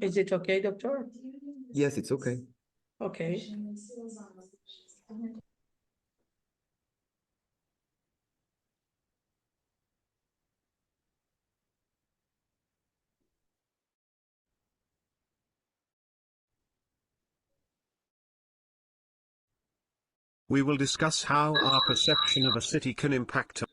Is it okay, Doctor? Yes, it's okay. Okay. We will discuss how our perception of a city can impact.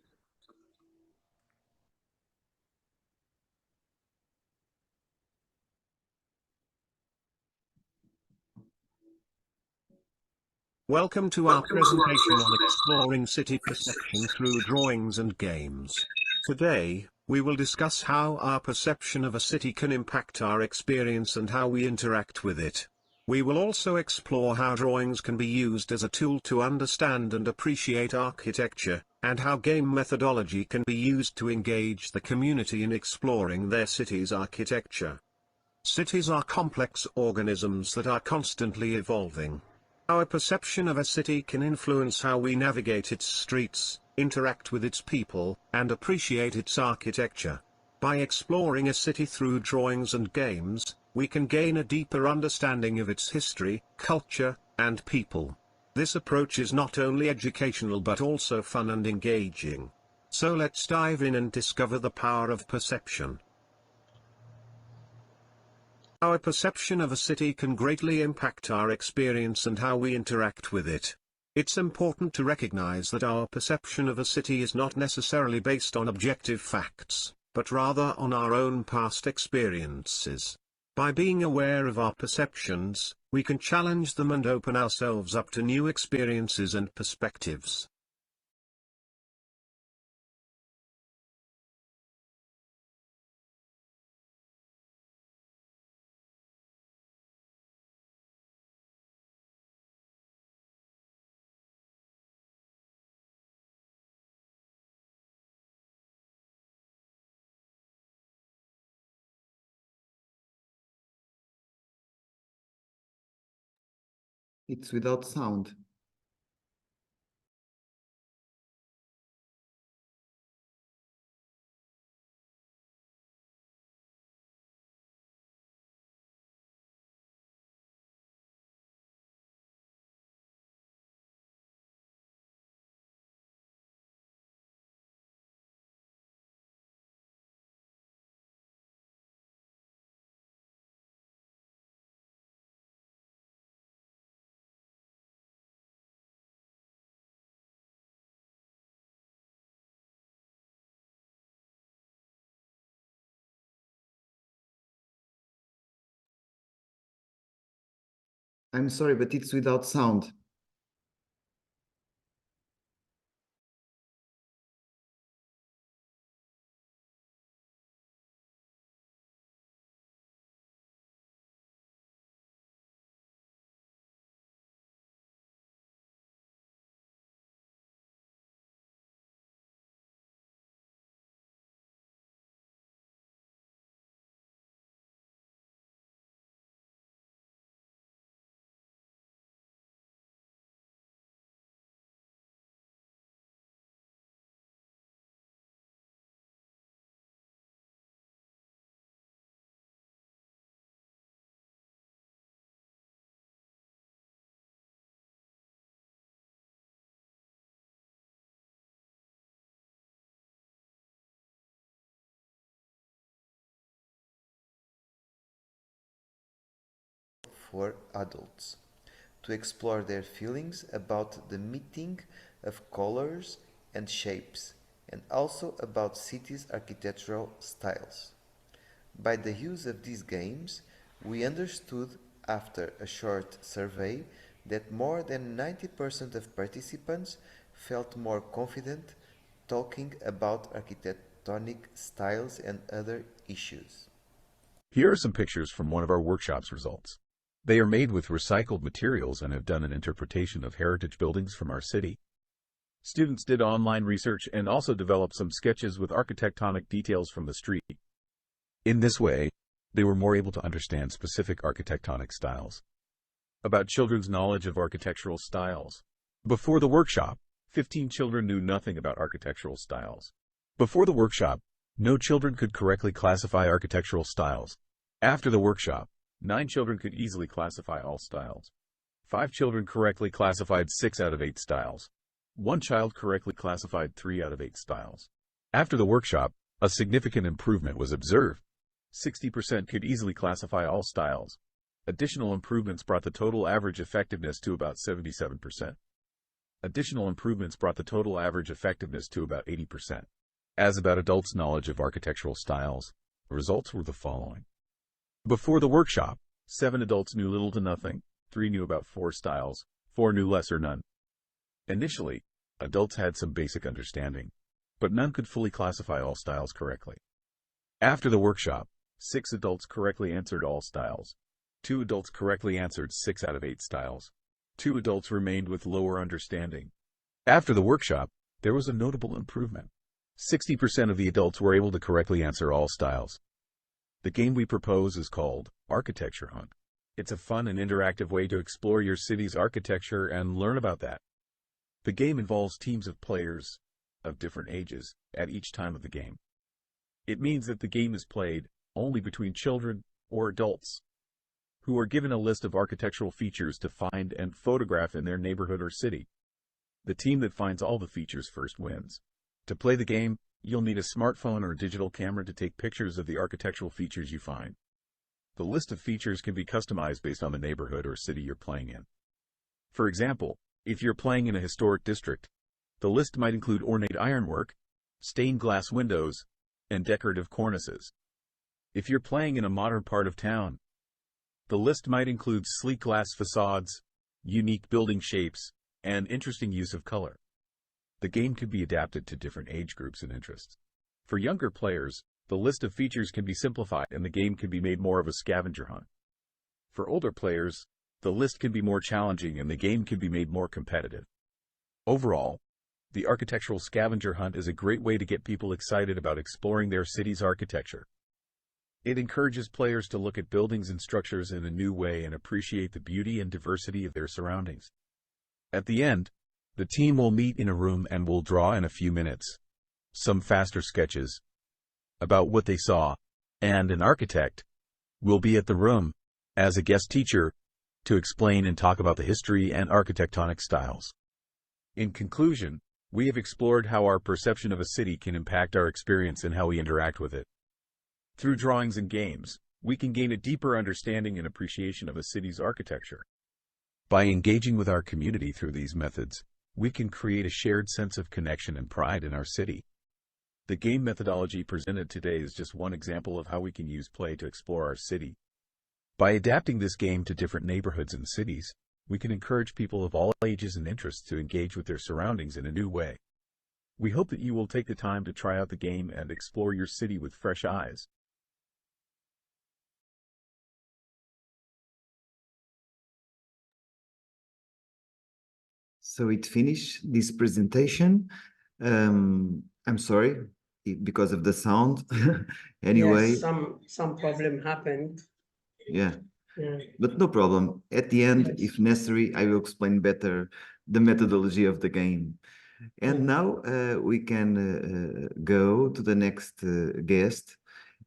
Welcome to our presentation on exploring city perception through drawings and games. Today, we will discuss how our perception of a city can impact our experience and how we interact with it. We will also explore how drawings can be used as a tool to understand and appreciate architecture, and how game methodology can be used to engage the community in exploring their city's architecture. Cities are complex organisms that are constantly evolving. Our perception of a city can influence how we navigate its streets, interact with its people, and appreciate its architecture. By exploring a city through drawings and games, we can gain a deeper understanding of its history, culture, and people. This approach is not only educational but also fun and engaging. So let's dive in and discover the power of perception. Our perception of a city can greatly impact our experience and how we interact with it. It's important to recognize that our perception of a city is not necessarily based on objective facts, but rather on our own past experiences. By being aware of our perceptions, we can challenge them and open ourselves up to new experiences and perspectives. It's without sound. I'm sorry, but it's without sound. For adults to explore their feelings about the meeting of colors and shapes, and also about cities' architectural styles. By the use of these games, we understood after a short survey that more than 90% of participants felt more confident talking about architectonic styles and other issues. Here are some pictures from one of our workshop's results. They are made with recycled materials and have done an interpretation of heritage buildings from our city. Students did online research and also developed some sketches with architectonic details from the street. In this way, they were more able to understand specific architectonic styles. About children's knowledge of architectural styles. Before the workshop, 15 children knew nothing about architectural styles. Before the workshop, No children could correctly classify architectural styles. After the workshop, 9 children could easily classify all styles. 5 children correctly classified 6 out of 8 styles. 1 child correctly classified 3 out of 8 styles. After the workshop, a significant improvement was observed. 60% could easily classify all styles. Additional improvements brought the total average effectiveness to about 77%. Additional improvements brought the total average effectiveness to about 80%. As about adults' knowledge of architectural styles, the results were the following. Before the workshop, 7 adults knew little to nothing, 3 knew about 4 styles, 4 knew less or none. Initially, adults had some basic understanding, but none could fully classify all styles correctly. After the workshop, 6 adults correctly answered all styles. 2 adults correctly answered 6 out of 8 styles. 2 adults remained with lower understanding. After the workshop, there was a notable improvement. 60% of the adults were able to correctly answer all styles. The game we propose is called Architecture Hunt. It's a fun and interactive way to explore your city's architecture and learn about that. The game involves teams of players of different ages at each time of the game. It means that the game is played only between children or adults who are given a list of architectural features to find and photograph in their neighborhood or city. The team that finds all the features first wins. To play the game, you'll need a smartphone or a digital camera to take pictures of the architectural features you find. The list of features can be customized based on the neighborhood or city you're playing in. For example, if you're playing in a historic district, the list might include ornate ironwork, stained glass windows, and decorative cornices. If you're playing in a modern part of town, the list might include sleek glass facades, unique building shapes, and interesting use of color. The game can be adapted to different age groups and interests. For younger players, the list of features can be simplified and the game can be made more of a scavenger hunt. For older players, the list can be more challenging and the game can be made more competitive. Overall, the architectural scavenger hunt is a great way to get people excited about exploring their city's architecture. It encourages players to look at buildings and structures in a new way and appreciate the beauty and diversity of their surroundings. At the end, the team will meet in a room and will draw in a few minutes some faster sketches about what they saw, and an architect will be at the room as a guest teacher to explain and talk about the history and architectonic styles. In conclusion, we have explored how our perception of a city can impact our experience and how we interact with it. Through drawings and games, we can gain a deeper understanding and appreciation of a city's architecture. By engaging with our community through these methods, we can create a shared sense of connection and pride in our city. The game methodology presented today is just one example of how we can use play to explore our city. By adapting this game to different neighborhoods and cities, we can encourage people of all ages and interests to engage with their surroundings in a new way. We hope that you will take the time to try out the game and explore your city with fresh eyes. So it finished this presentation. I'm sorry because of the sound. Anyway, Yes, some problem happened. yeah, Yeah. but no problem. At the end, Yes. if necessary, I will explain better the methodology of the game. And now we can go to the next guest.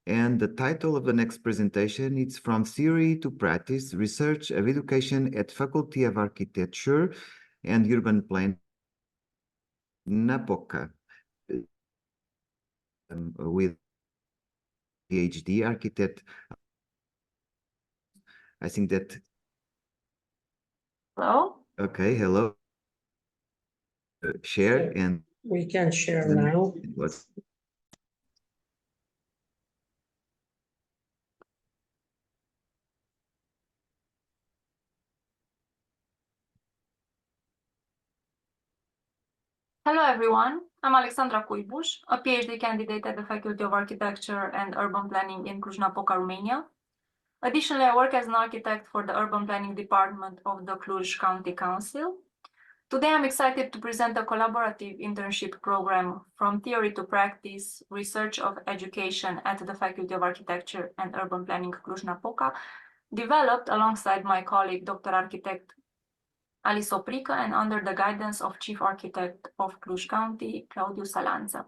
And the title of the next presentation is From Theory to Practice, Research of Education at Faculty of Architecture and Urban Planning, Napoca, with PhD architect. I think that. Hello? Okay, hello. Share So and. we can share now. What? Hello everyone, I'm Alexandra Cuibuș, a PhD candidate at the Faculty of Architecture and Urban Planning in Cluj-Napoca, Romania. Additionally, I work as an architect for the Urban Planning Department of the Cluj County Council. Today I'm excited to present a collaborative internship program From Theory to Practice, Research of Education at the Faculty of Architecture and Urban Planning Cluj-Napoca, developed alongside my colleague Dr. Architect Alice Oprică and under the guidance of Chief Architect of Cluj County, Claudiu Salanță.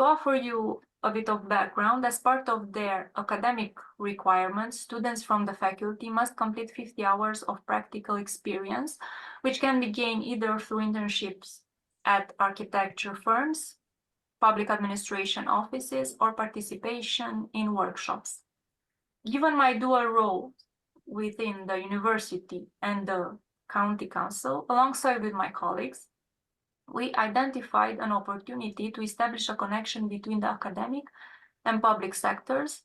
To offer you a bit of background, as part of their academic requirements, students from the faculty must complete 50 hours of practical experience, which can be gained either through internships at architecture firms, public administration offices, or participation in workshops. Given my dual role within the university and the county council, alongside with my colleagues, we identified an opportunity to establish a connection between the academic and public sectors,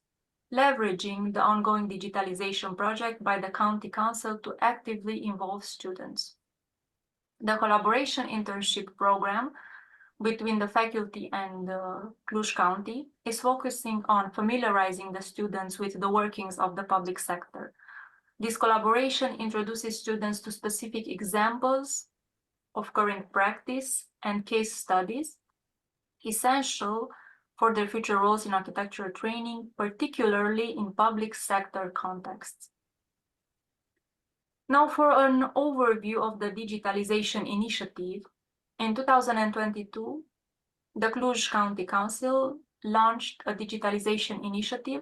leveraging the ongoing digitalization project by the county council to actively involve students. The collaboration internship program between the faculty and Cluj County is focusing on familiarizing the students with the workings of the public sector. This collaboration introduces students to specific examples of current practice and case studies, essential for their future roles in architecture training, particularly in public sector contexts. Now for an overview of the digitalization initiative, in 2022, the Cluj County Council launched a digitalization initiative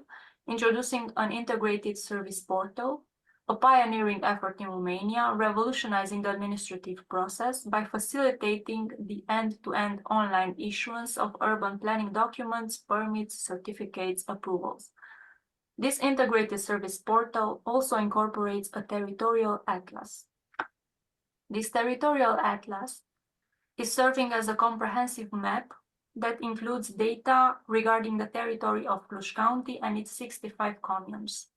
introducing an integrated service portal, a pioneering effort in Romania, revolutionizing the administrative process by facilitating the end-to-end online issuance of urban planning documents, permits, certificates, approvals. This integrated service portal also incorporates a territorial atlas. This territorial atlas is serving as a comprehensive map that includes data regarding the territory of Cluj County and its 65 communes.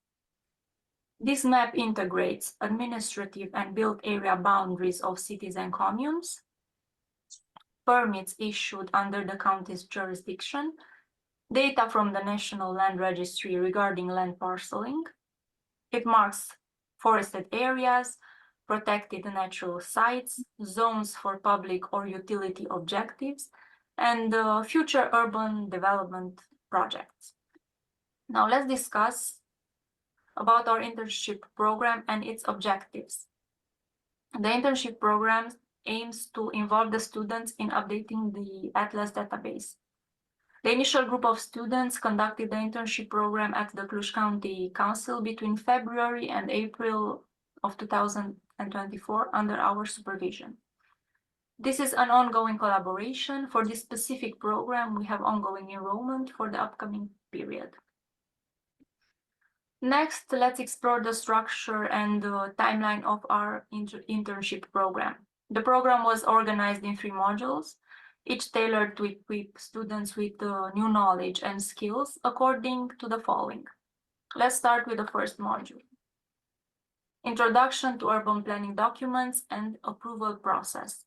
This map integrates administrative and built area boundaries of cities and communes, permits issued under the county's jurisdiction, data from the National Land Registry regarding land parceling. It marks forested areas, protected natural sites, zones for public or utility objectives, and future urban development projects. Now let's discuss about our internship program and its objectives. The internship program aims to involve the students in updating the Atlas database. The initial group of students conducted the internship program at the Cluj County Council between February and April of 2024 under our supervision. This is an ongoing collaboration. For this specific program, we have ongoing enrollment for the upcoming period. Next, let's explore the structure and the timeline of our internship program. The program was organized in 3 modules, each tailored to equip students with new knowledge and skills according to the following. Let's start with the first module. Introduction to urban planning documents and approval process.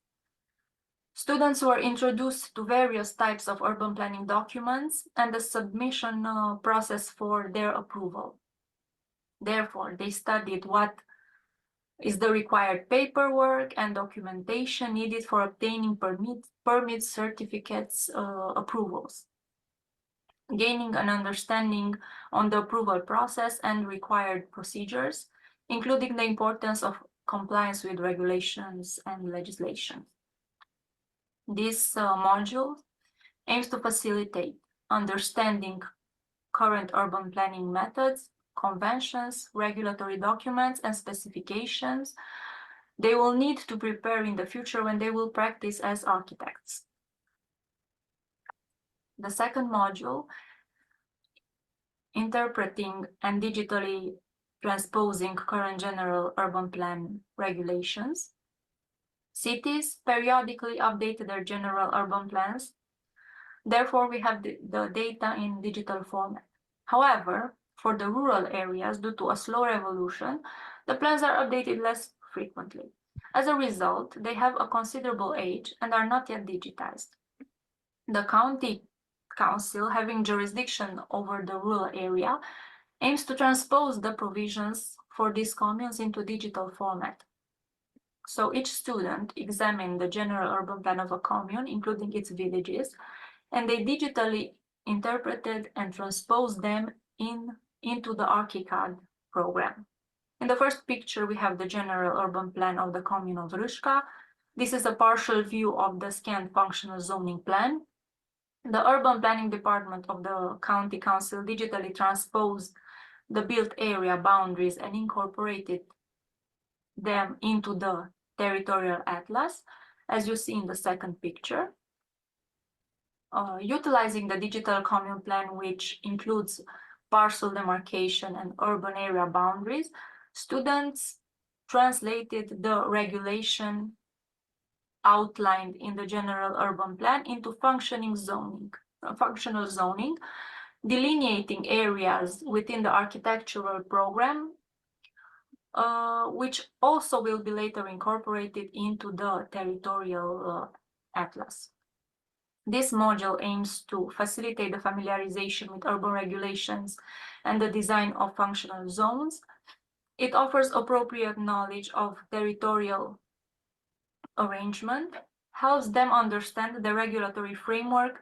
Students were introduced to various types of urban planning documents and the submission process for their approval. Therefore, they studied what is the required paperwork and documentation needed for obtaining permits, certificates, approvals, gaining an understanding on the approval process and required procedures, including the importance of compliance with regulations and legislation. This module aims to facilitate understanding current urban planning methods, conventions, regulatory documents, and specifications they will need to prepare in the future when they will practice as architects. The second module, interpreting and digitally transposing current general urban plan regulations. Cities periodically update their general urban plans. Therefore, we have the data in digital format. However, for the rural areas, due to a slow evolution, the plans are updated less frequently. As a result, they have a considerable age and are not yet digitized. The county council, having jurisdiction over the rural area, aims to transpose the provisions for these communes into digital format. So each student examined the general urban plan of a commune, including its villages, and they digitally interpreted and transposed them into the ArchiCAD program. In the first picture, we have the general urban plan of the commune of Râșca. This is a partial view of the scanned functional zoning plan. The Urban Planning Department of the County Council digitally transposed the built area boundaries and incorporated them into the territorial atlas, as you see in the second picture. Utilizing the digital commune plan, which includes parcel demarcation and urban area boundaries, students translated the regulation outlined in the general urban plan into functional zoning, delineating areas within the architectural program, which also will be later incorporated into the territorial atlas. This module aims to facilitate the familiarization with urban regulations and the design of functional zones. It offers appropriate knowledge of territorial arrangement, helps them understand the regulatory framework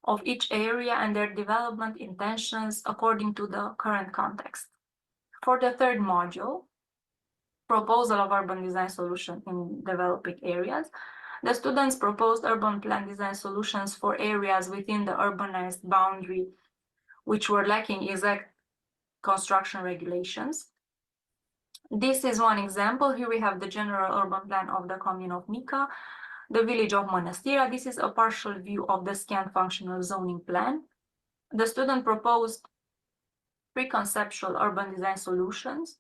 of each area and their development intentions according to the current context. For the third module, proposal of urban design solution in developing areas, the students proposed urban plan design solutions for areas within the urbanized boundary which were lacking exact construction regulations. This is one example. Here we have the general urban plan of the commune of Mica, the village of Mănăstirea. This is a partial view of the scanned functional zoning plan. The student proposed pre-conceptual urban design solutions,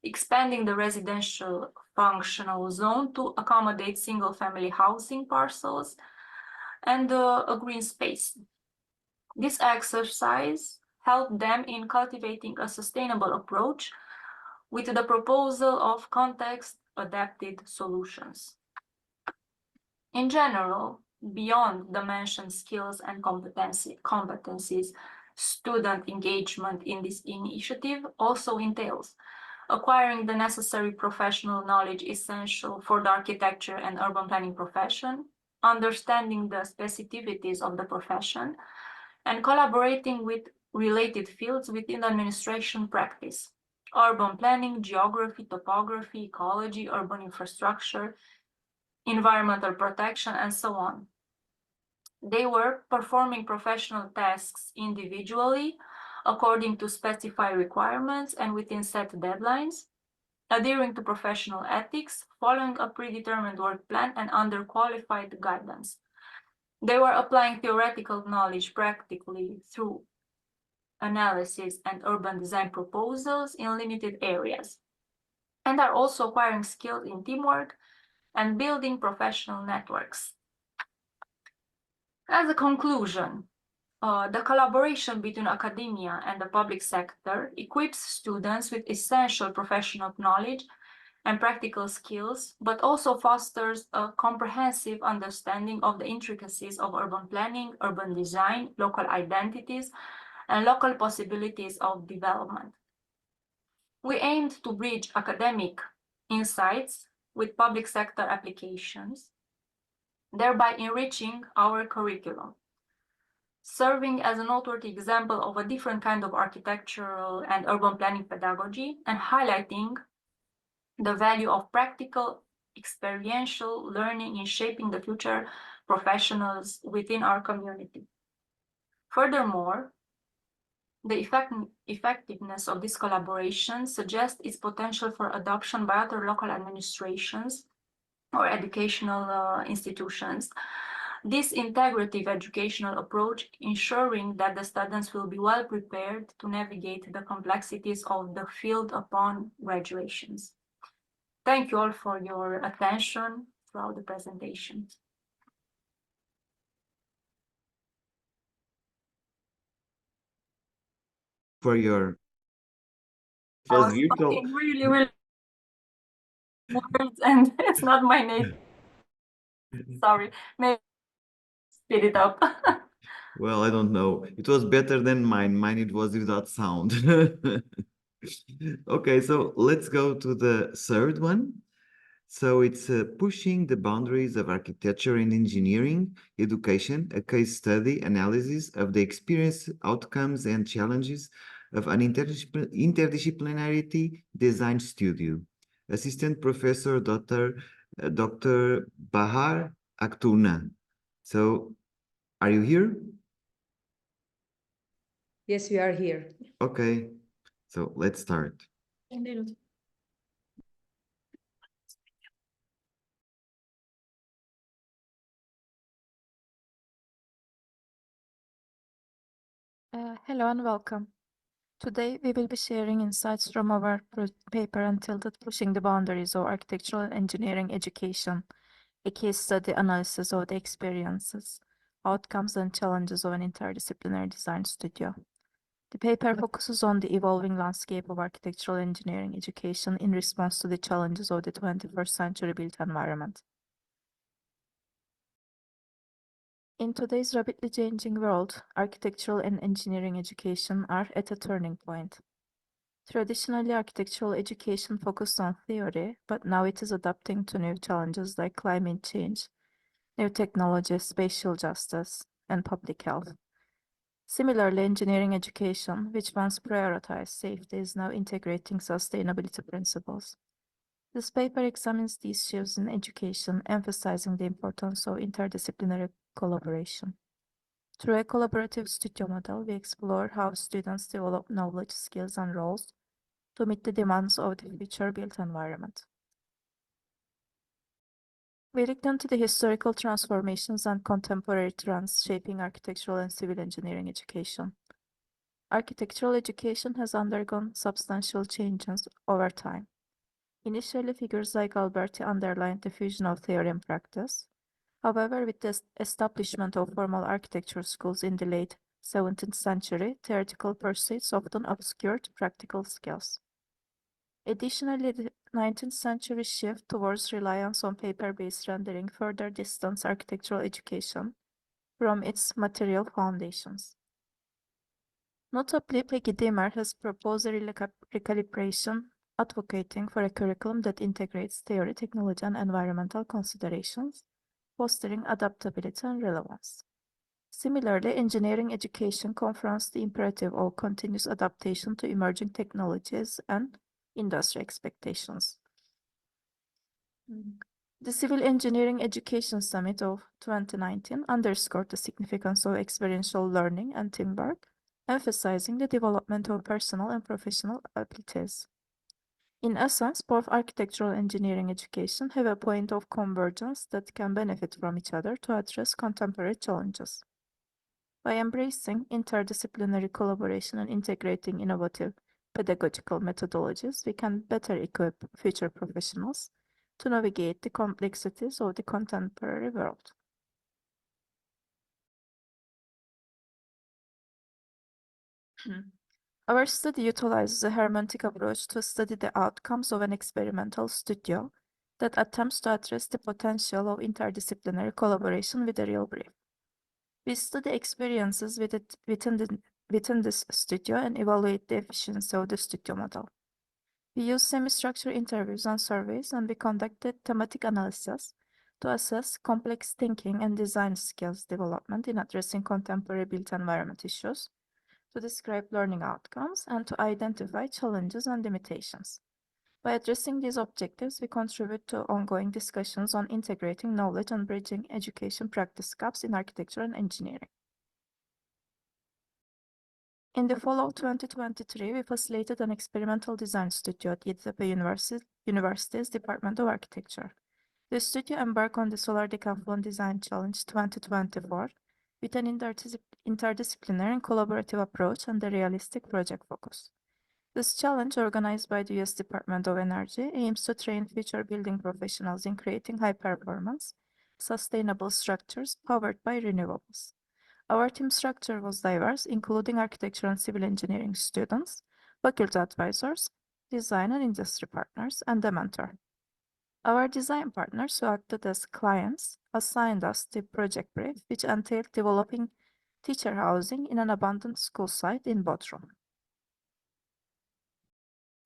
expanding the residential functional zone to accommodate single-family housing parcels and a green space. This exercise helped them in cultivating a sustainable approach with the proposal of context-adapted solutions. In general, beyond the mentioned skills and competencies, student engagement in this initiative also entails acquiring the necessary professional knowledge essential for the architecture and urban planning profession, understanding the specificities of the profession, and collaborating with related fields within administration practice, urban planning, geography, topography, ecology, urban infrastructure, environmental protection, and so on. They were performing professional tasks individually, according to specified requirements and within set deadlines, adhering to professional ethics, following a predetermined work plan, and under qualified guidance. They were applying theoretical knowledge practically through analysis and urban design proposals in limited areas, and are also acquiring skills in teamwork and building professional networks. As a conclusion, the collaboration between academia and the public sector equips students with essential professional knowledge and practical skills, but also fosters a comprehensive understanding of the intricacies of urban planning, urban design, local identities, and local possibilities of development. We aimed to bridge academic insights with public sector applications, thereby enriching our curriculum, serving as a noteworthy example of a different kind of architectural and urban planning pedagogy, and highlighting the value of practical, experiential learning in shaping the future professionals within our community. Furthermore, the effectiveness of this collaboration suggests its potential for adoption by other local administrations or educational institutions. This integrative educational approach ensuring that the students will be well prepared to navigate the complexities of the field upon graduations. Thank you all for your attention throughout the presentation. For your first virtual. Really words, and it's not my name. Sorry, maybe speed it up. Well, I don't know. It was better than mine. Mine, it was without sound. Okay, so let's go to the third one. So it's pushing the boundaries of architecture and engineering education, a case study analysis of the experience, outcomes, and challenges of an interdisciplinarity design studio. Assistant Professor Dr. Bahar Aktuna. So, are you here? Yes, we are here. Okay, so let's start. Hello and welcome. Today we will be sharing insights from our paper entitled Pushing the Boundaries of Architectural and Engineering Education, a case study analysis of the experiences, outcomes and challenges of an interdisciplinary design studio. The paper focuses on the evolving landscape of architectural engineering education in response to the challenges of the 21st century built environment. In today's rapidly changing world, architectural and engineering education are at a turning point. Traditionally, architectural education focused on theory, but now it is adapting to new challenges like climate change, new technology, spatial justice, and public health. Similarly, engineering education, which once prioritized safety, is now integrating sustainability principles. This paper examines these shifts in education, emphasizing the importance of interdisciplinary collaboration. Through a collaborative studio model, we explore how students develop knowledge, skills, and roles to meet the demands of the future built environment. We looked into the historical transformations and contemporary trends shaping architectural and civil engineering education. Architectural education has undergone substantial changes over time. Initially, figures like Alberti underlined the fusion of theory and practice. However, with the establishment of formal architecture schools in the late 17th century, theoretical pursuits often obscured practical skills. Additionally, the 19th century shift towards reliance on paper-based rendering further distanced architectural education from its material foundations. Notably, Peggy Dimmer has proposed a recalibration, advocating for a curriculum that integrates theory, technology, and environmental considerations, fostering adaptability and relevance. Similarly, engineering education confronts the imperative of continuous adaptation to emerging technologies and industry expectations. The Civil Engineering Education Summit of 2019 underscored the significance of experiential learning and teamwork, emphasizing the development of personal and professional abilities. In essence, both architectural and engineering education have a point of convergence that can benefit from each other to address contemporary challenges. By embracing interdisciplinary collaboration and integrating innovative pedagogical methodologies, we can better equip future professionals to navigate the complexities of the contemporary world. Our study utilizes a hermeneutic approach to study the outcomes of an experimental studio that attempts to address the potential of interdisciplinary collaboration with a real brief. We study experiences within this studio and evaluate the efficiency of the studio model. We use semi-structured interviews and surveys, and we conducted thematic analysis to assess complex thinking and design skills development in addressing contemporary built environment issues, to describe learning outcomes, and to identify challenges and limitations. By addressing these objectives, we contribute to ongoing discussions on integrating knowledge and bridging education practice gaps in architecture and engineering. In the fall of 2023, we facilitated an experimental design studio at Yeditepe University's Department of Architecture. The studio embarked on the Solar Decathlon Design Challenge 2024 with an interdisciplinary and collaborative approach and a realistic project focus. This challenge, organized by the U.S. Department of Energy, aims to train future building professionals in creating high-performance, sustainable structures powered by renewables. Our team structure was diverse, including architecture and civil engineering students, faculty advisors, design and industry partners, and a mentor. Our design partners, who acted as clients, assigned us the project brief, which entailed developing teacher housing in an abandoned school site in Bodrum.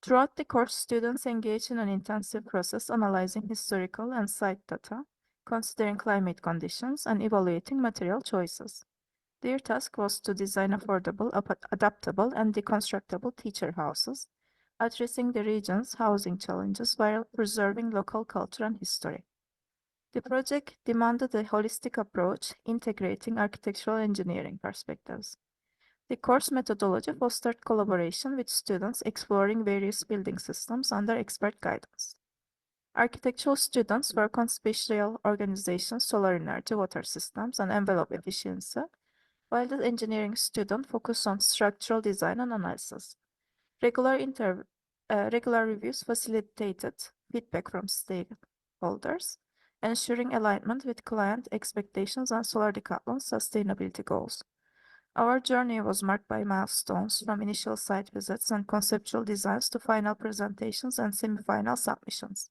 Throughout the course, students engaged in an intensive process analyzing historical and site data, considering climate conditions, and evaluating material choices. Their task was to design affordable, adaptable, and deconstructible teacher houses, addressing the region's housing challenges while preserving local culture and history. The project demanded a holistic approach, integrating architectural engineering perspectives. The course methodology fostered collaboration with students exploring various building systems under expert guidance. Architectural students work on spatial organization, solar energy, water systems, and envelope efficiency, while the engineering student focused on structural design and analysis. Regular reviews facilitated feedback from stakeholders, ensuring alignment with client expectations and Solar Decathlon's sustainability goals. Our journey was marked by milestones from initial site visits and conceptual designs to final presentations and semi-final submissions.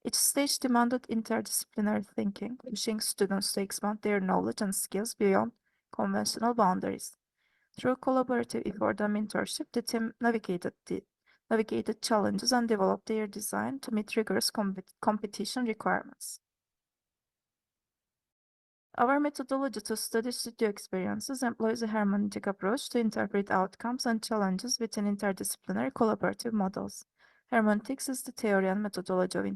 Each stage demanded interdisciplinary thinking, pushing students to expand their knowledge and skills beyond conventional boundaries. Through collaborative effort and mentorship, the team navigated challenges and developed their design to meet rigorous competition requirements. Our methodology to study studio experiences employs a hermeneutic approach to interpret outcomes and challenges within interdisciplinary collaborative models. Hermeneutics is the theory and methodology of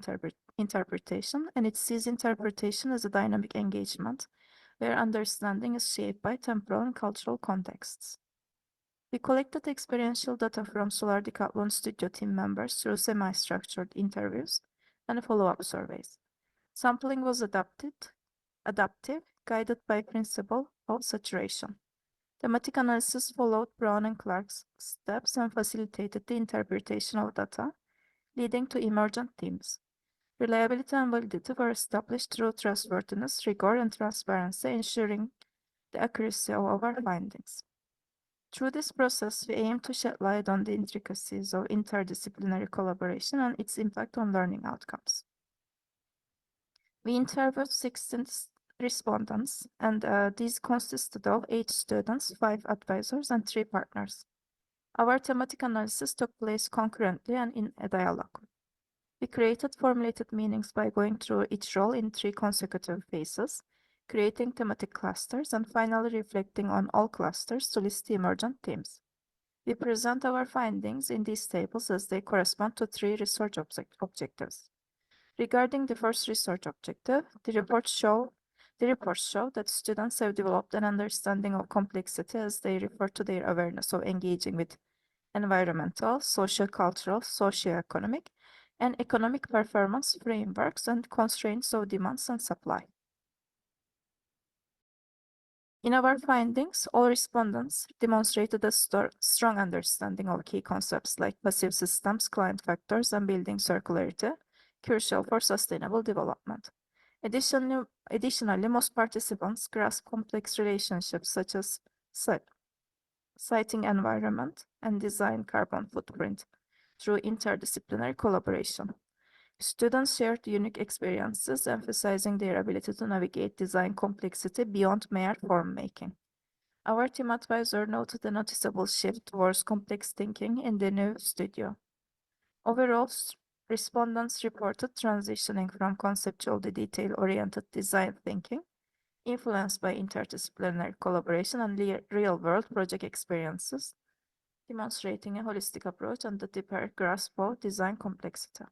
interpretation, and it sees interpretation as a dynamic engagement where understanding is shaped by temporal and cultural contexts. We collected experiential data from Solar Decathlon studio team members through semi-structured interviews and follow-up surveys. Sampling was adaptive, guided by principle of saturation. Thematic analysis followed Brown and Clark's steps and facilitated the interpretation of data, leading to emergent themes. Reliability and validity were established through trustworthiness, rigor, and transparency, ensuring the accuracy of our findings. Through this process, we aim to shed light on the intricacies of interdisciplinary collaboration and its impact on learning outcomes. We interviewed 16 respondents, and these consisted of 8 students, 5 advisors, and 3 partners. Our thematic analysis took place concurrently and in a dialogue. We created formulated meanings by going through each role in 3 consecutive phases, creating thematic clusters, and finally reflecting on all clusters to list the emergent themes. We present our findings in these tables as they correspond to 3 research objectives. Regarding the first research objective, the reports show that students have developed an understanding of complexity as they refer to their awareness of engaging with environmental, socio-cultural, socio-economic, and economic performance frameworks and constraints of demands and supply. In our findings, all respondents demonstrated a strong understanding of key concepts like passive systems, client factors, and building circularity, crucial for sustainable development. Additionally, most participants grasp complex relationships such as citing environment and design carbon footprint through interdisciplinary collaboration. Students shared unique experiences, emphasizing their ability to navigate design complexity beyond mere form making. Our team advisor noted a noticeable shift towards complex thinking in the new studio. Overall, respondents reported transitioning from conceptual to detail-oriented design thinking, influenced by interdisciplinary collaboration and real-world project experiences, demonstrating a holistic approach and a deeper grasp of design complexity.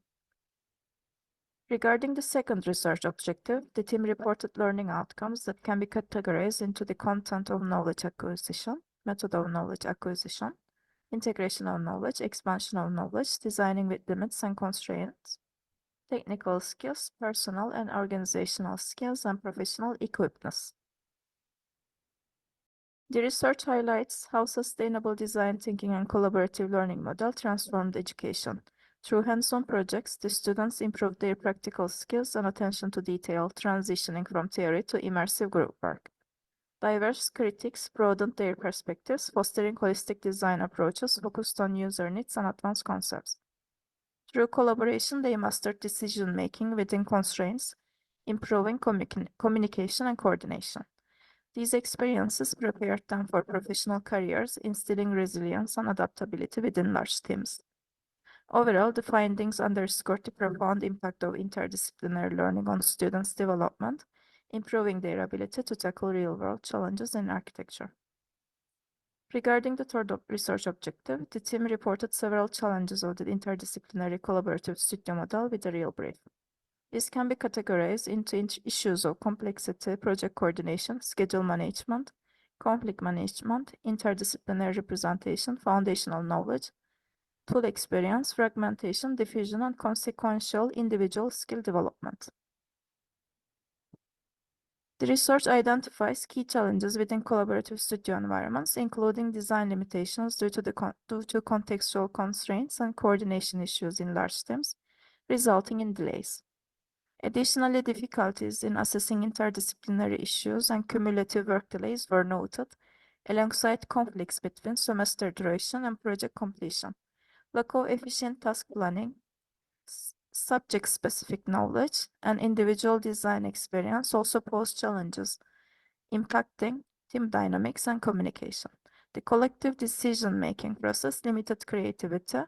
Regarding the second research objective, the team reported learning outcomes that can be categorized into the content of knowledge acquisition, method of knowledge acquisition, integration of knowledge, expansion of knowledge, designing with limits and constraints, technical skills, personal and organizational skills, and professional equippedness. The research highlights how sustainable design thinking and collaborative learning model transformed education. Through hands-on projects, the students improved their practical skills and attention to detail, transitioning from theory to immersive group work. Diverse critics broadened their perspectives, fostering holistic design approaches focused on user needs and advanced concepts. Through collaboration, they mastered decision-making within constraints, improving communication and coordination. These experiences prepared them for professional careers, instilling resilience and adaptability within large teams. Overall, the findings underscored the profound impact of interdisciplinary learning on students' development, improving their ability to tackle real-world challenges in architecture. Regarding the third research objective, the team reported several challenges of the interdisciplinary collaborative studio model with a real brief. This can be categorized into issues of complexity, project coordination, schedule management, conflict management, interdisciplinary representation, foundational knowledge, tool experience, fragmentation, diffusion, and consequential individual skill development. The research identifies key challenges within collaborative studio environments, including design limitations due to contextual constraints and coordination issues in large teams, resulting in delays. Additionally, difficulties in assessing interdisciplinary issues and cumulative work delays were noted, alongside conflicts between semester duration and project completion. Lack of efficient task planning, subject-specific knowledge, and individual design experience also pose challenges, impacting team dynamics and communication. The collective decision-making process limited creativity,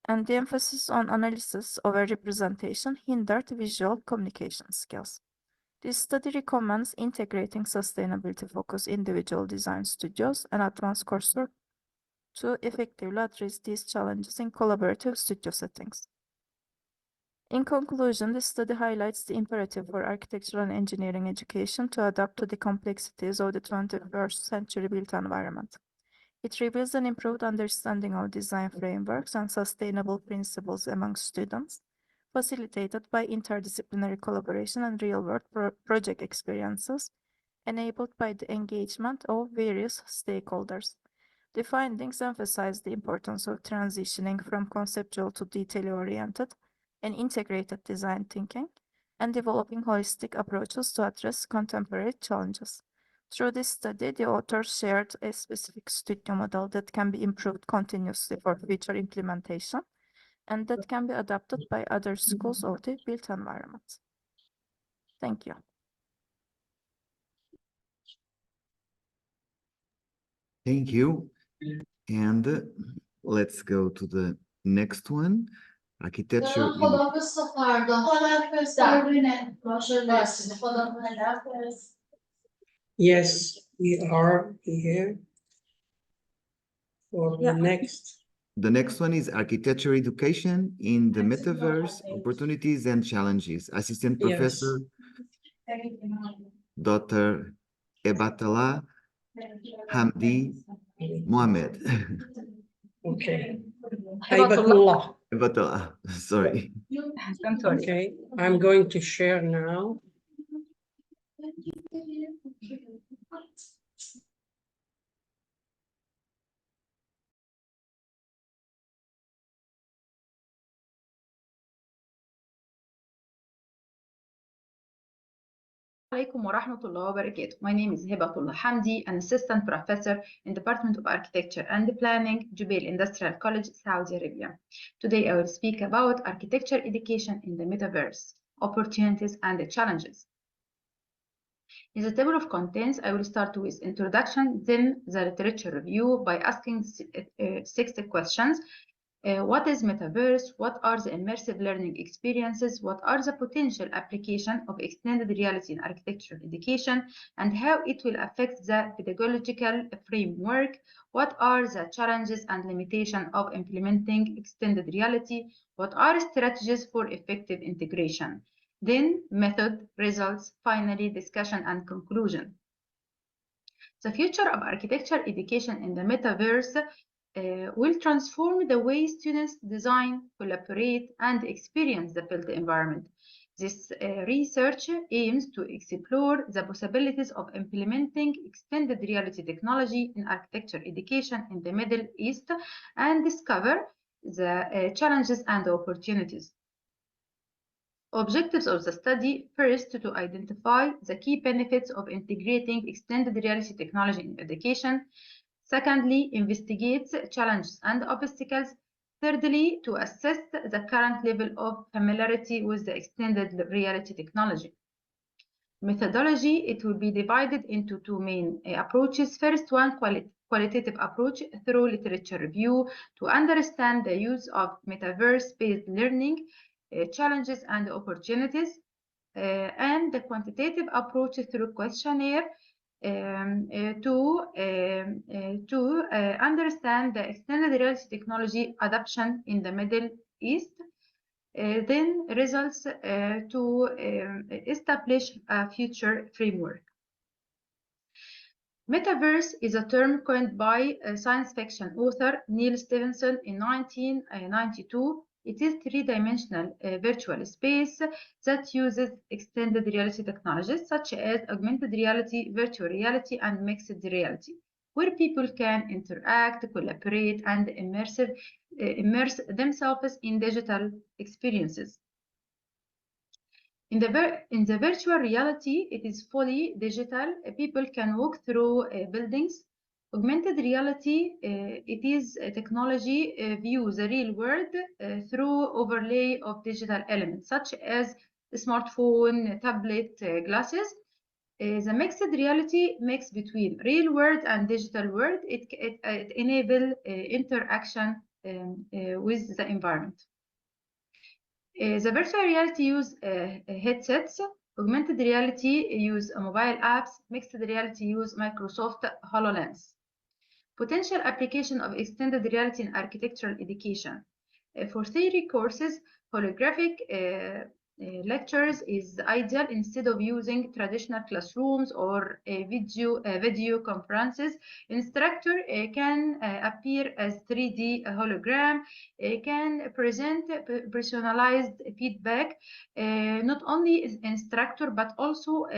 and the emphasis on analysis over representation hindered visual communication skills. This study recommends integrating sustainability-focused individual design studios and advanced coursework to effectively address these challenges in collaborative studio settings. In conclusion, this study highlights the imperative for architectural and engineering education to adapt to the complexities of the 21st century built environment. It reveals an improved understanding of design frameworks and sustainable principles among students, facilitated by interdisciplinary collaboration and real-world project experiences, enabled by the engagement of various stakeholders. The findings emphasize the importance of transitioning from conceptual to detail-oriented and integrated design thinking, and developing holistic approaches to address contemporary challenges. Through this study, the authors shared a specific studio model that can be improved continuously for future implementation, and that can be adapted by other schools of the built environment. Thank you. Thank you. And let's go to the next one. Architecture in Yes, we are here for the next. the next one is architecture education in the metaverse, opportunities and challenges. Assistant Yes. Professor Dr. Ebatala Hamdi Mohamed. Okay. Hibatullah. Hibatullah. Ebatala, sorry. Okay, I'm going to share now. Alaikum wa rahmatullahi wa barakatuh. My name is Hibatullah Hamdi, an assistant professor in Department of Architecture and Planning, Jubail Industrial College, Saudi Arabia. Today I will speak about architecture education in the metaverse, opportunities and the challenges. In the table of contents, I will start with introduction, then the literature review by asking 60 questions. What is metaverse? What are the immersive learning experiences? What are the potential applications of extended reality in architectural education, and how it will affect the pedagogical framework? What are the challenges and limitations of implementing extended reality? What are strategies for effective integration? Then method, results, finally discussion and conclusion. The future of architecture education in the metaverse will transform the way students design, collaborate, and experience the built environment. This research aims to explore the possibilities of implementing extended reality technology in architecture education in the Middle East and discover the challenges and opportunities. Objectives of the study: first, to identify the key benefits of integrating extended reality technology in education. Secondly, investigate challenges and obstacles. Thirdly, to assess the current level of familiarity with the extended reality technology. Methodology: it will be divided into two main approaches. First one, qualitative approach through literature review to understand the use of metaverse-based learning, challenges and opportunities, and the quantitative approach through questionnaire to understand the extended reality technology adoption in the Middle East. Then results to establish a future framework. Metaverse is a term coined by science fiction author Neil Stephenson in 1992. It is three-dimensional virtual space that uses extended reality technologies such as augmented reality, virtual reality, and mixed reality, where people can interact, collaborate, and immerse themselves in digital experiences. In the virtual reality, it is fully digital. People can walk through buildings. Augmented reality, it is a technology views the real world through overlay of digital elements such as smartphone, tablet, glasses. The mixed reality mix between real world and digital world. It enable interaction with the environment. The virtual reality use headsets, augmented reality use mobile apps, mixed reality use Microsoft HoloLens. Potential application of extended reality in architectural education. For theory courses, holographic lectures is ideal instead of using traditional classrooms or video conferences. Instructor can appear as 3D hologram, can present personalized feedback. Not only instructor but also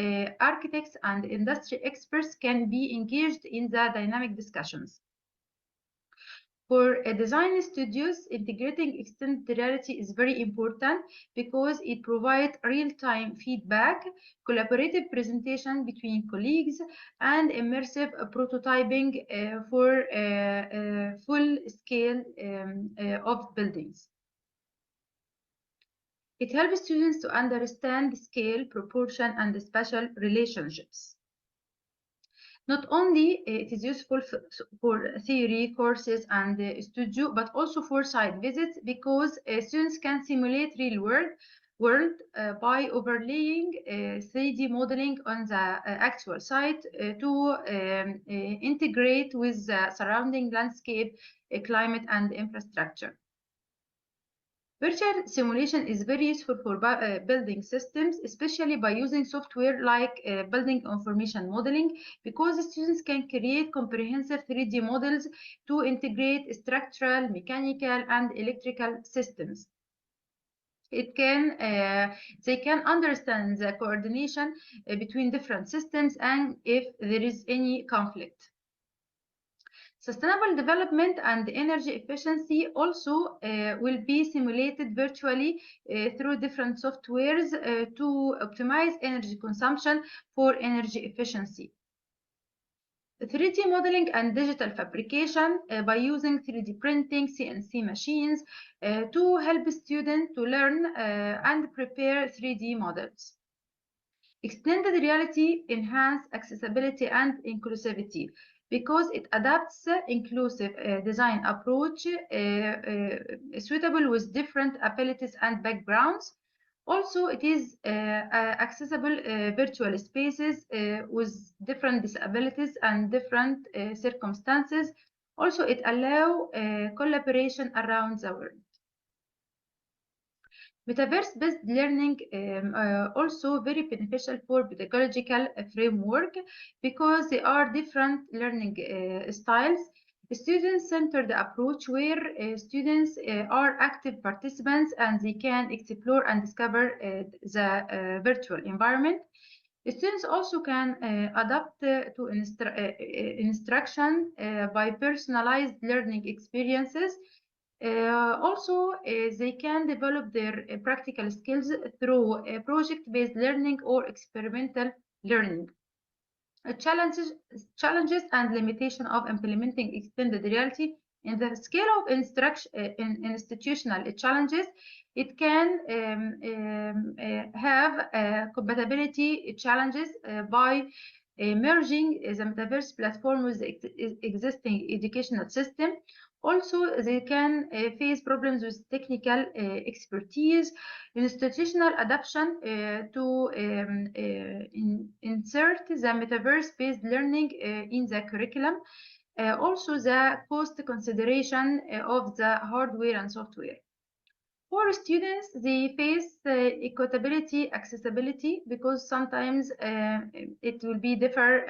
architects and industry experts can be engaged in the dynamic discussions. For design studios, integrating extended reality is very important because it provides real-time feedback, collaborative presentation between colleagues, and immersive prototyping for full scale of buildings. It helps students to understand scale, proportion, and spatial relationships. Not only it is useful for theory courses and studio, but also for site visits because students can simulate real world by overlaying 3D modeling on the actual site to integrate with the surrounding landscape, climate, and infrastructure. Virtual simulation is very useful for building systems, especially by using software like building information modeling, because students can create comprehensive 3D models to integrate structural, mechanical, and electrical systems. They can understand the coordination between different systems and if there is any conflict. Sustainable development and energy efficiency also will be simulated virtually through different softwares to optimize energy consumption for energy efficiency. 3D modeling and digital fabrication by using 3D printing, CNC machines to help students to learn and prepare 3D models. Extended reality enhances accessibility and inclusivity because it adapts inclusive design approach suitable with different abilities and backgrounds. Also, it is accessible virtual spaces with different disabilities and different circumstances. Also, it allows collaboration around the world. Metaverse-based learning also very beneficial for pedagogical framework because they are different learning styles. Student-centered approach where students are active participants and they can explore and discover the virtual environment. Students also can adapt to instruction by personalized learning experiences. They can develop their practical skills through project-based learning or experimental learning. Challenges and limitation of implementing extended reality in the scale of institutional challenges. It can have compatibility challenges by merging the metaverse platform with the existing educational system. Also, they can face problems with technical expertise, institutional adoption to insert the metaverse-based learning in the curriculum. Also, the cost consideration of the hardware and software. For students, they face equitability, accessibility, because sometimes it will be differ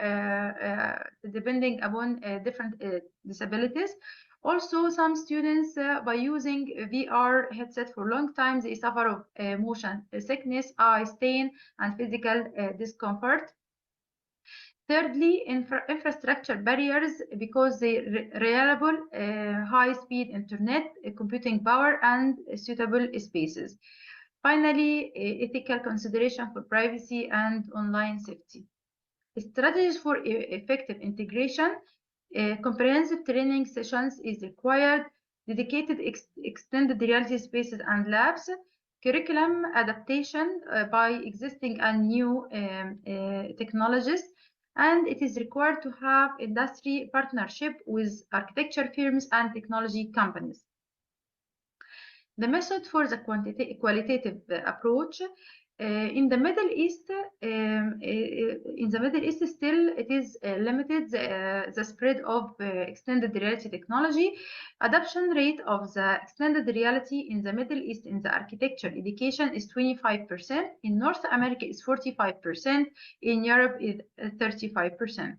depending upon different disabilities. Also, some students, by using VR headset for long time, they suffer of motion sickness, eye strain, and physical discomfort. Thirdly, infrastructure barriers, because they reliable high-speed internet, computing power, and suitable spaces. Finally, ethical consideration for privacy and online safety. Strategies for effective integration. Comprehensive training sessions is required, dedicated extended reality spaces and labs, curriculum adaptation by existing and new technologies, and it is required to have industry partnership with architecture firms and technology companies. The method for the qualitative approach in the Middle East, still it is limited the spread of extended reality technology. Adoption rate of the extended reality in the Middle East in the architecture education is 25%. In North America is 45%. In Europe is 35%.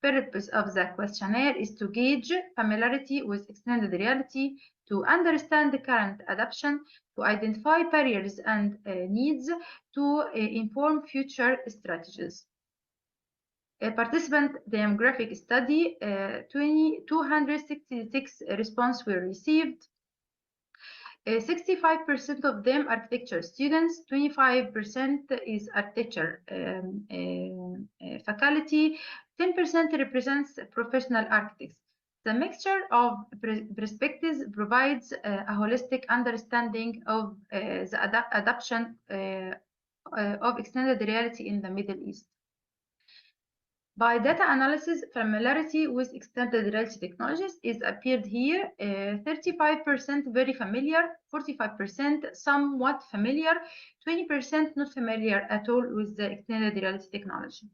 Purpose of the questionnaire is to gauge familiarity with extended reality, to understand the current adoption, to identify barriers and needs, to inform future strategies. A participant demographic study, 266 responses were received. 65% of them architecture students, 25% is architecture faculty, 10% represents professional architects. The mixture of perspectives provides a holistic understanding of the adoption of extended reality in the Middle East. By data analysis, familiarity with extended reality technologies is appeared here. 35% very familiar, 45% somewhat familiar, 20% not familiar at all with the extended reality technology.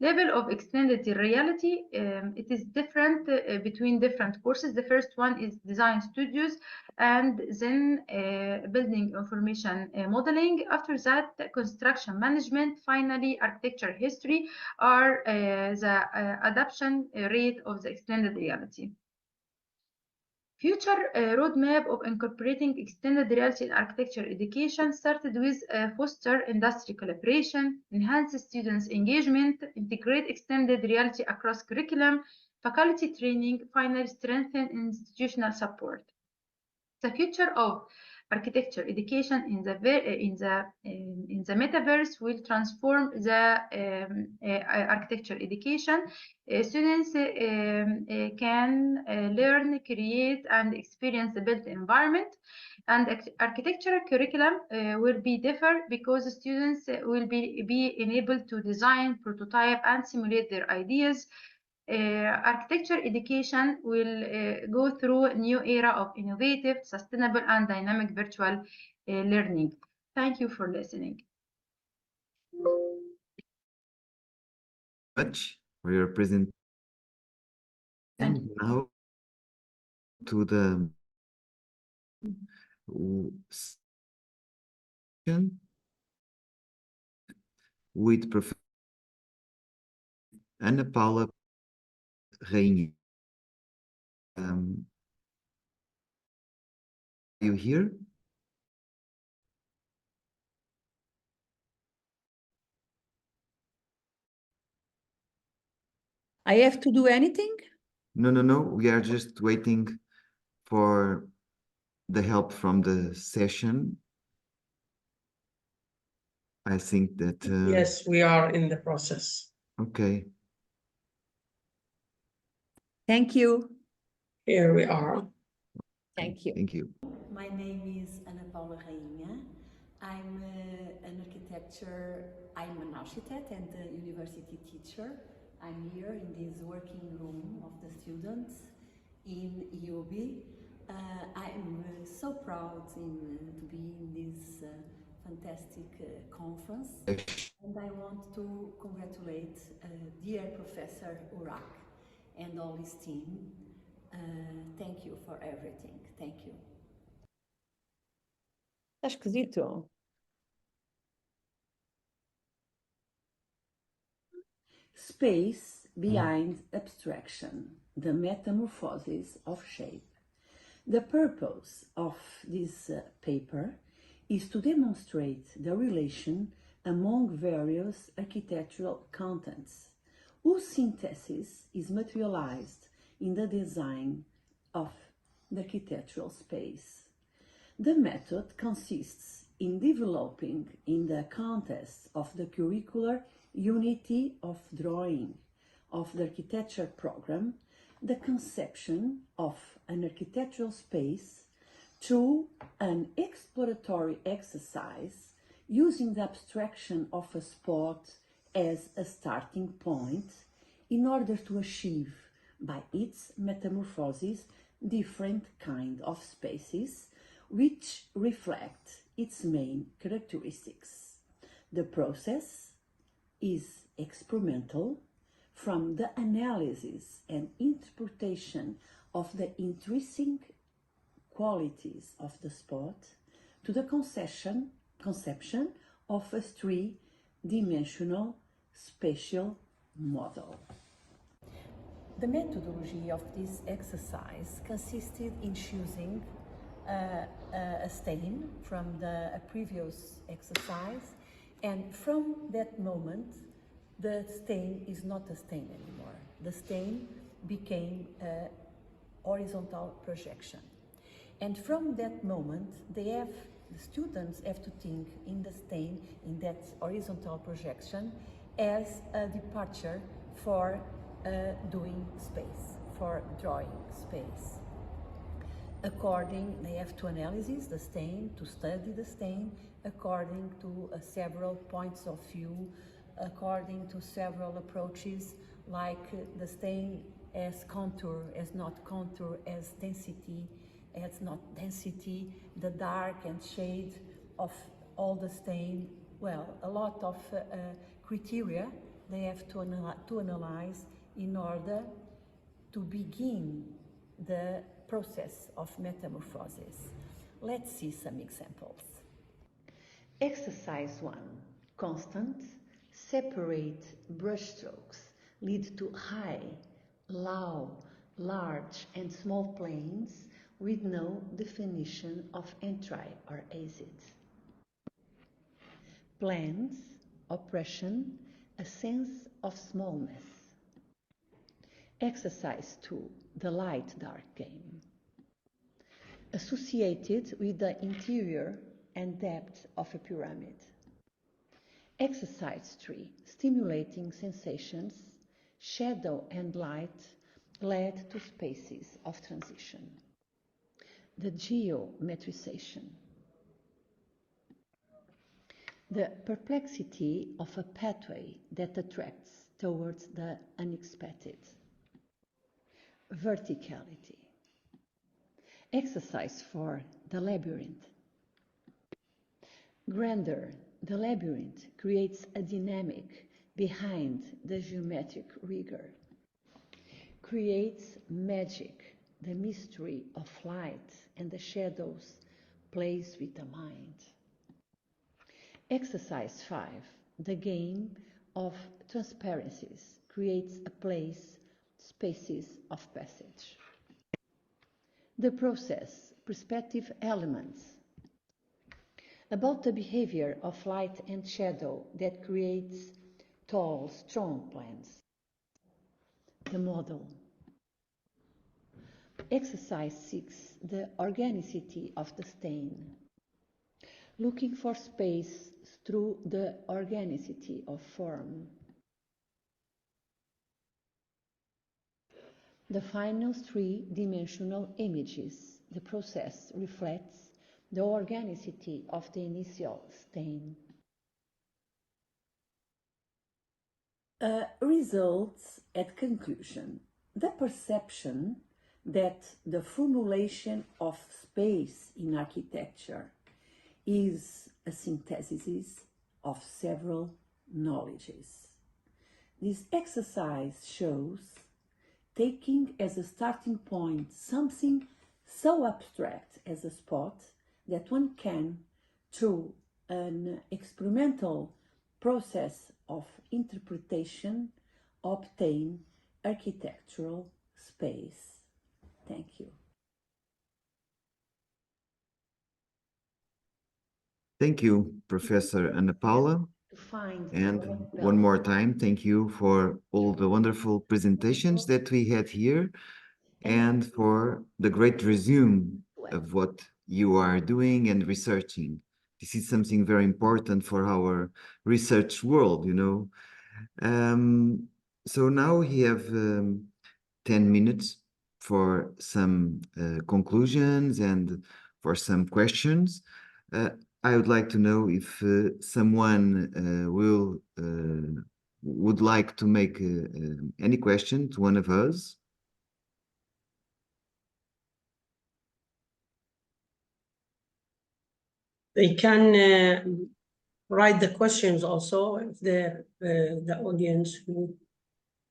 Level of extended reality, it is different between different courses. The first one is design studios, and then building information modeling. After that, construction management. Finally, architecture history are the adoption rate of the extended reality. Future roadmap of incorporating extended reality in architecture education started with foster industry collaboration, enhance students' engagement, integrate extended reality across curriculum, faculty training, finally strengthen institutional support. The future of architecture education in the metaverse will transform the architecture education. Students can learn, create, and experience the built environment. And architectural curriculum will be different because students will be enabled to design, prototype, and simulate their ideas. Architecture education will go through a new era of innovative, sustainable, and dynamic virtual learning. Thank you for listening. Much for your presentation. And now to the session with Professor Ana Paula Rainha. You here? I have to do anything? No. We are just waiting for the help from the session. I think that... Yes, we are in the process. Okay. Thank you. Here we are. Thank you. Thank you. My name is Ana Paula Rainha. I'm I'm an architect and a university teacher. I'm here in this working room of the students in UB. I'm so proud to be in this fantastic conference. And I want to congratulate dear Professor Urak and all his team. Thank you for everything. Thank you. Tá esquisito. Space behind abstraction, the metamorphosis of shape. The purpose of this paper is to demonstrate the relation among various architectural contents, whose synthesis is materialized in the design of the architectural space. The method consists in developing in the context of the curricular unity of drawing of the architecture program the conception of an architectural space through an exploratory exercise using the abstraction of a spot as a starting point in order to achieve by its metamorphosis different kind of spaces which reflect its main characteristics. The process is experimental from the analysis and interpretation of the intrinsic qualities of the spot to the conception of a three-dimensional spatial model. The methodology of this exercise consisted in choosing a stain from a previous exercise, and from that moment the stain is not a stain anymore. The stain became a horizontal projection. And from that moment, the students have to think in the stain, in that horizontal projection, as a departure for doing space, for drawing space. They have to analyze the stain, to study the stain, according to several points of view, according to several approaches, like the stain as contour, as not contour, as density, as not density, the dark and shade of all the stain. Well, a lot of criteria they have to analyze in order to begin the process of metamorphosis. Let's see some examples. Exercise 1. Constant, separate brushstrokes lead to high, low, large and small planes with no definition of entry or exit. Plans, oppression, a sense of smallness. Exercise 2. The light-dark game. Associated with the interior and depth of a pyramid. Exercise 3. Stimulating sensations, shadow and light led to spaces of transition. The geometrization. The perplexity of a pathway that attracts towards the unexpected. Verticality. Exercise 4. The labyrinth. Grandeur. The labyrinth creates a dynamic behind the geometric rigor. Creates magic. The mystery of light and the shadows plays with the mind. Exercise 5. The game of transparencies creates a place, spaces of passage. The process, perspective elements. About the behavior of light and shadow that creates tall, strong plans. The model. Exercise 6. The organicity of the stain. Looking for space through the organicity of form. The final three-dimensional images. The process reflects the organicity of the initial stain. Results at conclusion. The perception that the formulation of space in architecture is a synthesis of several knowledges. This exercise shows taking as a starting point something so abstract as a spot that one can through an experimental process of interpretation, obtain architectural space. Thank you. Thank you, Professor Ana Paula. To find And one more time, thank you for all the wonderful presentations that we had here and for the great resume of what you are doing and researching. This is something very important for our research world, you know. So now we have 10 minutes for some conclusions and for some questions. I would like to know if someone would like to make any question to one of us. They can write the questions also if the audience who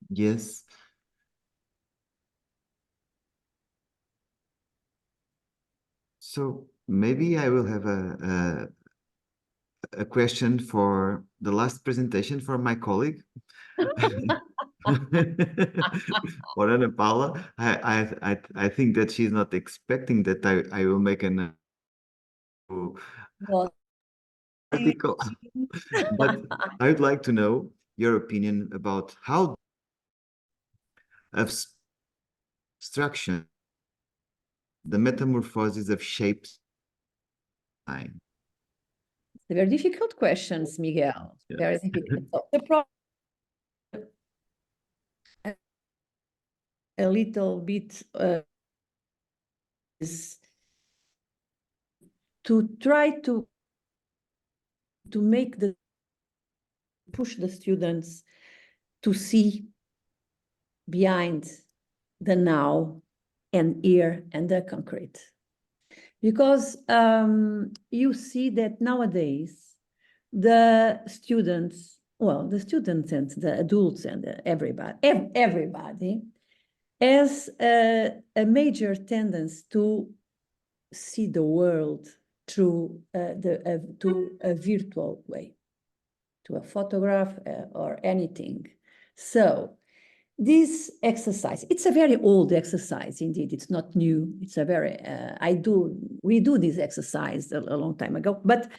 Yes. So maybe I will have a question for the last presentation for my colleague. For Ana Paula, I think that she's not expecting that I will make an Well, article, but I would like to know your opinion about how abstraction, the metamorphosis of shapes. very difficult questions, Miguel. Yes. Very difficult. So the problem a little bit is to try to make the push the students to see behind the now and here and the concrete. Because you see that nowadays the students, well, the students and the adults and everybody has a major tendency to see the world through to a virtual way, to a photograph or anything. So this exercise, it's a very old exercise indeed. It's not new. It's a very we do this exercise a long time ago, but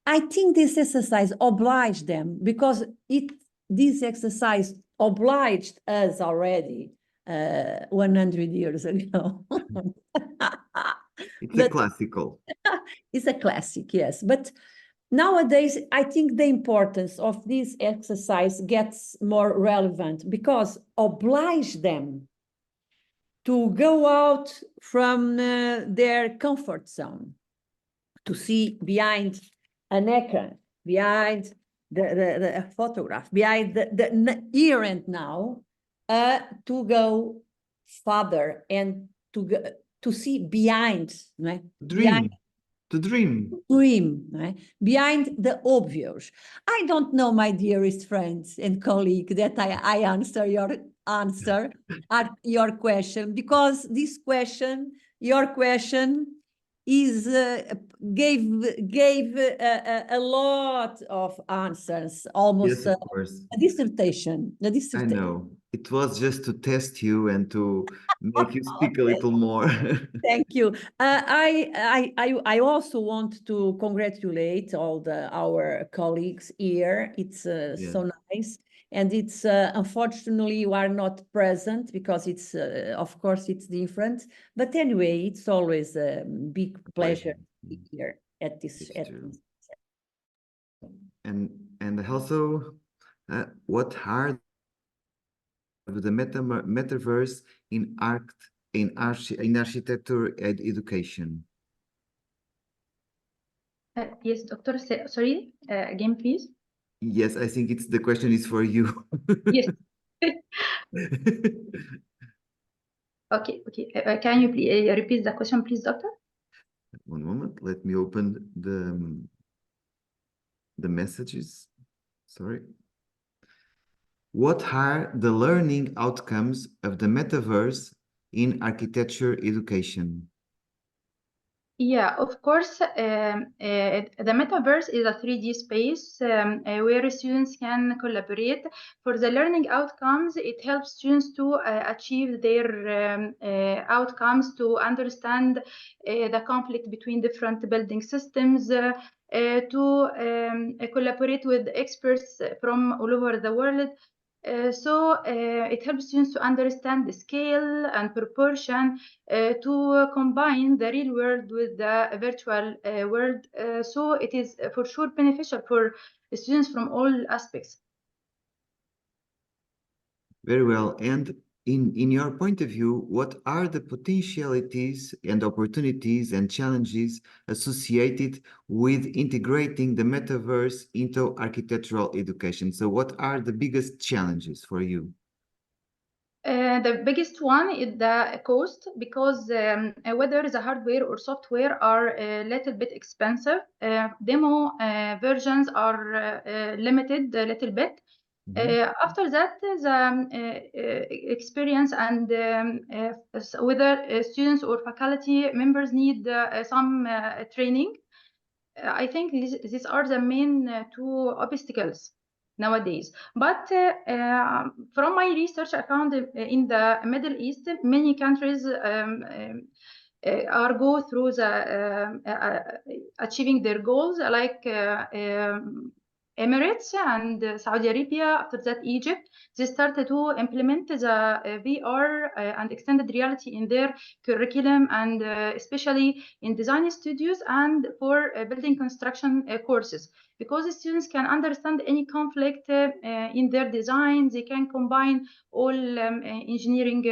I think this exercise obliged them because this exercise obliged us already 100 years ago. It's a classical. It's a classic, yes. But nowadays, I think the importance of this exercise gets more relevant because oblige them to go out from their comfort zone, to see behind an ecran, behind the photograph, behind the here and now, to go further and to see behind, right? Dream. To dream. Dream, right? Behind the obvious. I don't know, my dearest friends and colleague, that I answer your question, because this question, your question is gave a lot of answers, almost Yes, of course. a dissertation. I know. It was just to test you and to make you speak a little more. Thank you. I also want to congratulate all our colleagues here. It's so nice. And it's unfortunately you are not present because it's of course it's different. But anyway, it's always a big pleasure to be here at this. And also, what are the metaverse in architecture and education? Yes, Doctor. Sorry, again, please. Yes, I think the question is for you. Yes. Okay. Can you please repeat the question, please, Doctor? One moment. Let me open the messages. Sorry. What are the learning outcomes of the metaverse in architecture education? Yeah, of course. The metaverse is a 3D space where students can collaborate. For the learning outcomes, it helps students to achieve their outcomes, to understand the conflict between different building systems, to collaborate with experts from all over the world. It helps students to understand the scale and proportion, to combine the real world with the virtual world. So it is for sure beneficial for students from all aspects. Very well. And in your point of view, what are the potentialities and opportunities and challenges associated with integrating the metaverse into architectural education? So what are the biggest challenges for you? The biggest one is the cost, because whether the hardware or software are a little bit expensive. Demo versions are limited a little bit. After that, the experience and whether students or faculty members need some training. I think these are the main two obstacles nowadays. But from my research, I found in the Middle East, many countries are go through the achieving their goals, like Emirates and Saudi Arabia. After that, Egypt. They started to implement the VR and extended reality in their curriculum, and especially in design studios and for building construction courses, because the students can understand any conflict in their design. They can combine all engineering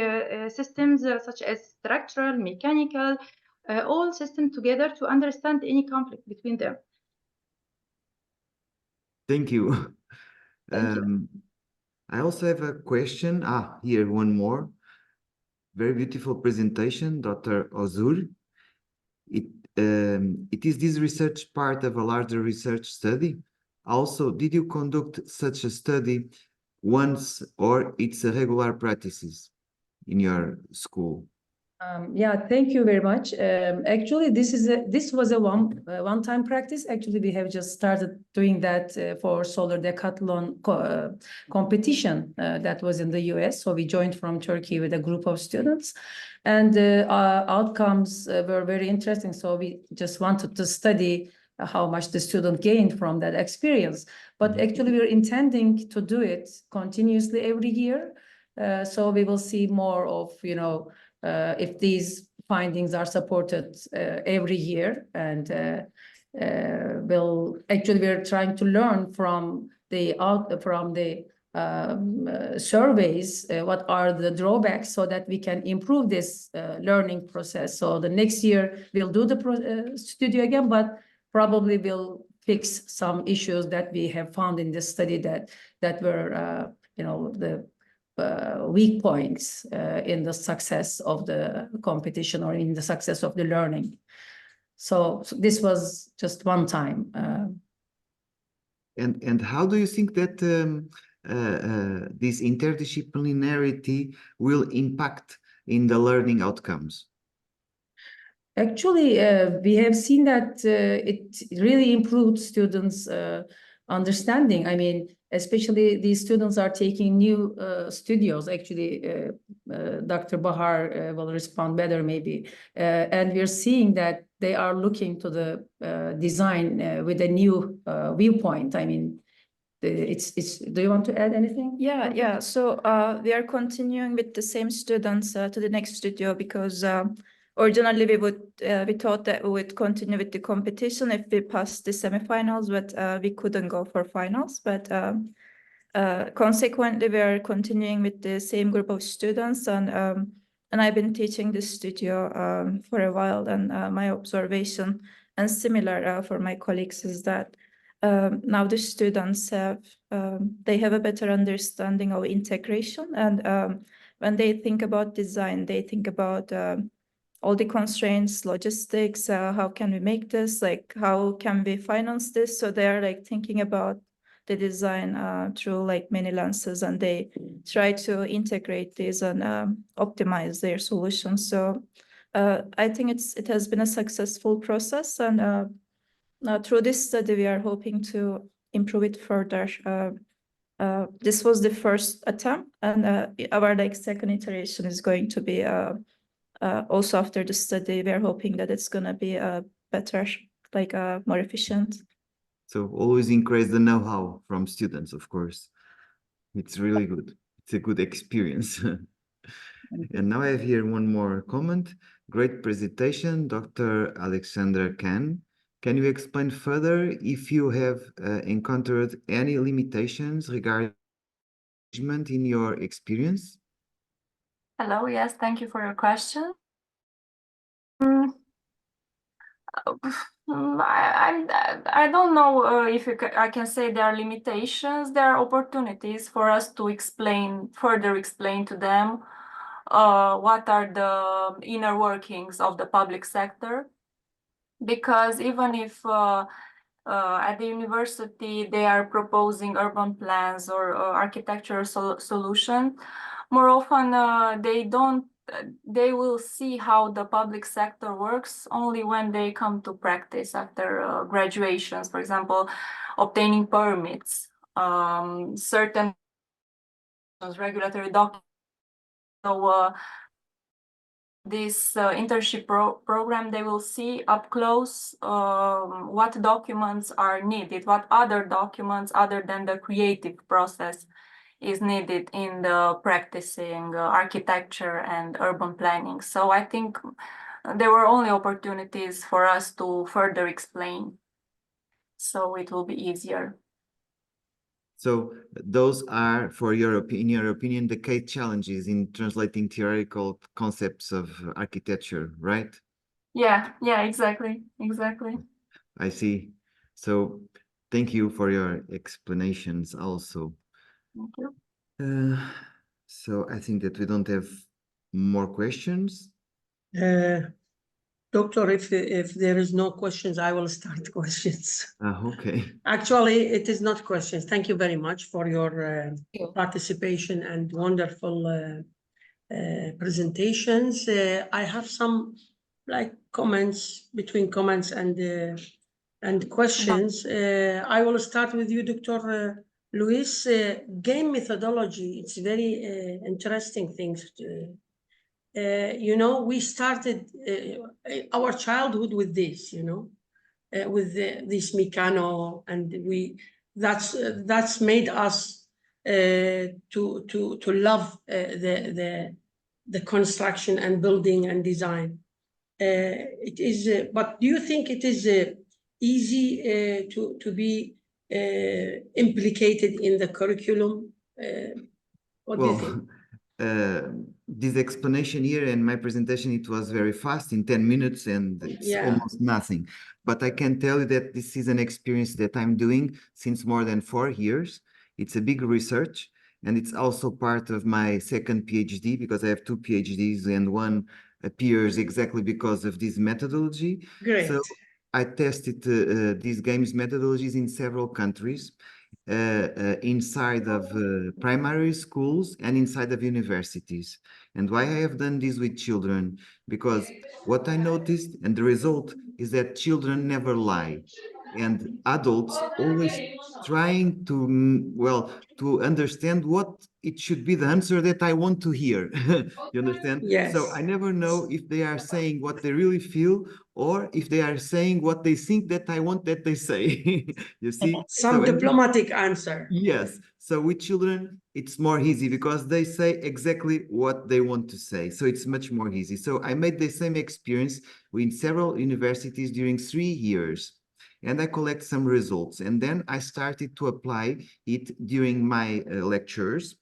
systems such as structural, mechanical, all systems together to understand any conflict between them. Thank you. Thank you. I also have a question. Here, one more. Very beautiful presentation, Dr. Ozur. It is this research part of a larger research study? Also, did you conduct such a study once, or it's a regular practices in your school? Yeah, thank you very much. Actually, this was a one-time practice. Actually, we have just started doing that for solar decathlon competition that was in the US. So we joined from Turkey with a group of students, and our outcomes were very interesting. So we just wanted to study how much the student gained from that experience. But actually, we're intending to do it continuously every year. So we will see more of, if these findings are supported every year, and we're trying to learn from the surveys what are the drawbacks, so that we can improve this learning process. So the next year we'll do the studio again, but probably we'll fix some issues that we have found in this study that were the weak points in the success of the competition or in the success of the learning. So this was just one time. And how do you think that this interdisciplinarity will impact in the learning outcomes? Actually, we have seen that it really improved students' understanding. I mean, especially these students are taking new studios. Actually, Dr. Bahar will respond better maybe. And we're seeing that they are looking to the design with a new viewpoint. I mean, do you want to add anything? Yeah. So we are continuing with the same students to the next studio, because originally we thought that we would continue with the competition if we passed the semifinals, but we couldn't go for finals. But consequently, we are continuing with the same group of students, and I've been teaching this studio for a while, and my observation, and similar for my colleagues, is that now the students have a better understanding of integration, and when they think about design, they think about all the constraints, logistics, how can we make this, like how can we finance this? So they're like thinking about the design through like many lenses, and they try to integrate these and optimize their solutions. So I think it has been a successful process, and through this study, we are hoping to improve it further. This was the first attempt, and our second iteration is going to be also after the study. We are hoping that it's going to be better, more efficient. So always increase the know-how from students, of course. It's really good. It's a good experience. And now I have here one more comment. Great presentation, Dr. Alexandra Khan. Can you explain further if you have encountered any limitations regarding management in your experience? Hello, yes, thank you for your question. I don't know if I can say there are limitations. There are opportunities for us to further explain to them what are the inner workings of the public sector. Because even if at the university they are proposing urban plans or architectural solution, more often they will see how the public sector works only when they come to practice after graduations, for example, obtaining permits, certain regulatory documents. So this internship program, they will see up close what documents are needed, what other documents other than the creative process is needed in the practicing architecture and urban planning. So I think there were only opportunities for us to further explain, so it will be easier. So those are, in your opinion, the key challenges in translating theoretical concepts of architecture, right? Yeah, exactly. I see. So thank you for your explanations also. Thank you. So I think that we don't have more questions. Doctor, if there is no questions, I will start questions. Okay. Actually, it is not questions. Thank you very much for your participation and wonderful presentations. I have some comments between comments and questions. I will start with you, Dr. Luis. Game methodology, it's very interesting things. We started our childhood with this, with this Meccano, and that's made us to love the construction and building and design. It is, but do you think it is easy to be implicated in the curriculum? What do you think? This explanation here and my presentation, it was very fast in 10 minutes and it's almost nothing. But I can tell you that this is an experience that I'm doing since more than 4 years. It's a big research, and it's also part of my second PhD, because I have 2 PhDs and one appears exactly because of this methodology. Great. So I tested these games methodologies in several countries. Inside of primary schools and inside of universities. And why I have done this with children? Because what I noticed and the result is that children never lie, and adults always trying to understand what it should be the answer that I want to hear. You understand? Yes. So I never know if they are saying what they really feel or if they are saying what they think that I want that they say. You see? Some diplomatic answer. Yes. So with children, it's more easy because they say exactly what they want to say. So it's much more easy. So I made the same experience in several universities during 3 years. And I collect some results. And then I started to apply it during my lectures.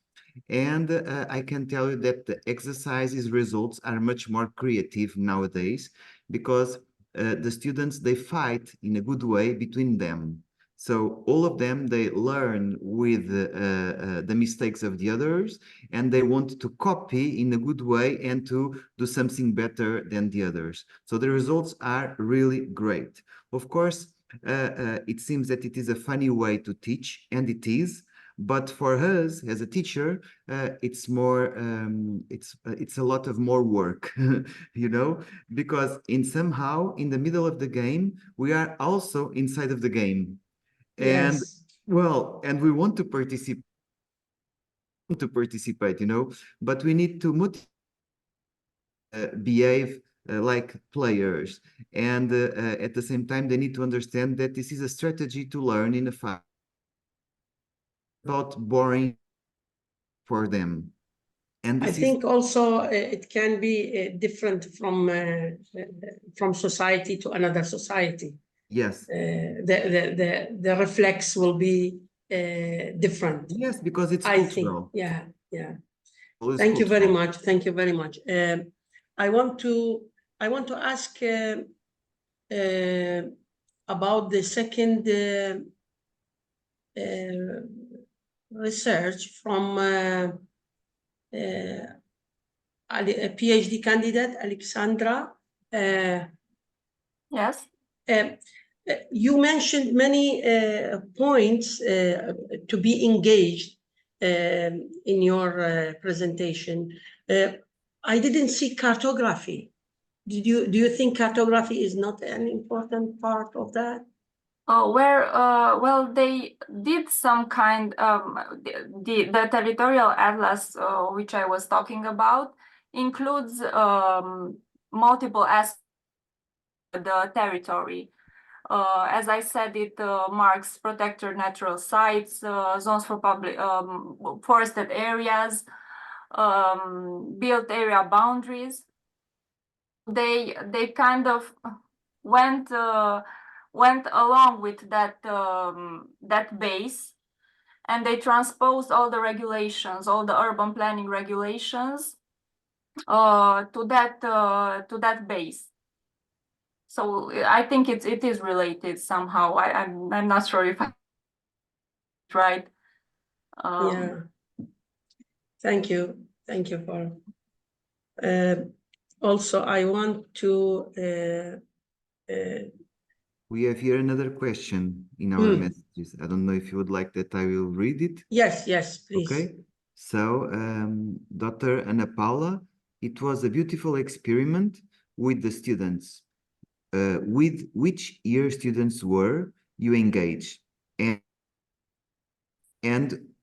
And I can tell you that the exercises results are much more creative nowadays, because the students, they fight in a good way between them. So all of them, they learn with the mistakes of the others, and they want to copy in a good way and to do something better than the others. So the results are really great. Of course, it seems that it is a funny way to teach, and it is, But for us as a teacher, it's more it's a lot of more work, you know, because somehow in the middle of the game we are also inside of the game, and Yes. well, and we want to participate, you know, but we need to behave like players, and at the same time they need to understand that this is a strategy to learn in a fast about boring for them. And I this is think also it can be different from society to another society. yes, The reflex will be different. yes, because it's I think, cultural. yeah. It's Thank you very cultural. much. Thank you very much. I want to ask about the second research from a PhD candidate, Alexandra. Yes. You mentioned many points to be engaged in your presentation. I didn't see cartography. Do you think cartography is not an important part of that? Well, they did some kind the territorial atlas which I was talking about includes multiple aspects of the territory. As I said, it marks protected natural sites, zones for public forested areas, built area boundaries. They kind of went along with that that base, and they transposed all the regulations, all the urban planning regulations, to that base. So I think it is related somehow. I'm not sure if I'm right. Yeah. Thank you for. Also, I want to. We have here another question in our messages. I don't know if you would like that I will read it. Yes, please. Okay. So, Dr. Ana Paula, it was a beautiful experiment with the students. With which year students were you engaged? And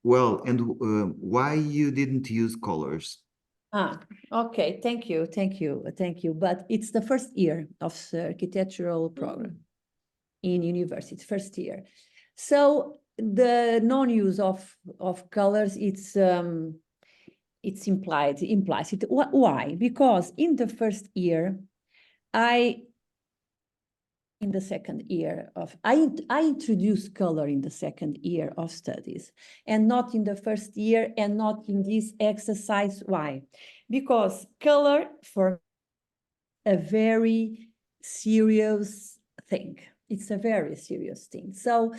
why you didn't use colors? Okay, thank you. But it's the first year of the architectural program in university, first year. So the non-use of colors, it's implicit. Why? Because in the first year, in the second year of, I introduced color in the second year of studies, and not in the first year, and not in this exercise. Why? Because color for a very serious thing. It's a very serious thing. So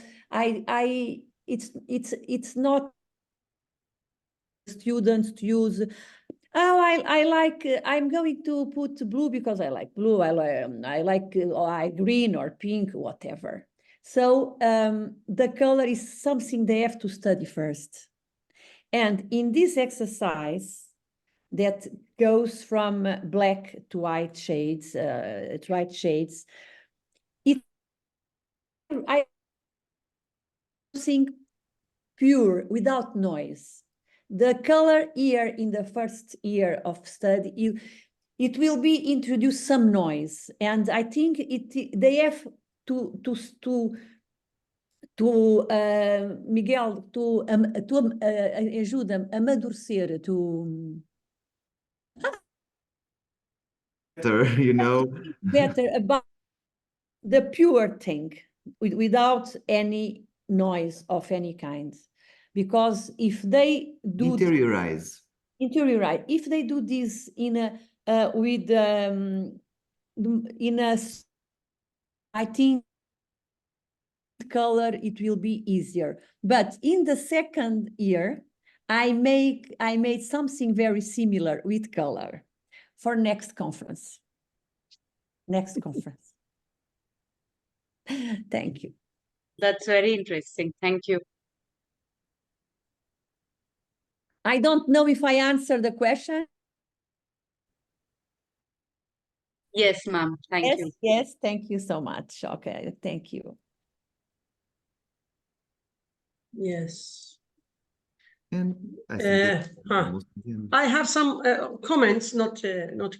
it's not students to use. Oh, I like. I'm going to put blue because I like blue. I like green or pink, whatever. So the color is something they have to study first. And in this exercise that goes from black to white shades, I think pure, without noise. The color here in the first year of study, it will be introduced some noise, and I think they have to Miguel, ajuda-me a amadurecer, Better, you know. better about the pure thing without any noise of any kind. Because if they do interiorize, if they do this in a I think color, it will be easier. But in the second year, I made something very similar with color for next conference. Thank you. That's very interesting. Thank you. I don't know if I answered the question. Yes, ma'am. Thank Yes, you. yes, thank you so much. Okay, thank you. Yes. And I think that's huh. almost the end. I have some comments, not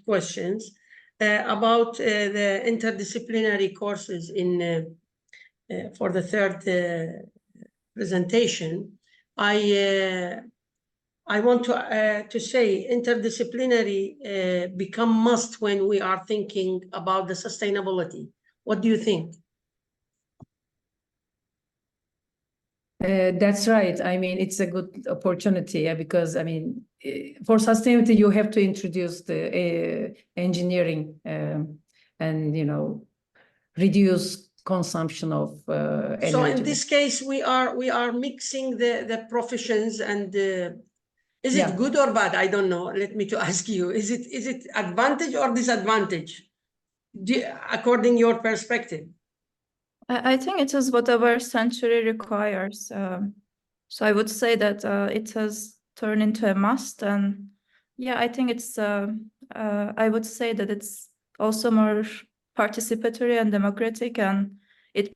questions, about the interdisciplinary courses in for the third presentation. I want to say interdisciplinary become must when we are thinking about the sustainability. What do you think? That's right. I mean, it's a good opportunity, yeah, because I mean, for sustainability, you have to introduce the engineering and, you know, reduce consumption of energy. So in this case, we are mixing the professions, and is it good or bad? I don't know. Let me to ask you: is it advantage or disadvantage, according your perspective? I think it is what our century requires. So I would say that it has turned into a must, and yeah, I think it's. I would say that it's also more participatory and democratic, and it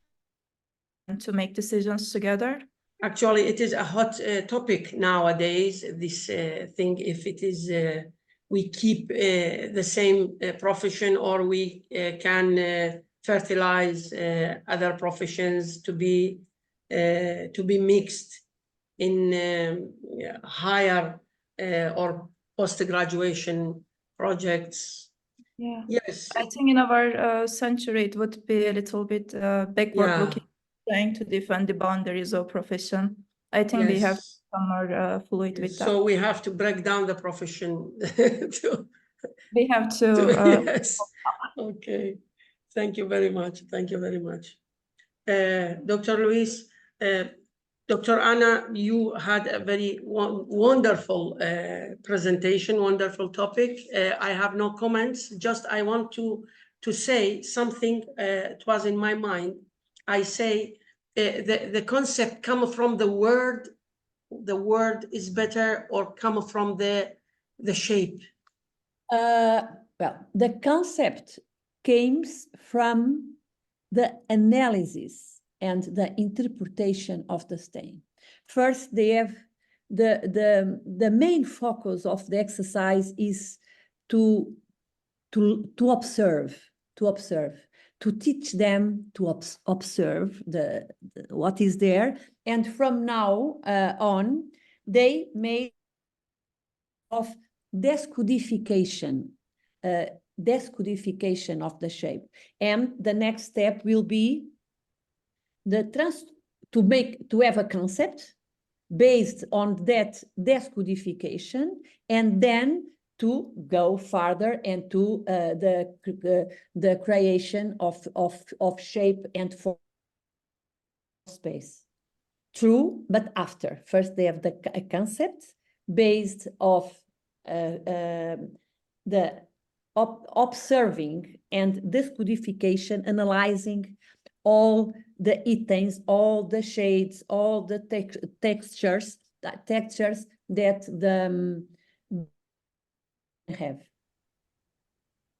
to make decisions together. Actually, it is a hot topic nowadays. This thing, if it is we keep the same profession, or we can fertilize other professions to be mixed in higher or post-graduation projects. Yeah. Yes. I think in our century, it would be a little bit backward Yeah. looking, trying to defend the boundaries of profession. I think we have to Yes. become more fluid with that. So we have to break down the profession. We have to. Yes. Okay. Thank you very much. Thank you very much. Dr. Luis, Dr. Anna, you had a very wonderful presentation, wonderful topic. I have no comments, just I want to say something, it was in my mind. I say the concept come from the word is better, or come from the shape? Well, the concept came from the analysis and the interpretation of the stain. First, they have the main focus of the exercise is to observe, to teach them to observe what is there, and from now on, they made of descodification of the shape, and the next step will be to have a concept based on that descodification, and then to go further and to the creation of shape and form space. True, but after. First, they have a concept based of the observing and descodification, analyzing all the ethans, all the shades, all the textures that the have.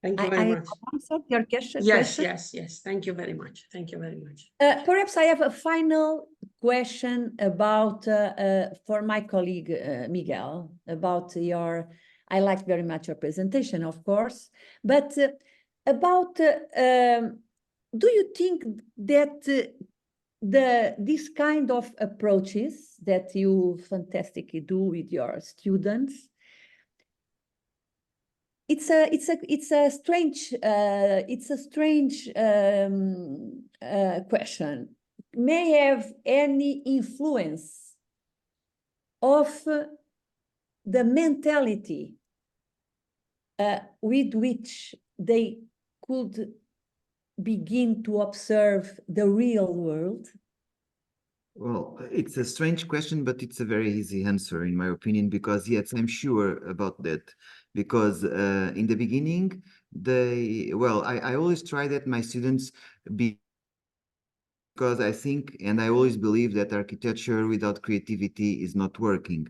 Thank you very much. I answered your question. Yes. Thank you very much. Thank you very much. Perhaps I have a final question about for my colleague Miguel, about your. I liked very much your presentation, of course, but about do you think that this kind of approaches that you fantastically do with your students, it's a strange question, may have any influence of the mentality with which they could begin to observe the real world? Well, it's a strange question, but it's a very easy answer, in my opinion, because yes, I'm sure about that. Because in the beginning, I always try that my students be, because I think, and I always believe that architecture without creativity is not working.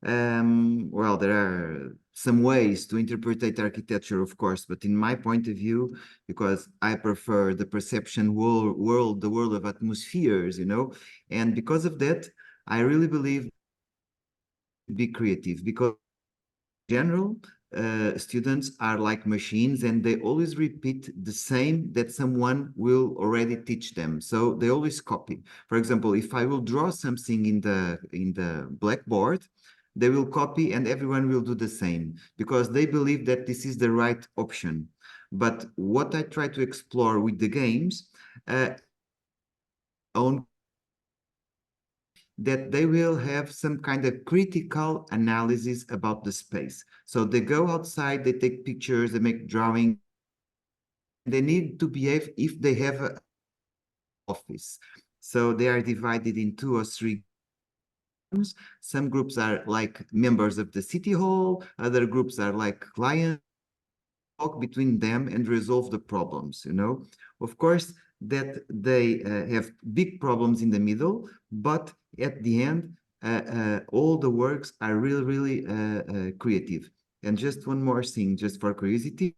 Well, there are some ways to interpret architecture, of course, but in my point of view, because I prefer the perception world, the world of atmospheres, you know, and because of that, I really believe be creative because in general, students are like machines and they always repeat the same that someone will already teach them. So they always copy. For example, if I will draw something in the blackboard, they will copy and everyone will do the same because they believe that this is the right option. But what I try to explore with the games, own that they will have some kind of critical analysis about the space. So they go outside, they take pictures, they make drawings. They need to behave if they have an office. So they are divided in 2 or 3 groups. Some groups are like members of the city hall, other groups are like clients. Talk between them and resolve the problems, you know. Of course, that they have big problems in the middle, but at the end, all the works are really creative. And just one more thing, just for curiosity,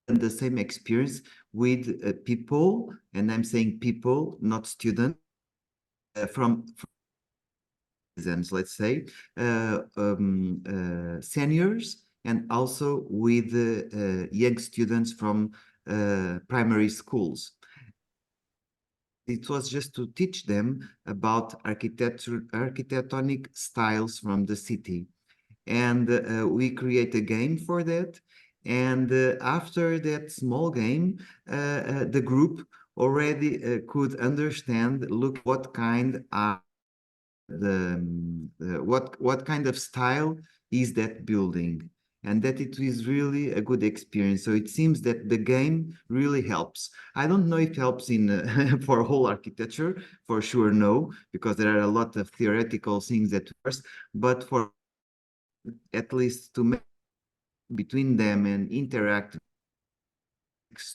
and the same experience with people, and I'm saying people, not students, from let's say, seniors, and also with young students from primary schools. It was just to teach them about architectonic styles from the city. And we create a game for that. And after that small game, the group already could understand, look what kind of what kind of style is that building, and that it is really a good experience. So it seems that the game really helps. I don't know if it helps in for whole architecture, for sure no, because there are a lot of theoretical things at first, but for at least to make between them and interact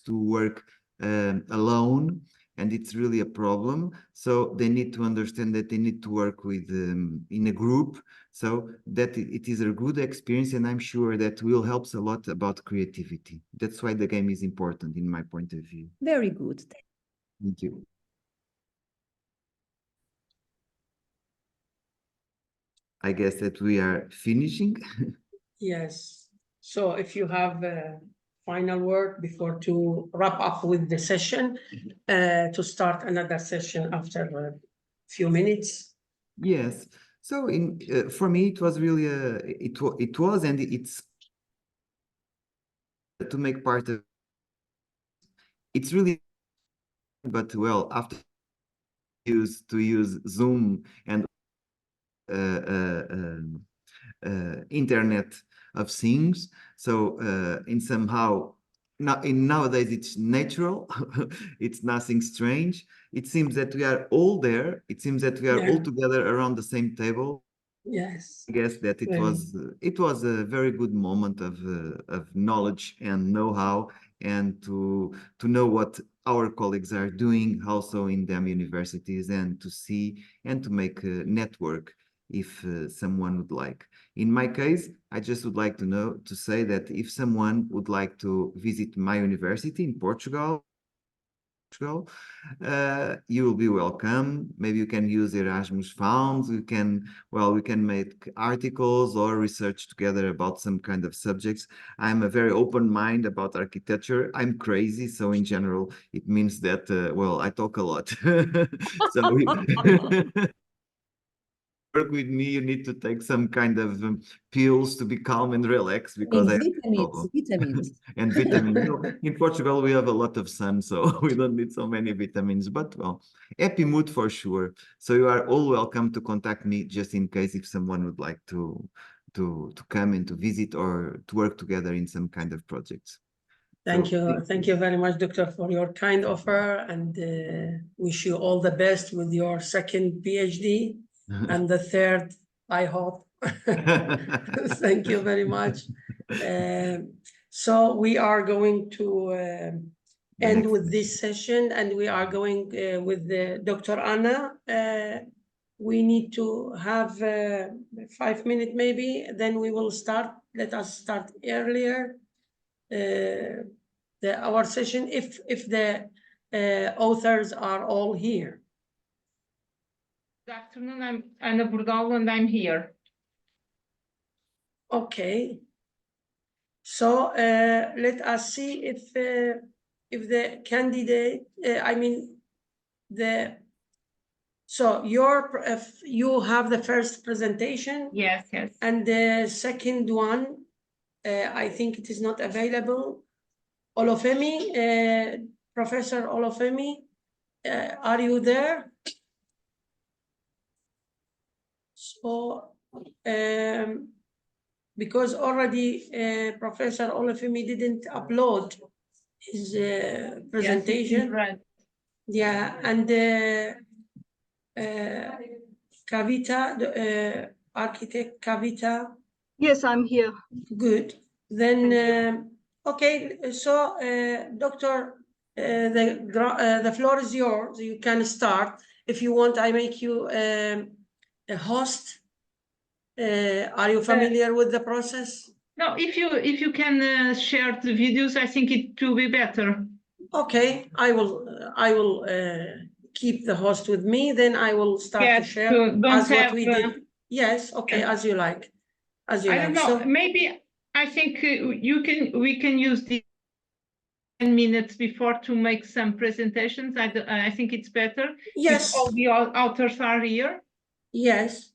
to work alone, and it's really a problem. So they need to understand that they need to work with in a group, so that it is a good experience, and I'm sure that will helps a lot about creativity. That's why the game is important in my point of view. Very good. Thank you. I guess that we are finishing. Yes. So if you have a final word before to wrap up with the session, to start another session after a few minutes. Yes. So in for me, it was really it was and it's to make part of. It's really, but well, after to use Zoom and Internet of Things. So in somehow now in nowadays it's natural. It's nothing strange. It seems that we are all there. It seems that we are all together around the same table. Yes. I guess that it was a very good moment of knowledge and know-how, and to know what our colleagues are doing also in them universities, and to see and to make a network if someone would like. In my case, I just would like to say that if someone would like to visit my university in Portugal, you will be welcome. Maybe you can use Erasmus funds. We can make articles or research together about some kind of subjects. I'm a very open mind about architecture. I'm crazy, so in general, it means that I talk a lot. So work with me, you need to take some kind of pills to be calm and relax, because I Vitamins. and vitamins. No, in Portugal, we have a lot of sun, so we don't need so many vitamins, but well, happy mood for sure. So you are all welcome to contact me, just in case if someone would like to come and to visit or to work together in some kind of projects. Thank you. Thank you very much, Doctor, for your kind offer, and wish you all the best with your second PhD and the third, I hope. Thank you very much. So we are going to end with this session, and we are going with Dr. Anna we need to have 5 minutes maybe, then we will start. Let us start earlier our session if the authors are all here. Good afternoon, I'm Anna Burdal and I'm here. Okay. So let us see if the candidate, so you have the first presentation. Yes. And the second one, I think it is not available. Olofemi, Professor Olofemi, are you there? So, because already Professor Olofemi didn't upload his presentation. Yes, yeah, and Kavita, the architect Kavita. Yes, I'm here. Good. Then, okay, so Doctor, the floor is yours. You can start. If you want, I make you a host. Are you familiar with the process? No, if you can share the videos, I think it will be better. Okay, I will keep the host with me. Then I will start to share what we did. Yes, okay, as you like. As you I like. don't know. So, maybe I think we can use the 10 minutes before to make some presentations. I think it's better. Yes. If all the authors are here. Yes.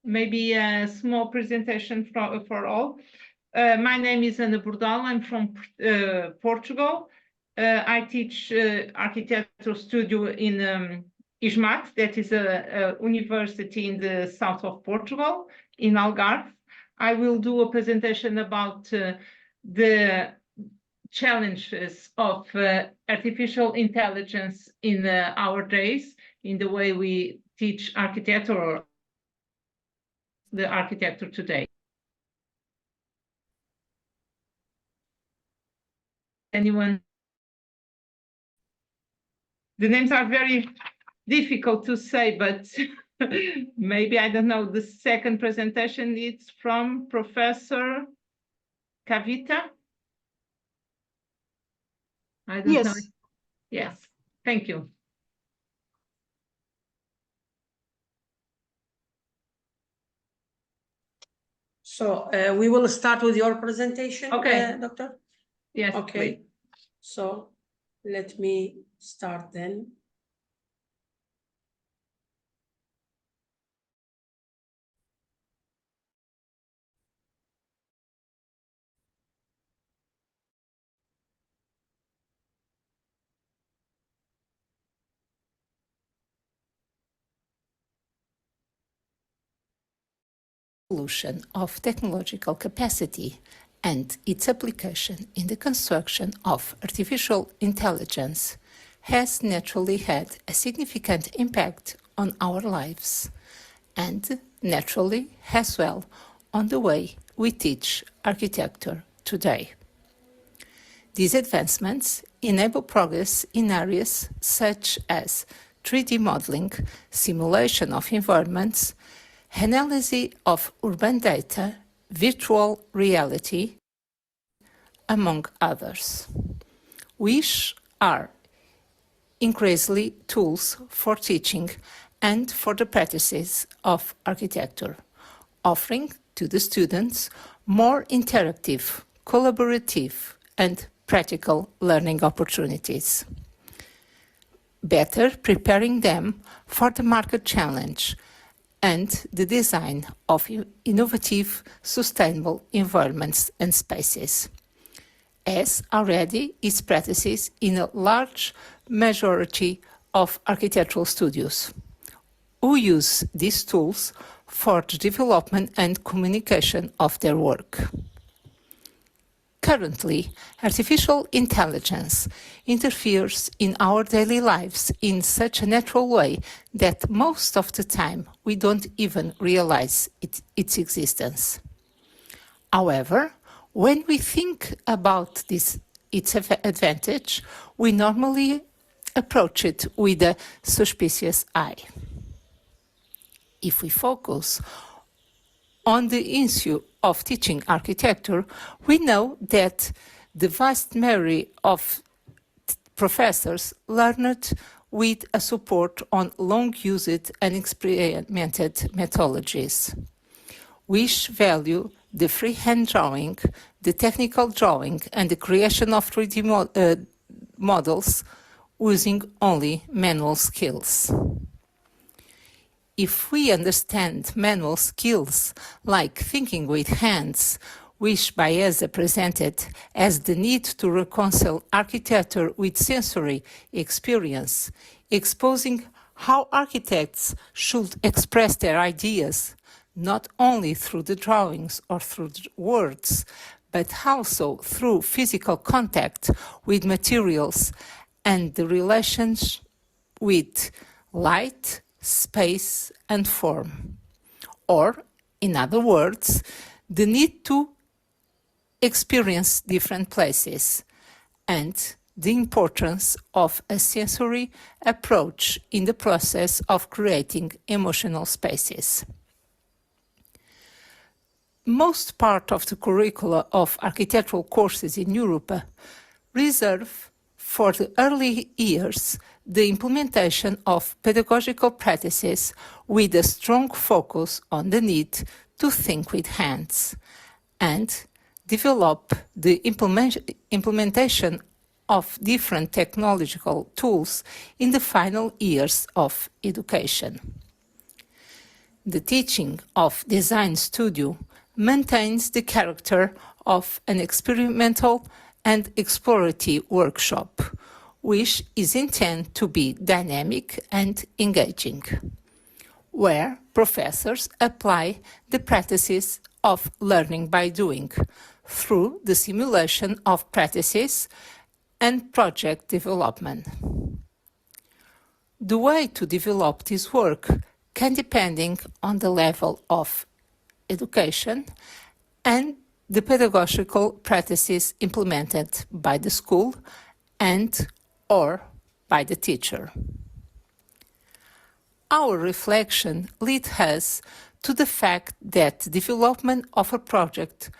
Maybe a small presentation for all. My name is Ana Burdal. I'm from Portugal. I teach architecture studio in ISMAT, that is a university in the south of Portugal, in Algarve. I will do a presentation about the challenges of artificial intelligence in our days, in the way we teach architecture or the architecture today. Anyone? The names are very difficult to say, but maybe, I don't know, the second presentation is from Professor Kavita. I don't know. Yes, thank you. So we will start with your presentation, okay. Doctor? Yes, okay. Please. So let me start then. Of technological capacity and its application in the construction of artificial intelligence has naturally had a significant impact on our lives and naturally as well on the way we teach architecture today. These advancements enable progress in areas such as 3D modeling, simulation of environments, analysis of urban data, virtual reality, among others, which are increasingly tools for teaching and for the practices of architecture, offering to the students more interactive, collaborative, and practical learning opportunities, better preparing them for the market challenge and the design of innovative, sustainable environments and spaces, as already is practices in a large majority of architectural studios, who use these tools for the development and communication of their work. Currently, artificial intelligence interferes in our daily lives in such a natural way that most of the time we don't even realize its existence. However, when we think about its advantage, we normally approach it with a suspicious eye. If we focus on the issue of teaching architecture, we know that the vast majority of professors learned with a support on long-used and experimented methodologies, which value the freehand drawing, the technical drawing, and the creation of 3D models using only manual skills. If we understand manual skills like thinking with hands, which Baeza presented as the need to reconcile architecture with sensory experience, exposing how architects should express their ideas, not only through the drawings or through the words, but also through physical contact with materials and the relations with light, space, and form. Or, in other words, the need to experience different places and the importance of a sensory approach in the process of creating emotional spaces. Most part of the curricula of architectural courses in Europe reserve for the early years the implementation of pedagogical practices with a strong focus on the need to think with hands and develop the implementation of different technological tools in the final years of education. The teaching of design studio maintains the character of an experimental and exploratory workshop, which is intended to be dynamic and engaging, where professors apply the practices of learning by doing through the simulation of practices and project development. The way to develop this work can depend on the level of education and the pedagogical practices implemented by the school and or by the teacher. Our reflection leads us to the fact that development of a project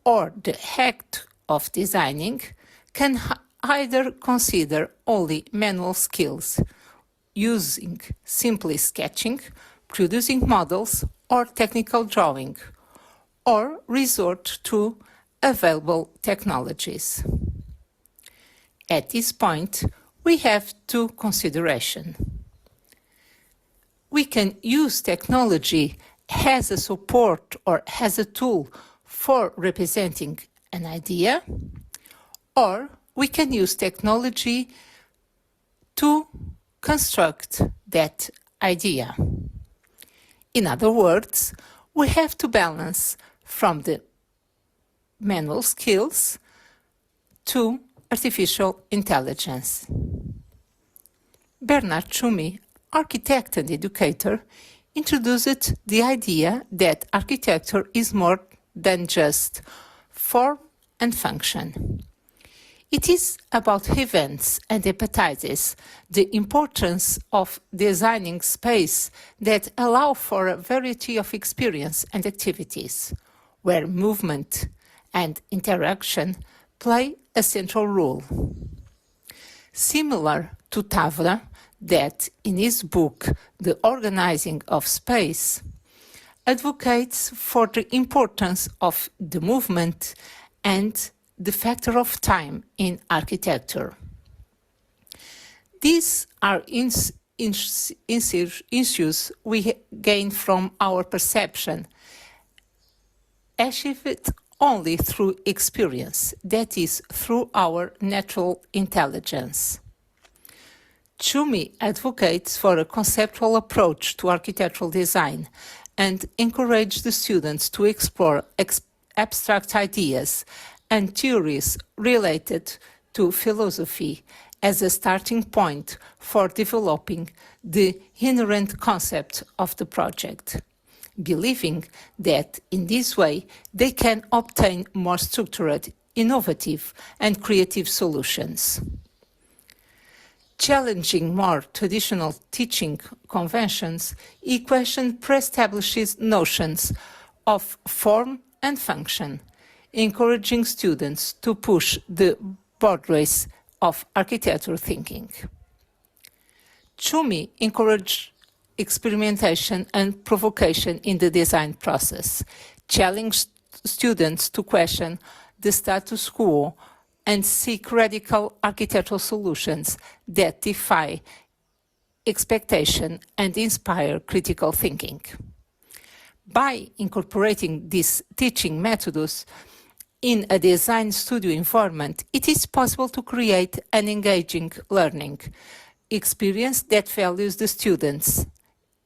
or the act of designing can either consider only manual skills, using simply sketching, producing models, or technical drawing, or resort to available technologies. At this point, we have two considerations. We can use technology as a support or as a tool for representing an idea, or we can use technology to construct that idea. In other words, we have to balance from the manual skills to artificial intelligence. Bernard Tschumi, architect and educator, introduced the idea that architecture is more than just form and function. It is about events and emphasizes the importance of designing space that allow for a variety of experience and activities, where movement and interaction play a central role. Similar to Tavra, that in his book, The Organizing of Space, advocates for the importance of the movement and the factor of time in architecture. These are issues we gain from our perception, achieved only through experience, that is, through our natural intelligence. Tschumi advocates for a conceptual approach to architectural design and encourages the students to explore abstract ideas and theories related to philosophy as a starting point for developing the inherent concept of the project, believing that in this way they can obtain more structured, innovative, and creative solutions. Challenging more traditional teaching conventions, equation pre-establishes notions of form and function, encouraging students to push the boundaries of architecture thinking. Chumi encouraged experimentation and provocation in the design process, challenged students to question the status quo and seek radical architectural solutions that defy expectation and inspire critical thinking. By incorporating these teaching methods in a design studio environment, it is possible to create an engaging learning experience that values the students'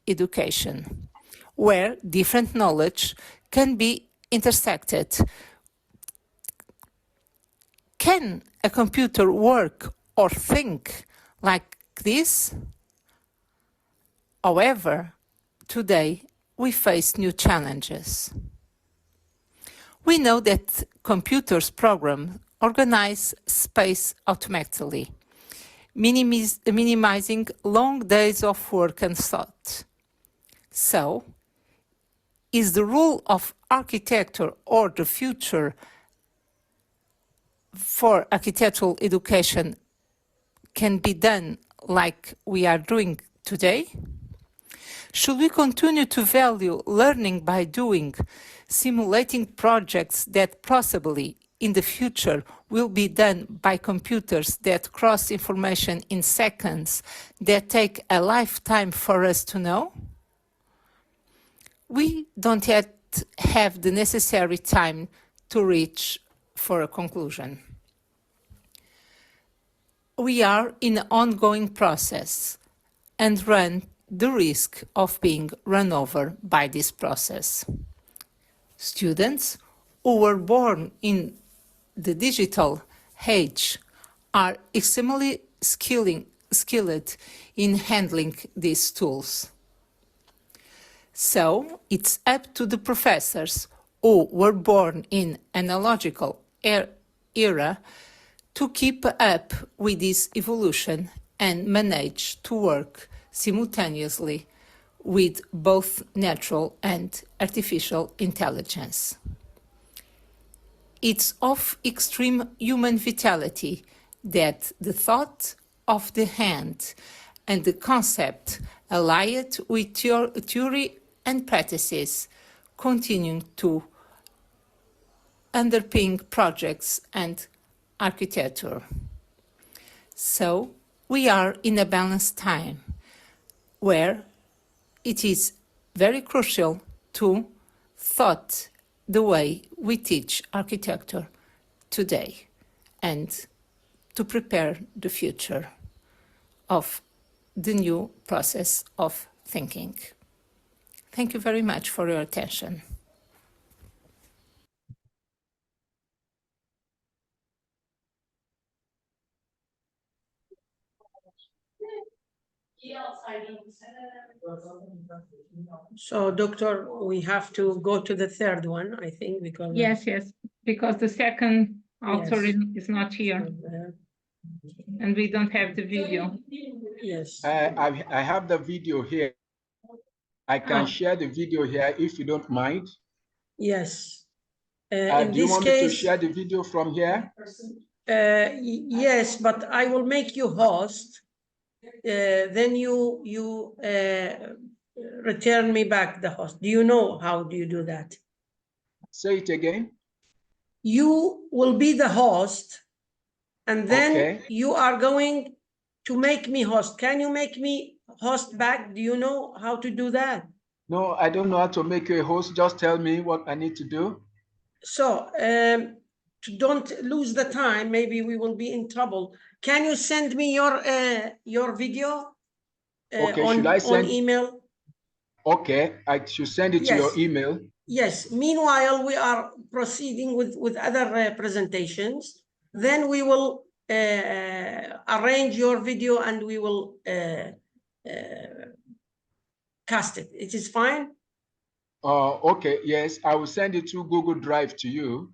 education, where different knowledge can be intersected. Can a computer work or think like this? However, today we face new challenges. We know that computers program organize space automatically, minimizing long days of work and thought. So, is the role of architecture or the future for architectural education can be done like we are doing today? Should we continue to value learning by doing, simulating projects that possibly in the future will be done by computers that cross information in seconds that take a lifetime for us to know? We don't yet have the necessary time to reach for a conclusion. We are in an ongoing process and run the risk of being run over by this process. Students who were born in the digital age are extremely skilled in handling these tools. So it's up to the professors who were born in analogical era to keep up with this evolution and manage to work simultaneously with both natural and artificial intelligence. It's of extreme human vitality that the thought of the hand and the concept allied with theory and practices continue to underpin projects and architecture. So we are in a balanced time where it is very crucial to thought the way we teach architecture today and to prepare the future of the new process of thinking. Thank you very much for your attention. So, Doctor, we have to go to the third one, I think, because Yes, because the second author Yes. is not here, and we don't have the video. Yes. I have the video here. I can Oh. share the video here if you don't mind. Yes. In Do you this want me to case, share the video from here? yes, but I will make you host. Then you return me back the host. Do you know how do you do that? Say it again. You will be the host, and then Okay. you are going to make me host. Can you make me host back? Do you know how to do that? No, I don't know how to make you a host. Just tell me what I need to do. So don't lose the time. Maybe we will be in trouble. Can you send me your video Okay, should I on send email? Okay, I should send it to your Yes. email. Yes. Meanwhile, we are proceeding with other presentations. Then we will arrange your video and we will cast it. It is fine? Okay, yes, I will send it to Google Drive to you.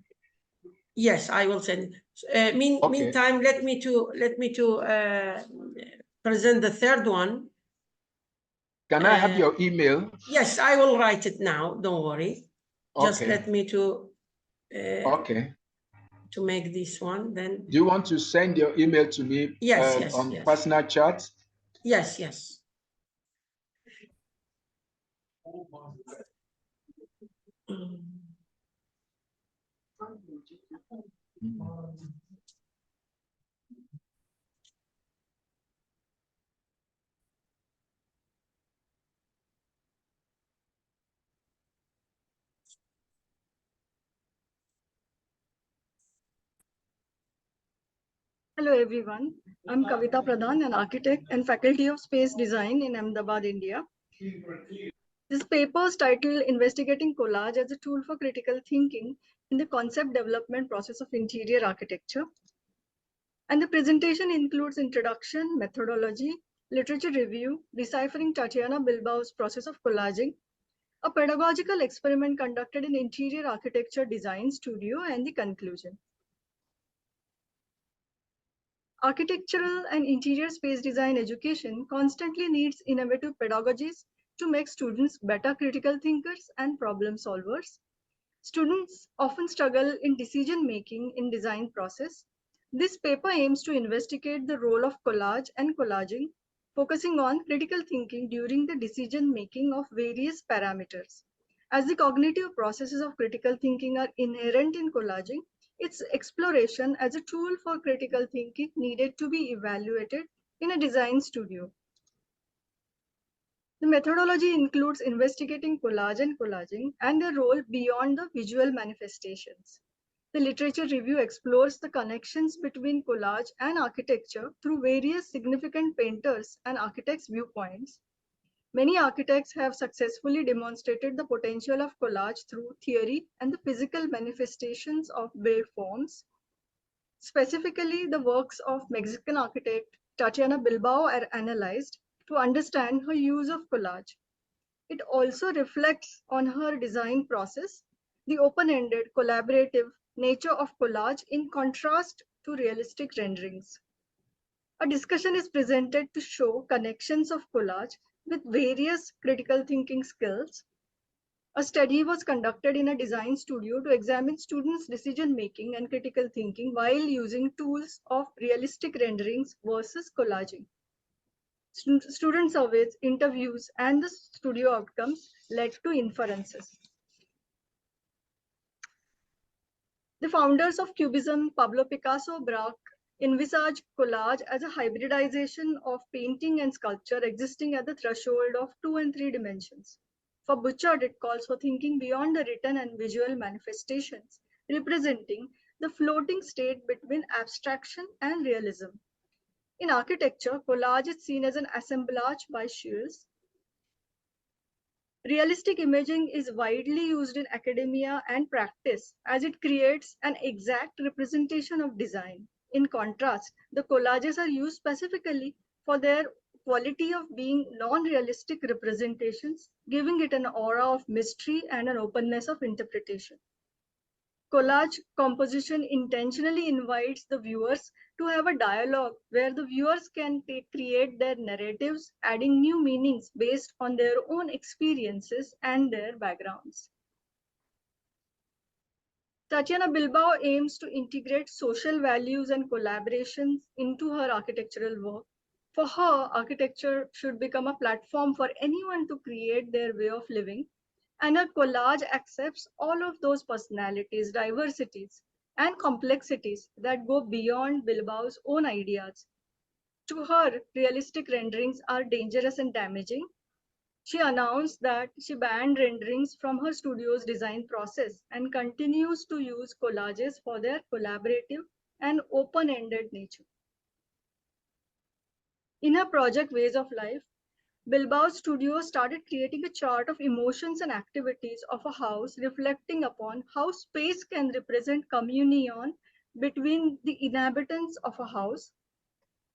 Yes, I will send it. Okay. Meantime, let me to present the third one. Can I have your email? Yes, I will write it now. Don't worry. Just Okay. let me to Okay. to make this one. Then Do you want to send your email to me yes, on yes. personal chat? Yes, yes. Hello everyone, I'm Kavita Pradhan, an architect and faculty of space design in Ahmedabad, India. This paper is titled Investigating Collage as a Tool for Critical Thinking in the Concept Development Process of Interior Architecture. And the presentation includes introduction, methodology, literature review, deciphering Tatiana Bilbao's process of collaging, a pedagogical experiment conducted in interior architecture design studio, and the conclusion. Architectural and interior space design education constantly needs innovative pedagogies to make students better critical thinkers and problem solvers. Students often struggle in decision making in design process. This paper aims to investigate the role of collage and collaging, focusing on critical thinking during the decision making of various parameters. As the cognitive processes of critical thinking are inherent in collaging, its exploration as a tool for critical thinking needed to be evaluated in a design studio. The methodology includes investigating collage and collaging and their role beyond the visual manifestations. The literature review explores the connections between collage and architecture through various significant painters and architects' viewpoints. Many architects have successfully demonstrated the potential of collage through theory and the physical manifestations of built forms. Specifically, the works of Mexican architect Tatiana Bilbao are analyzed to understand her use of collage. It also reflects on her design process, the open-ended, collaborative nature of collage in contrast to realistic renderings. A discussion is presented to show connections of collage with various critical thinking skills. A study was conducted in a design studio to examine students' decision-making and critical thinking while using tools of realistic renderings versus collaging. Student surveys, interviews, and the studio outcomes led to inferences. The founders of Cubism, Pablo Picasso, Braque, envisage collage as a hybridization of painting and sculpture existing at the threshold of 2 and 3 dimensions. For Bouchard, it calls for thinking beyond the written and visual manifestations, representing the floating state between abstraction and realism. In architecture, collage is seen as an assemblage by shears. Realistic imaging is widely used in academia and practice as it creates an exact representation of design. In contrast, the collages are used specifically for their quality of being non-realistic representations, giving it an aura of mystery and an openness of interpretation. Collage composition intentionally invites the viewers to have a dialogue where the viewers can create their narratives, adding new meanings based on their own experiences and their backgrounds. Tatiana Bilbao aims to integrate social values and collaborations into her architectural work. For her, architecture should become a platform for anyone to create their way of living, and her collage accepts all of those personalities, diversities, and complexities that go beyond Bilbao's own ideas. To her, realistic renderings are dangerous and damaging. She announced that she banned renderings from her studio's design process and continues to use collages for their collaborative and open-ended nature. In her project Ways of Life, Bilbao Studio started creating a chart of emotions and activities of a house, reflecting upon how space can represent communion between the inhabitants of a house.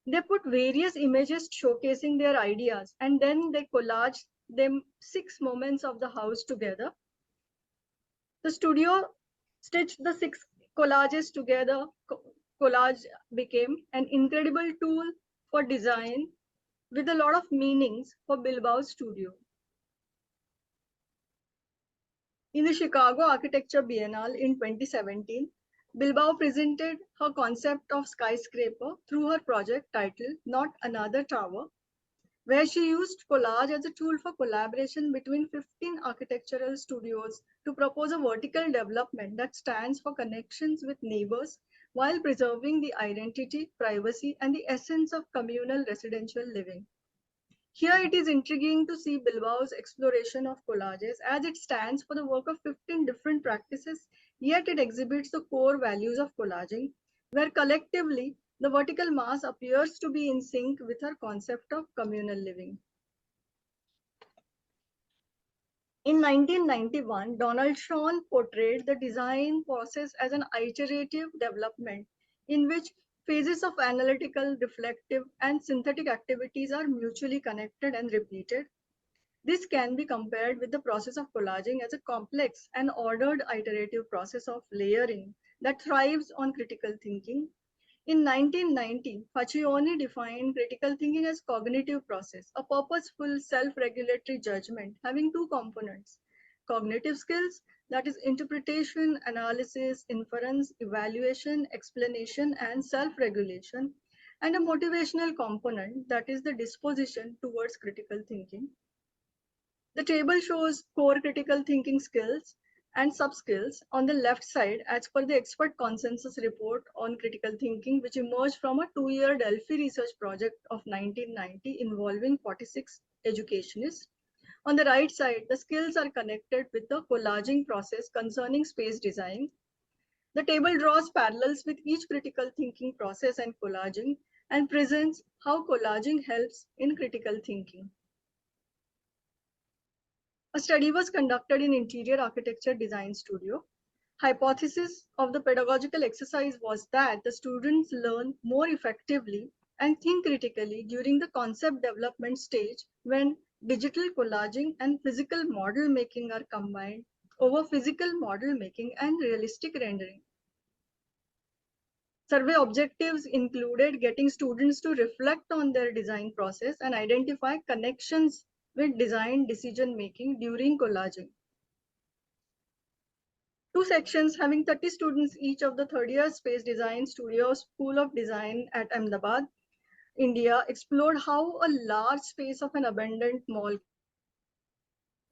They put various images showcasing their ideas, and then they collaged them 6 moments of the house together. The studio stitched the 6 collages together. Collage became an incredible tool for design with a lot of meanings for Bilbao's studio. In the Chicago Architecture Biennale in 2017, Bilbao presented her concept of skyscraper through her project titled Not Another Tower, where she used collage as a tool for collaboration between 15 architectural studios to propose a vertical development that stands for connections with neighbors while preserving the identity, privacy, and the essence of communal residential living. Here it is intriguing to see Bilbao's exploration of collages as it stands for the work of 15 different practices, yet it exhibits the core values of collaging, where collectively the vertical mass appears to be in sync with her concept of communal living. In 1991, Donald Shawn portrayed the design process as an iterative development in which phases of analytical, reflective, and synthetic activities are mutually connected and repeated. This can be compared with the process of collaging as a complex and ordered iterative process of layering that thrives on critical thinking. In 1990, Faccioni defined critical thinking as cognitive process, a purposeful self-regulatory judgment having two components: cognitive skills, that is interpretation, analysis, inference, evaluation, explanation, and self-regulation, and a motivational component, that is the disposition towards critical thinking. The table shows core critical thinking skills and sub-skills on the left side as per the expert consensus report on critical thinking, which emerged from a 2-year Delphi research project of 1990 involving 46 educationists. On the right side, the skills are connected with the collaging process concerning space design. The table draws parallels with each critical thinking process and collaging and presents how collaging helps in critical thinking. A study was conducted in Interior Architecture Design Studio. Hypothesis of the pedagogical exercise was that the students learn more effectively and think critically during the concept development stage when digital collaging and physical model making are combined over physical model making and realistic rendering. Survey objectives included getting students to reflect on their design process and identify connections with design decision making during collaging. Two sections having 30 students each of the third-year Space Design Studio School of Design at Ahmedabad, India, explored how a large space of an abandoned mall.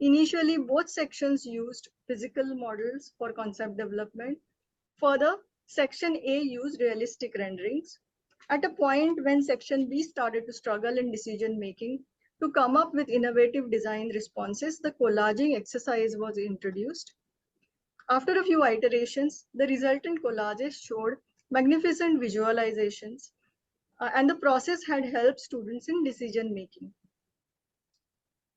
Initially, both sections used physical models for concept development. Further, Section A used realistic renderings. At a point when Section B started to struggle in decision making, to come up with innovative design responses, the collaging exercise was introduced. After a few iterations, the resultant collages showed magnificent visualizations, and the process had helped students in decision making.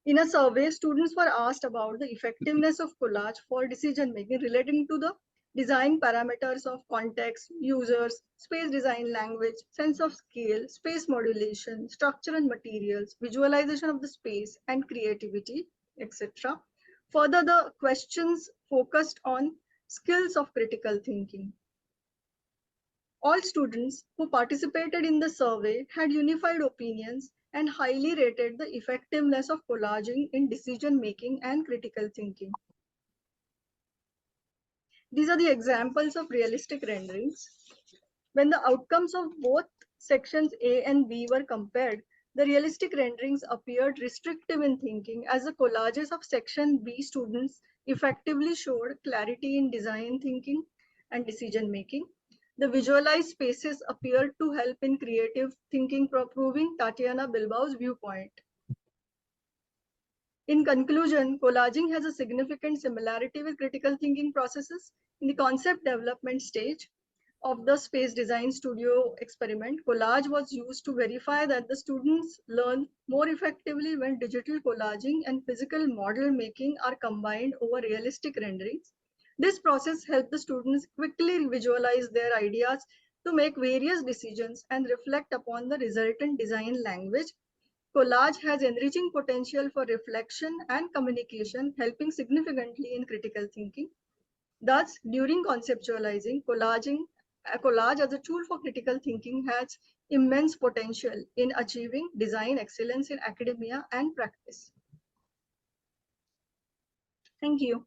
In a survey, students were asked about the effectiveness of collage for decision making relating to the design parameters of context, users, space design language, sense of scale, space modulation, structure and materials, visualization of the space and creativity, etc. Further, the questions focused on skills of critical thinking. All students who participated in the survey had unified opinions and highly rated the effectiveness of collaging in decision making and critical thinking. These are the examples of realistic renderings. When the outcomes of both sections A and B were compared, the realistic renderings appeared restrictive in thinking as the collages of section B students effectively showed clarity in design thinking and decision making. The visualized spaces appeared to help in creative thinking, proving Tatiana Bilbao's viewpoint. In conclusion, collaging has a significant similarity with critical thinking processes. In the concept development stage of the Space Design Studio experiment, collage was used to verify that the students learn more effectively when digital collaging and physical model making are combined over realistic renderings. This process helped the students quickly visualize their ideas to make various decisions and reflect upon the resultant design language. Collage has enriching potential for reflection and communication, helping significantly in critical thinking. Thus, during conceptualizing, collaging A collage as a tool for critical thinking has immense potential in achieving design excellence in academia and practice. Thank you.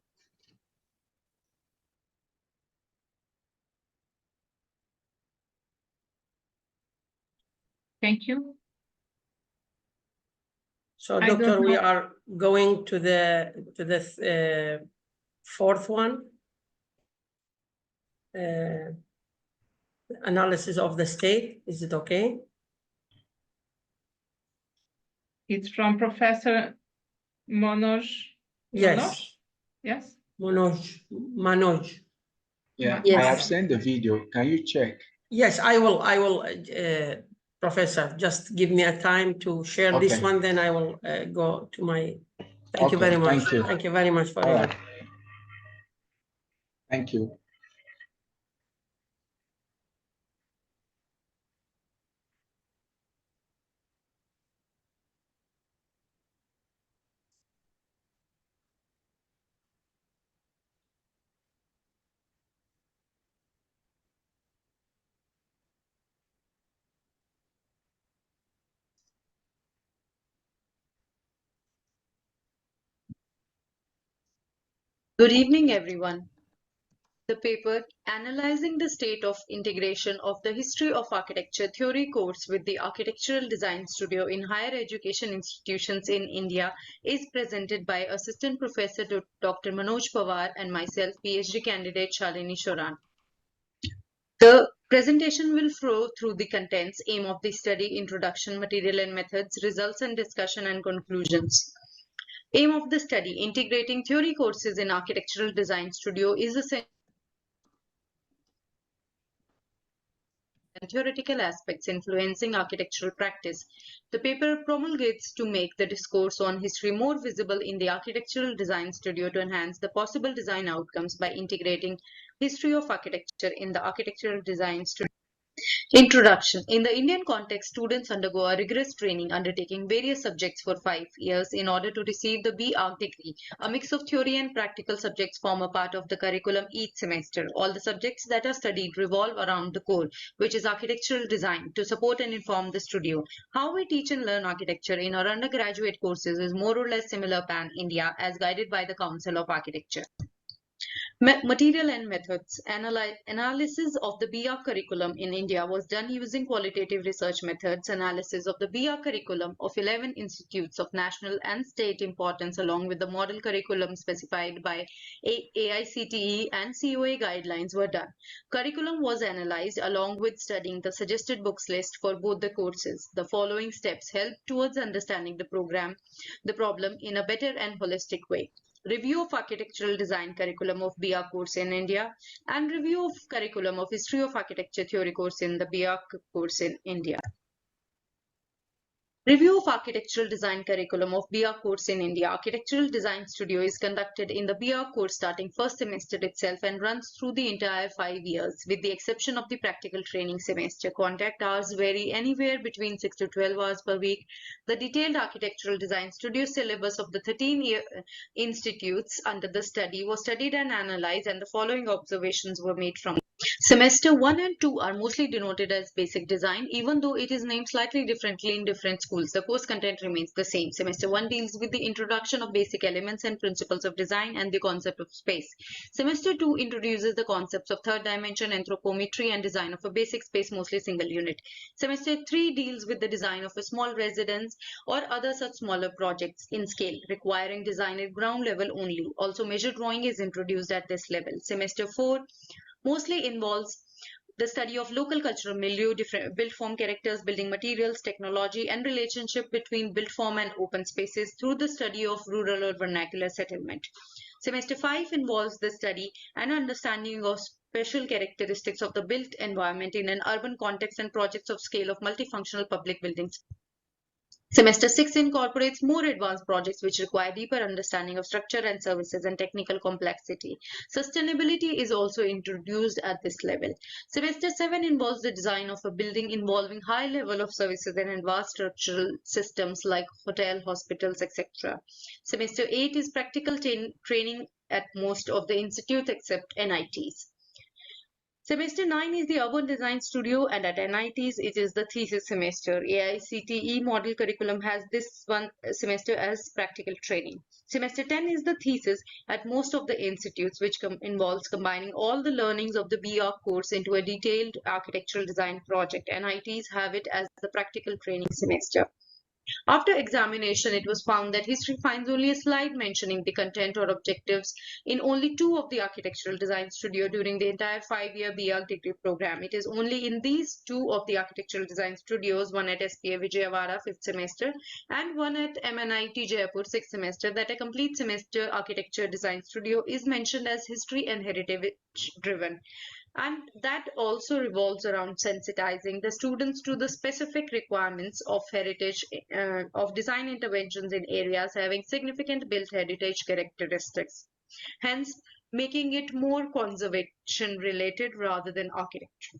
Thank you. So, I don't Doctor, we know. are going to the fourth one. Analysis of the state. Is it okay? It's from Professor Manoj. Yes. Yes. Manoj. Yeah, Yes. I have sent the video. Can you check? Yes, I will. Professor, just give me a time to share this Okay. one. Then I will go to my. Thank you Okay, very much. thank you. Thank you very much for All your. right. Thank you. Good evening, everyone. The paper Analyzing the State of Integration of the History of Architecture Theory course with the Architectural Design Studio in Higher Education Institutions in India is presented by Assistant Professor Dr. Manoj Pawar and myself, PhD candidate Shalini Shoran. The presentation will flow through the contents, aim of the study, introduction, material and methods, results and discussion and conclusions. Aim of the study, integrating theory courses in Architectural Design Studio is essential and theoretical aspects influencing architectural practice. The paper promulgates to make the discourse on history more visible in the Architectural Design Studio to enhance the possible design outcomes by integrating history of architecture in the Architectural Design Studio. Introduction. In the Indian context, students undergo a rigorous training undertaking various subjects for 5 years in order to receive the B.Arch degree. A mix of theory and practical subjects form a part of the curriculum each semester. All the subjects that are studied revolve around the core, which is architectural design, to support and inform the studio. How we teach and learn architecture in our undergraduate courses is more or less similar pan-India as guided by the Council of Architecture. Material and methods. Analysis of the B.Arch curriculum in India was done using qualitative research methods. Analysis of the B.Arch curriculum of 11 institutes of national and state importance along with the model curriculum specified by AICTE and COA guidelines were done. Curriculum was analyzed along with studying the suggested books list for both the courses. The following steps help towards understanding the problem in a better and holistic way. Review of architectural design curriculum of B.Arch course in India, and review of curriculum of history of architecture theory course in the B.Arch course in India. Review of architectural design curriculum of B.Arch course in India. Architectural Design Studio is conducted in the B.Arch course starting first semester itself and runs through the entire 5 years, with the exception of the practical training semester. Contact hours vary anywhere between 6 to 12 hours per week. The detailed Architectural Design Studio syllabus of the 13 institutes under the study was studied and analyzed, and the following observations were made from Semester 1 and 2 are mostly denoted as basic design, even though it is named slightly differently in different schools. The course content remains the same. Semester 1 deals with the introduction of basic elements and principles of design and the concept of space. Semester 2 introduces the concepts of third dimension, anthropometry, and design of a basic space, mostly single unit. Semester 3 deals with the design of a small residence or other such smaller projects in scale, requiring design at ground level only. Also, measure drawing is introduced at this level. Semester 4 mostly involves the study of local cultural milieu, different built form characters, building materials, technology, and relationship between built form and open spaces through the study of rural or vernacular settlement. Semester 5 involves the study and understanding of special characteristics of the built environment in an urban context and projects of scale of multifunctional public buildings. Semester 6 incorporates more advanced projects which require deeper understanding of structure and services and technical complexity. Sustainability is also introduced at this level. Semester 7 involves the design of a building involving high level of services and vast structural systems like hotel, hospitals, etc. Semester 8 is practical training at most of the institutes except NITs. Semester 9 is the Urban Design Studio, and at NITs it is the thesis semester. AICTE model curriculum has this one semester as practical training. Semester 10 is the thesis at most of the institutes, which involves combining all the learnings of the BR course into a detailed architectural design project. NITs have it as the practical training semester. After examination, it was found that history finds only a slide mentioning the content or objectives in only 2 of the architectural design studio during the entire 5-year BArch degree program. It is only in these 2 of the architectural design studios, one at SPA Vijayawada 5th semester and one at MNIT Jaipur 6th semester, that a complete semester architecture design studio is mentioned as history and heritage driven. And that also revolves around sensitizing the students to the specific requirements of heritage, of design interventions in areas having significant built heritage characteristics, hence making it more conservation related rather than architecture.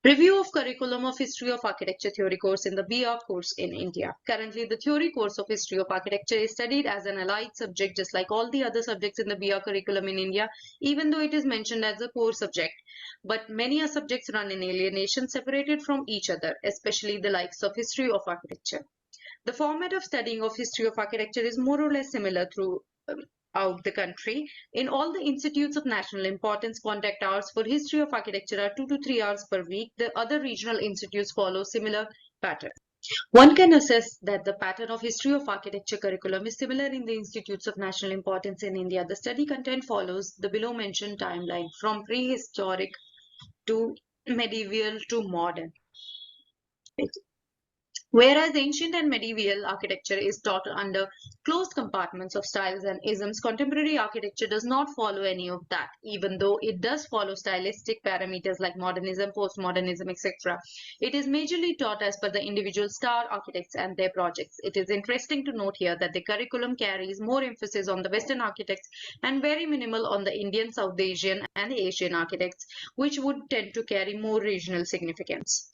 Review of curriculum of History of Architecture theory course in the BR course in India. Currently, the theory course of History of Architecture is studied as an allied subject just like all the other subjects in the BR curriculum in India, even though it is mentioned as a core subject. But many subjects run in alienation separated from each other, especially the likes of History of Architecture. The format of studying of History of Architecture is more or less similar throughout the country. In all the institutes of national importance, contact hours for History of Architecture are 2 to 3 hours per week. The other regional institutes follow similar patterns. One can assess that the pattern of History of Architecture curriculum is similar in the institutes of national importance in India. The study content follows the below mentioned timeline from prehistoric to medieval to modern. Whereas ancient and medieval architecture is taught under closed compartments of styles and isms, contemporary architecture does not follow any of that, even though it does follow stylistic parameters like modernism, postmodernism, etc. It is majorly taught as per the individual star architects and their projects. It is interesting to note here that the curriculum carries more emphasis on the Western architects and very minimal on the Indian, South Asian, and Asian architects, which would tend to carry more regional significance.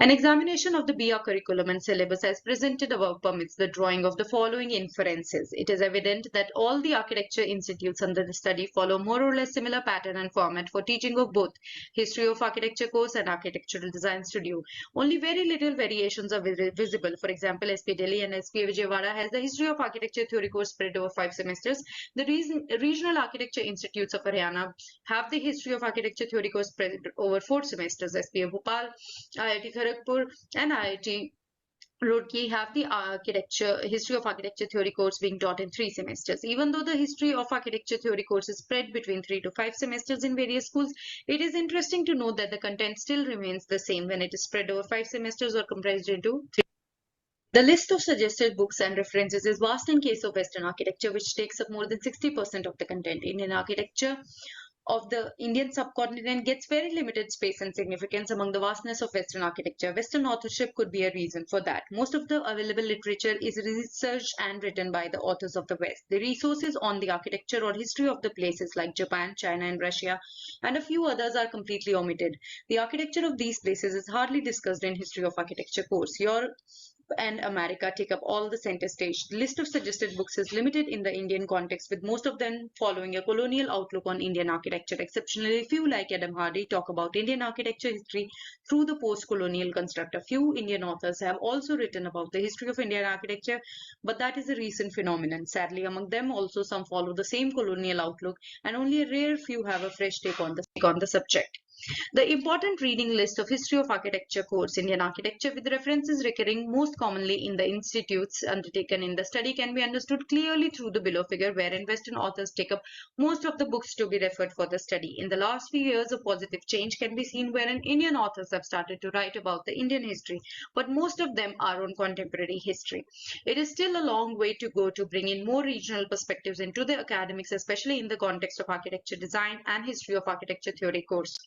An examination of the BR curriculum and syllabus as presented above permits the drawing of the following inferences. It is evident that all the architecture institutes under the study follow more or less similar pattern and format for teaching of both History of Architecture course and Architectural Design Studio. Only very little variations are visible. For example, SP Delhi and SP Vijayawada has the History of Architecture theory course spread over 5 semesters. The regional architecture institutes of Haryana have the History of Architecture theory course spread over 4 semesters. SP Bhopal, IIT Kharagpur and IIT Roorkee have the History of Architecture theory course being taught in 3 semesters. Even though the History of Architecture theory course is spread between 3 to 5 semesters in various schools, it is interesting to note that the content still remains the same when it is spread over 5 semesters or compressed into 3. The list of suggested books and references is vast in case of Western architecture, which takes up more than 60% of the content. Indian architecture of the Indian subcontinent gets very limited space and significance among the vastness of Western architecture. Western authorship could be a reason for that. Most of the available literature is researched and written by the authors of the West. The resources on the architecture or history of the places like Japan, China, and Russia, and a few others are completely omitted. The architecture of these places is hardly discussed in History of Architecture course. Europe and America take up all the center stage. The list of suggested books is limited in the Indian context, with most of them following a colonial outlook on Indian architecture. Exceptionally few, like Adam Hardy, talk about Indian architecture history through the post-colonial construct. A few Indian authors have also written about the history of Indian architecture, but that is a recent phenomenon. Sadly, among them also some follow the same colonial outlook, and only a rare few have a fresh take on the subject. The important reading list of History of Architecture course Indian Architecture with references recurring most commonly in the institutes undertaken in the study can be understood clearly through the below figure, wherein Western authors take up most of the books to be referred for the study. In the last few years, a positive change can be seen wherein Indian authors have started to write about the Indian history, but most of them are on contemporary history. It is still a long way to go to bring in more regional perspectives into the academics, especially in the context of architecture design and History of Architecture theory course.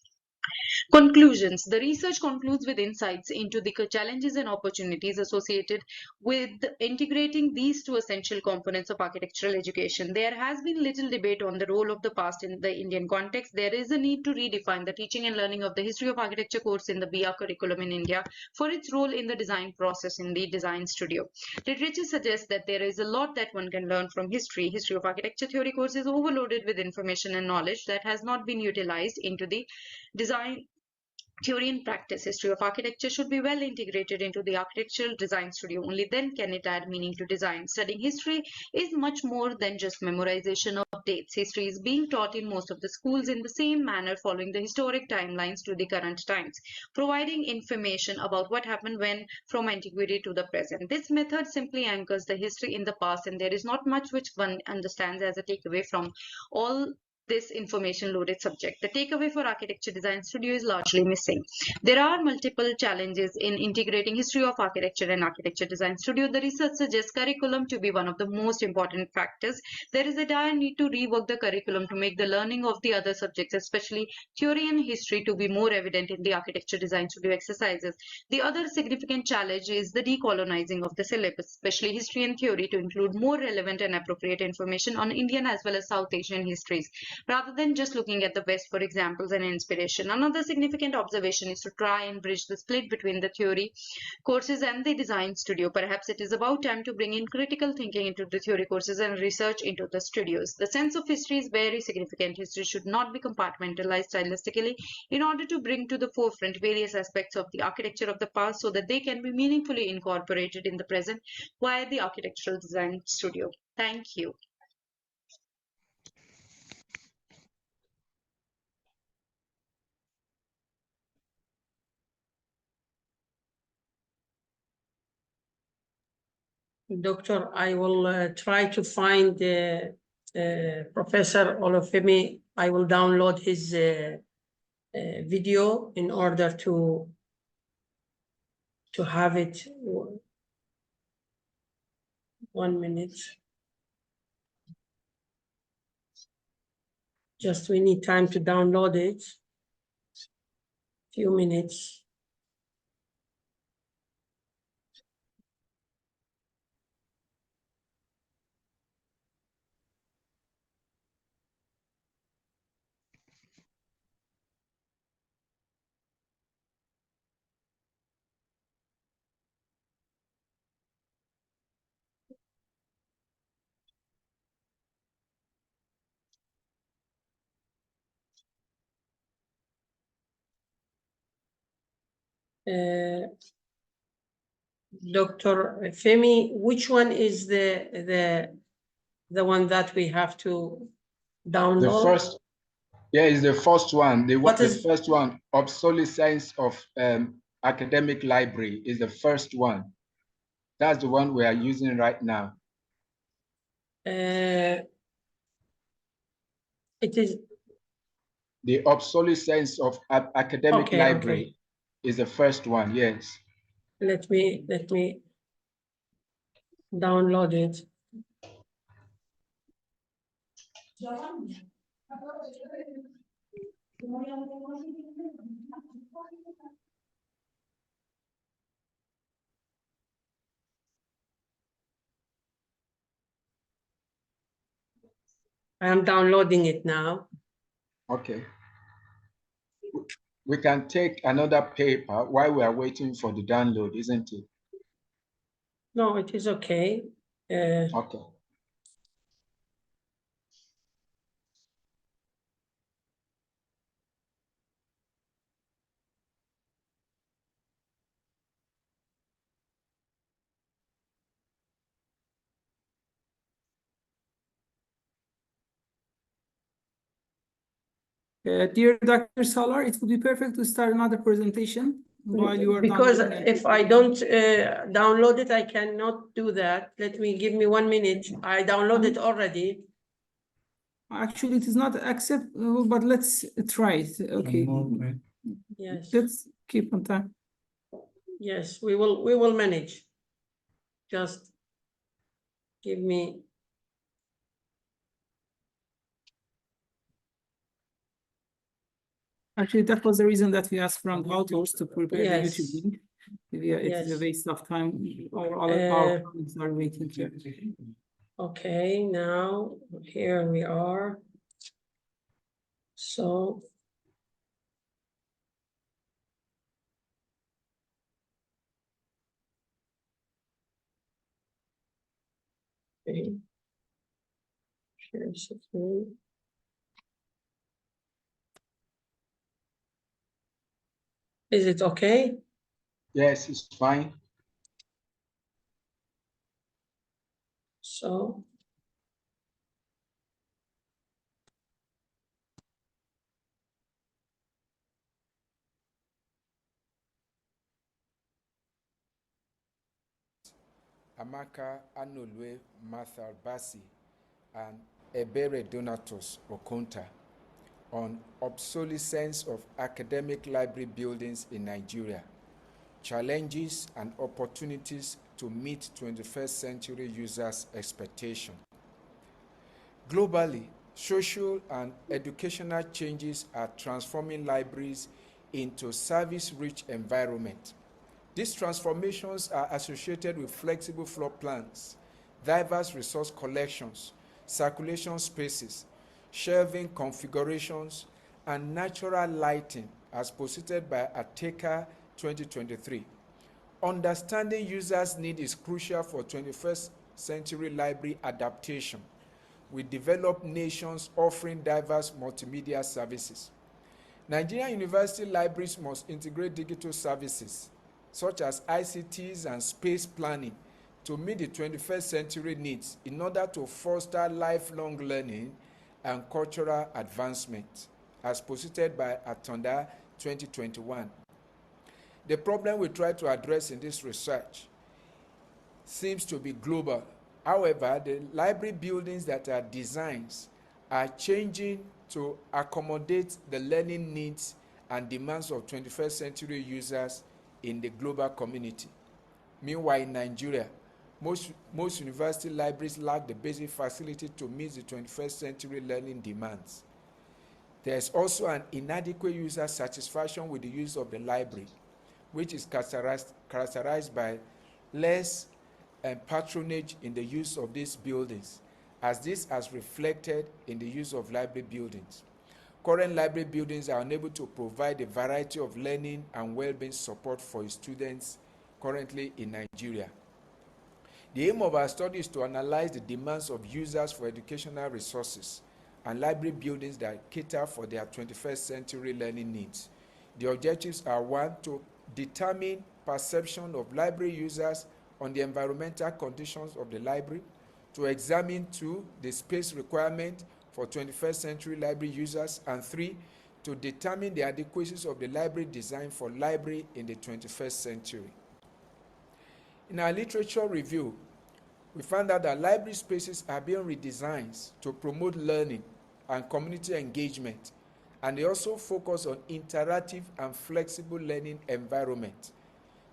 Conclusions. The research concludes with insights into the challenges and opportunities associated with integrating these two essential components of architectural education. There has been little debate on the role of the past in the Indian context. There is a need to redefine the teaching and learning of the history of architecture course in the BR curriculum in India for its role in the design process in the design studio. Literature suggests that there is a lot that one can learn from history. History of architecture theory course is overloaded with information and knowledge that has not been utilized into the design theory and practice. History of architecture should be well integrated into the architectural design studio. Only then can it add meaning to design. Studying history is much more than just memorization of dates. History is being taught in most of the schools in the same manner, following the historic timelines to the current times, providing information about what happened when from antiquity to the present. This method simply anchors the history in the past, and there is not much which one understands as a takeaway from all this information loaded subject. The takeaway for architecture design studio is largely missing. There are multiple challenges in integrating history of architecture and architecture design studio. The research suggests curriculum to be one of the most important factors. There is a dire need to rework the curriculum to make the learning of the other subjects, especially theory and history, to be more evident in the architecture design studio exercises. The other significant challenge is the decolonizing of the syllabus, especially history and theory, to include more relevant and appropriate information on Indian as well as South Asian histories, rather than just looking at the West for examples and inspiration. Another significant observation is to try and bridge the split between the theory courses and the design studio. Perhaps it is about time to bring in critical thinking into the theory courses and research into the studios. The sense of history is very significant. History should not be compartmentalized stylistically in order to bring to the forefront various aspects of the architecture of the past so that they can be meaningfully incorporated in the present via the architectural design studio. Thank you. Doctor, I will try to find Professor Olufemi. I will download his video in order to have it. 1 minute. Just we need time to download it. Few minutes. Dr. Femi, which one is the one that we have to download? The first, yeah, is the first one. What The is- first one? Obsolescence of academic library is the first one. That's the one we are using right now. It is The obsolescence of academic Okay, library is the first one. Yes. let me download it. I am downloading it now. Okay. We can take another paper while we are waiting for the download, isn't it? No, it is okay. Okay. Dear Dr. Salar, it would be perfect to start another presentation while you are Because downloading if I don't download it, I cannot do that. Give me 1 minute. I downloaded already. Actually, it is not acceptable, but let's try it. Okay. Yes. Let's keep on time. Yes, we will manage. Just give me. Actually, that was the reason that we asked from authors to prepare the Yes. YouTube link. It is a Yes. waste of time. Our Uh, colleagues are waiting here. Okay, now here we are. So okay. Share screen. Is it okay? Yes, it's fine. So Amaka Anolwe Martha Basi and Ebere Donatus Okonta on obsolescence of academic library buildings in Nigeria, challenges and opportunities to meet 21st century users' expectations. Globally, social and educational changes are transforming libraries into service-rich environments. These transformations are associated with flexible floor plans, diverse resource collections, circulation spaces, shelving configurations, and natural lighting as posited by Ateka 2023. Understanding users' need is crucial for 21st century library adaptation with developed nations offering diverse multimedia services. Nigerian university libraries must integrate digital services such as ICTs and space planning to meet the 21st century needs in order to foster lifelong learning and cultural advancement, as posited by Atonda 2021. The problem we try to address in this research seems to be global. However, the library buildings that are designs are changing to accommodate the learning needs and demands of 21st century users in the global community. Meanwhile, in Nigeria, most university libraries lack the basic facility to meet the 21st century learning demands. There is also an inadequate user satisfaction with the use of the library, which is characterized by less patronage in the use of these buildings, as this has reflected in the use of library buildings. Current library buildings are unable to provide a variety of learning and well-being support for students currently in Nigeria. The aim of our study is to analyze the demands of users for educational resources and library buildings that cater for their 21st century learning needs. The objectives are: one, to determine perception of library users on the environmental conditions of the library; to examine, two, the space requirement for 21st century library users; and three, to determine the adequacies of the library design for library in the 21st century. In our literature review, we found out that library spaces are being redesigned to promote learning and community engagement, and they also focus on interactive and flexible learning environment.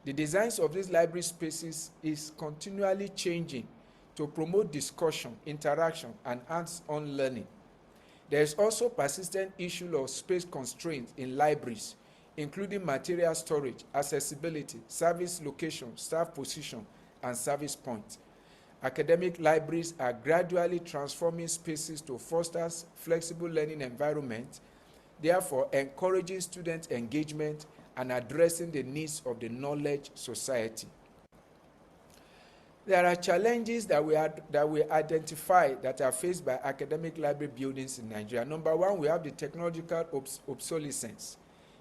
The designs of these library spaces is continually changing to promote discussion, interaction, and hands-on learning. There is also persistent issue of space constraints in libraries, including material storage, accessibility, service location, staff position, and service points. Academic libraries are gradually transforming spaces to foster flexible learning environments, therefore encouraging student engagement and addressing the needs of the knowledge society. There are challenges that we identify that are faced by academic library buildings in Nigeria. Number one, we have the technological obsolescence.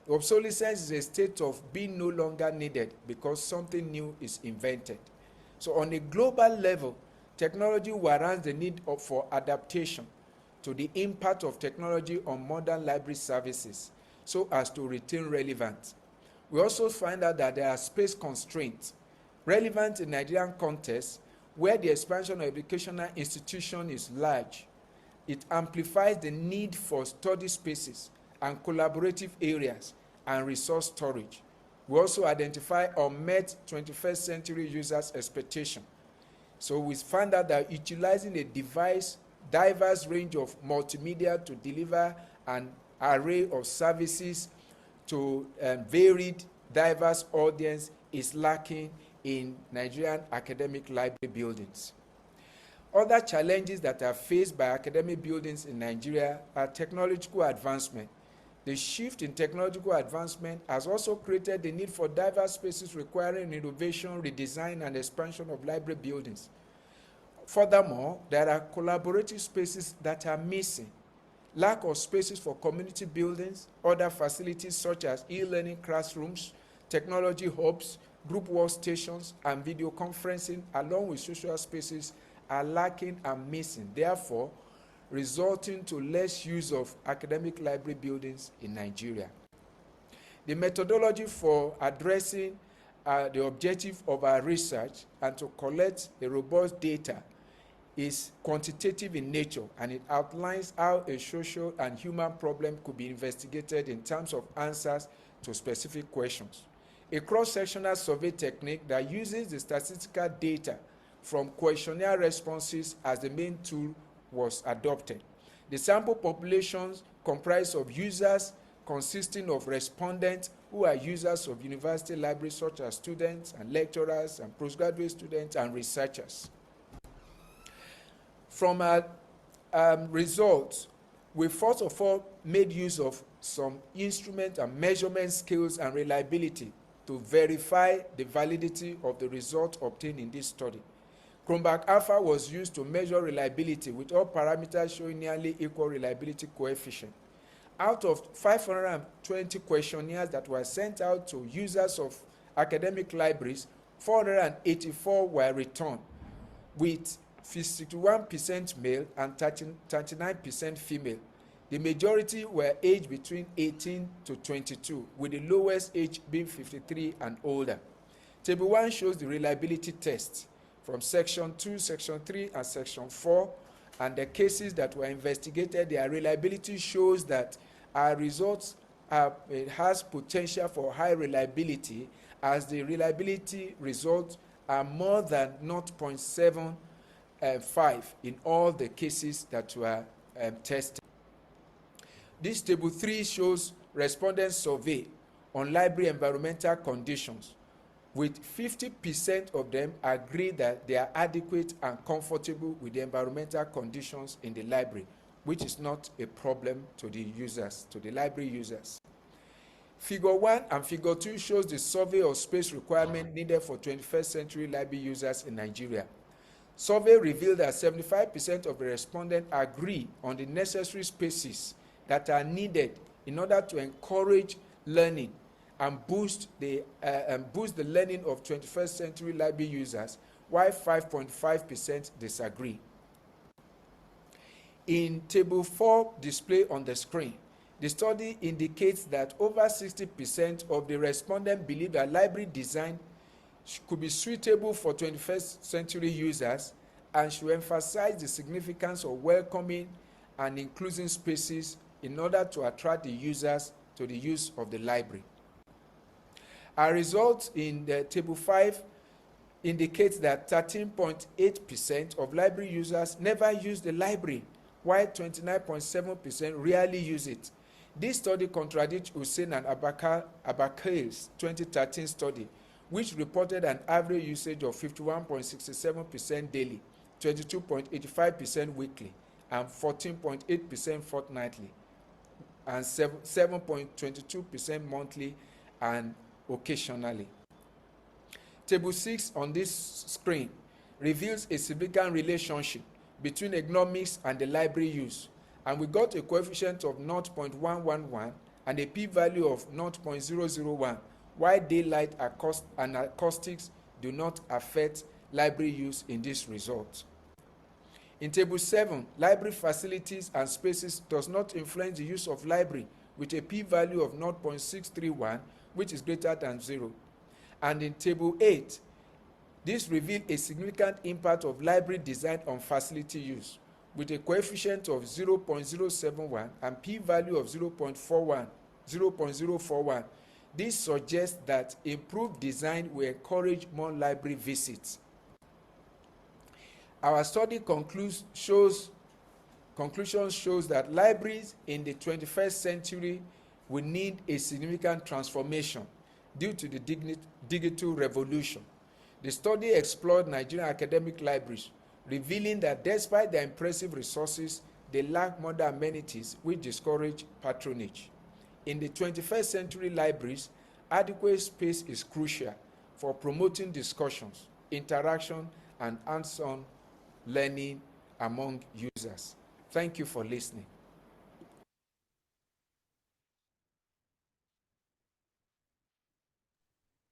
Obsolescence is a state of being no longer needed because something new is invented. So on a global level, technology warrants the need for adaptation to the impact of technology on modern library services so as to retain relevance. We also find out that there are space constraints relevant in Nigerian context where the expansion of educational institution is large. It amplifies the need for study spaces and collaborative areas and resource storage. We also identify unmet 21st century users' expectation. So we found out that utilizing a diverse range of multimedia to deliver and array of services to varied, diverse audience is lacking in Nigerian academic library buildings. Other challenges that are faced by academic buildings in Nigeria are technological advancement. The shift in technological advancement has also created the need for diverse spaces requiring innovation, redesign, and expansion of library buildings. Furthermore, there are collaborative spaces that are missing. Lack of spaces for community buildings, other facilities such as e-learning classrooms, technology hubs, group workstations, and video conferencing, along with social spaces, are lacking and missing, therefore resulting to less use of academic library buildings in Nigeria. The methodology for addressing the objective of our research and to collect the robust data is quantitative in nature, and it outlines how a social and human problem could be investigated in terms of answers to specific questions. A cross-sectional survey technique that uses the statistical data from questionnaire responses as the main tool was adopted. The sample populations comprise of users consisting of respondents who are users of university libraries such as students and lecturers and postgraduate students and researchers. From our results, we first of all made use of some instrument and measurement skills and reliability to verify the validity of the results obtained in this study. Chromback Alpha was used to measure reliability with all parameters showing nearly equal reliability coefficient. Out of 520 questionnaires that were sent out to users of academic libraries, 484 were returned, with 51% male and 39% female. The majority were aged between 18 to 22, with the lowest age being 53 and older. Table 1 shows the reliability test from Section 2, Section 3, and Section 4, and the cases that were investigated. Their reliability shows that our results it has potential for high reliability, as the reliability results are more than 0.75 in all the cases that were tested. This table 3 shows respondent survey on library environmental conditions, with 50% of them agree that they are adequate and comfortable with the environmental conditions in the library, which is not a problem to the users, to the library users. Figure 1 and Figure 2 shows the survey of space requirement needed for 21st century library users in Nigeria. Survey revealed that 75% of the respondents agree on the necessary spaces that are needed in order to encourage learning and boost the learning of 21st century library users, while 5.5% disagree. In Table 4 displayed on the screen, the study indicates that over 60% of the respondents believe that library design could be suitable for 21st century users and should emphasize the significance of welcoming and inclusive spaces in order to attract the users to the use of the library. Our results in the Table 5 indicates that 13.8% of library users never use the library, while 29.7% rarely use it. This study contradicts Hussein and Abakal's 2013 study, which reported an average usage of 51.67% daily, 22.85% weekly, and 14.8% fortnightly, and 7.22% monthly and occasionally. Table 6 on this screen reveals a significant relationship between economics and the library use, and we got a coefficient of 0.111 and a p-value of 0.001, while daylight and acoustics do not affect library use in this result. In Table 7, library facilities and spaces does not influence the use of library, with a p-value of 0.631, which is greater than 0. And in Table 8, this revealed a significant impact of library design on facility use, with a coefficient of 0.071 and p-value of 0.041. This suggests that improved design will encourage more library visits. Our study concludes conclusion shows that libraries in the 21st century will need a significant transformation due to the digital revolution. The study explored Nigerian academic libraries, revealing that despite their impressive resources, they lack modern amenities which discourage patronage. In the 21st century libraries, adequate space is crucial for promoting discussions, interaction, and hands-on learning among users. Thank you for listening.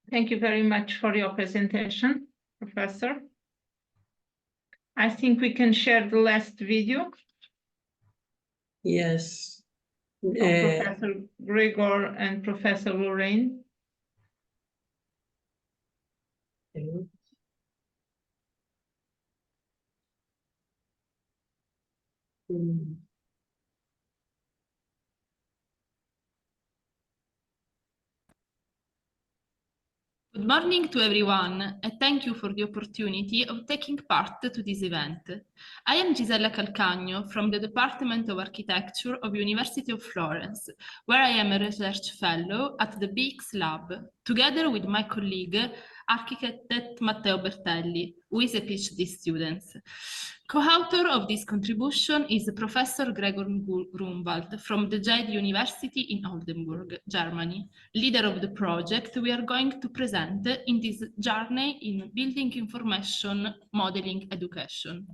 Thank you very much for your presentation, Professor. I think we can share the last video. Yes. Of Professor Gregor and Professor Lorraine. Good morning to everyone, and thank you for the opportunity of taking part to this event. I am Gisella Calcagno from the Department of Architecture of University of Florence, where I am a research fellow at the BX Lab, together with my colleague, architect Matteo Bertelli, who is a PhD student. Co-author of this contribution is Professor Gregor Grunwald from the Jade University in Oldenburg, Germany, leader of the project we are going to present in this journey in building information modeling education.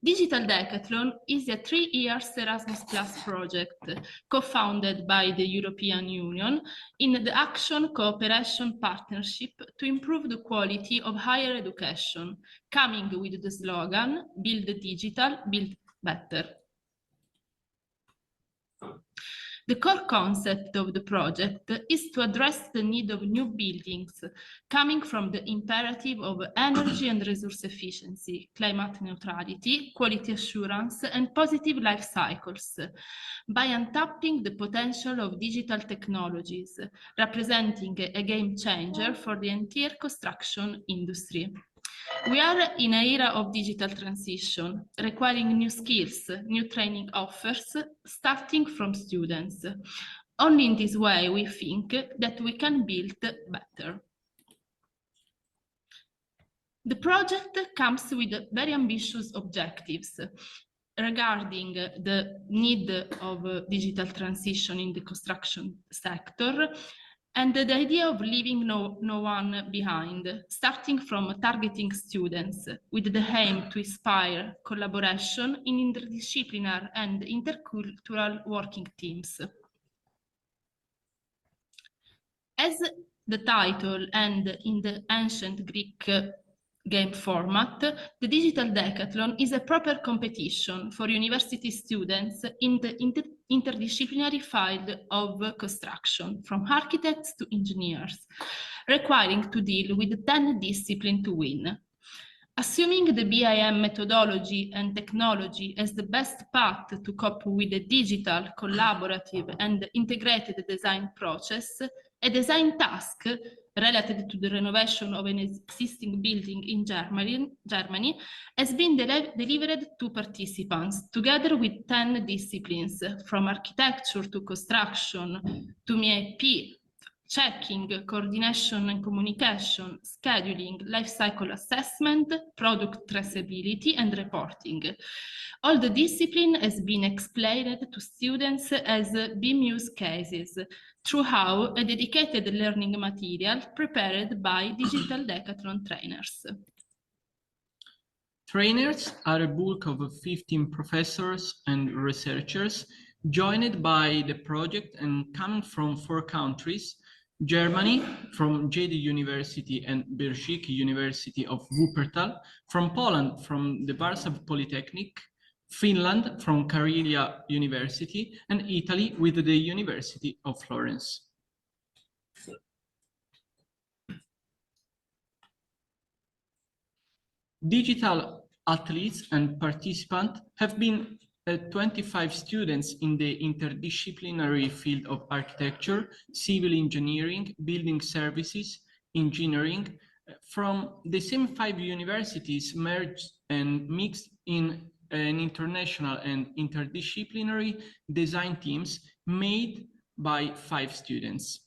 Digital Decathlon is a 3-year Erasmus Plus project co-founded by the European Union in the Action Cooperation Partnership to improve the quality of higher education, coming with the slogan, Build Digital, Build Better. The core concept of the project is to address the need of new buildings coming from the imperative of energy and resource efficiency, climate neutrality, quality assurance, and positive life cycles by untapping the potential of digital technologies, representing a game changer for the entire construction industry. We are in an era of digital transition, requiring new skills, new training offers, starting from students. Only in this way we think that we can build better. The project comes with very ambitious objectives regarding the need of digital transition in the construction sector, and the idea of leaving no one behind, starting from targeting students with the aim to inspire collaboration in interdisciplinary and intercultural working teams. As the title and in the ancient Greek game format, the Digital Decathlon is a proper competition for university students in the interdisciplinary field of construction, from architects to engineers, requiring to deal with 10 disciplines to win. Assuming the BIM methodology and technology as the best path to cope with the digital, collaborative, and integrated design process, a design task related to the renovation of an existing building in Germany has been delivered to participants, together with 10 disciplines, from architecture to construction to MEP, checking, coordination and communication, scheduling, life cycle assessment, product traceability, and reporting. All the discipline has been explained to students as BIM use cases throughout a dedicated learning material prepared by Digital Decathlon trainers. Trainers are a bulk of 15 professors and researchers joined by the project and coming from 4 countries: Germany, from Jade University and Berkshire University of Wuppertal, from Poland, from the Warsaw Polytechnic, Finland, from Karelia University, and Italy with the University of Florence. Digital athletes and participants have been 25 students in the interdisciplinary field of architecture, civil engineering, building services, engineering, From the same 5 universities merged and mixed in an international and interdisciplinary design teams made by 5 students.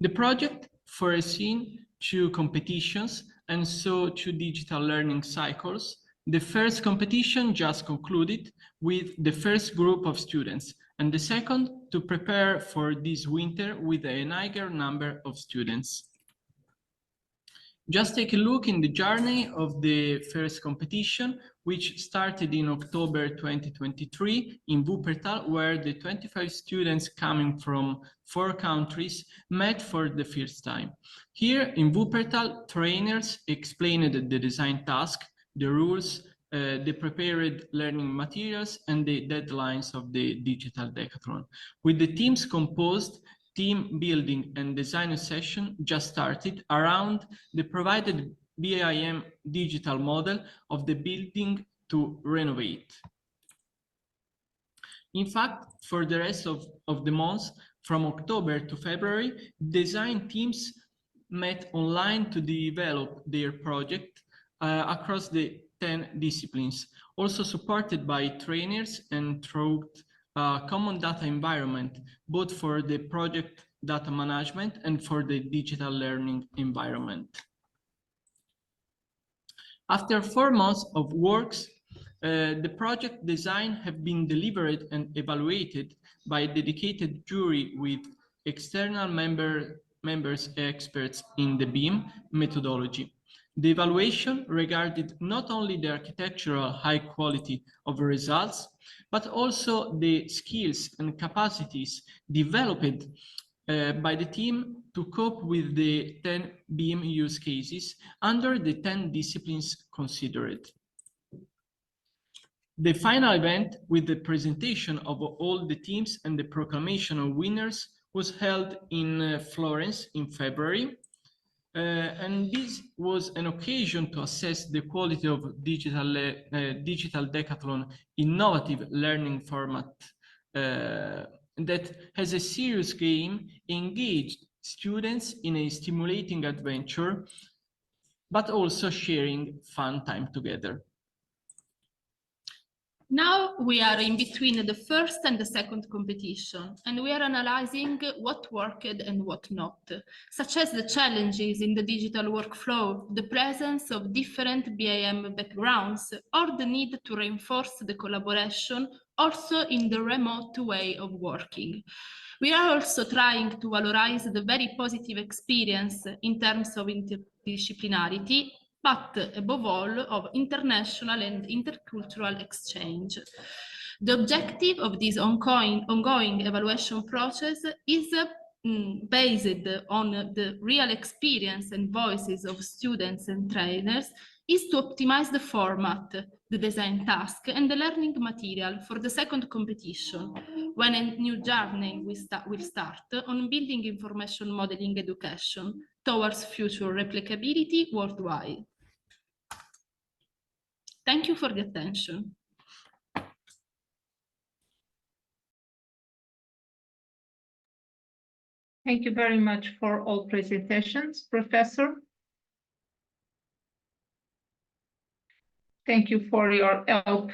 The project foreseen 2 competitions and so 2 digital learning cycles. The first competition just concluded with the first group of students, and the second to prepare for this winter with a higher number of students. Just take a look in the journey of the first competition, which started in October 2023 in Wuppertal, where the 25 students coming from 4 countries met for the first time. Here in Wuppertal, trainers explained the design task, the rules, the prepared learning materials, and the deadlines of the digital decathlon. With the teams composed, team building and design session just started around the provided BIM digital model of the building to renovate. In fact, for the rest of the month, from October to February, design teams met online to develop their project across the 10 disciplines, also supported by trainers and through common data environment, both for the project data management and for the digital learning environment. After 4 months of works, the project design have been delivered and evaluated by a dedicated jury with external members experts in the BIM methodology. The evaluation regarded not only the architectural high quality of results, but also the skills and capacities developed by the team to cope with the 10 BIM use cases under the 10 disciplines considered. The final event, with the presentation of all the teams and the proclamation of winners, was held in Florence in February. And this was an occasion to assess the quality of digital decathlon innovative learning format that has a serious game, engaged students in a stimulating adventure, but also sharing fun time together. Now we are in between the first and the second competition, and we are analyzing what worked and what not, such as the challenges in the digital workflow, the presence of different BIM backgrounds, or the need to reinforce the collaboration also in the remote way of working. We are also trying to valorize the very positive experience in terms of interdisciplinarity, but above all of international and intercultural exchange. The objective of this ongoing evaluation process is based on the real experience and voices of students and trainers, is to optimize the format, the design task, and the learning material for the second competition, when a new journey will start on building information modeling education towards future replicability worldwide. Thank you for the attention. Thank you very much for all presentations, Professor. Thank you for your help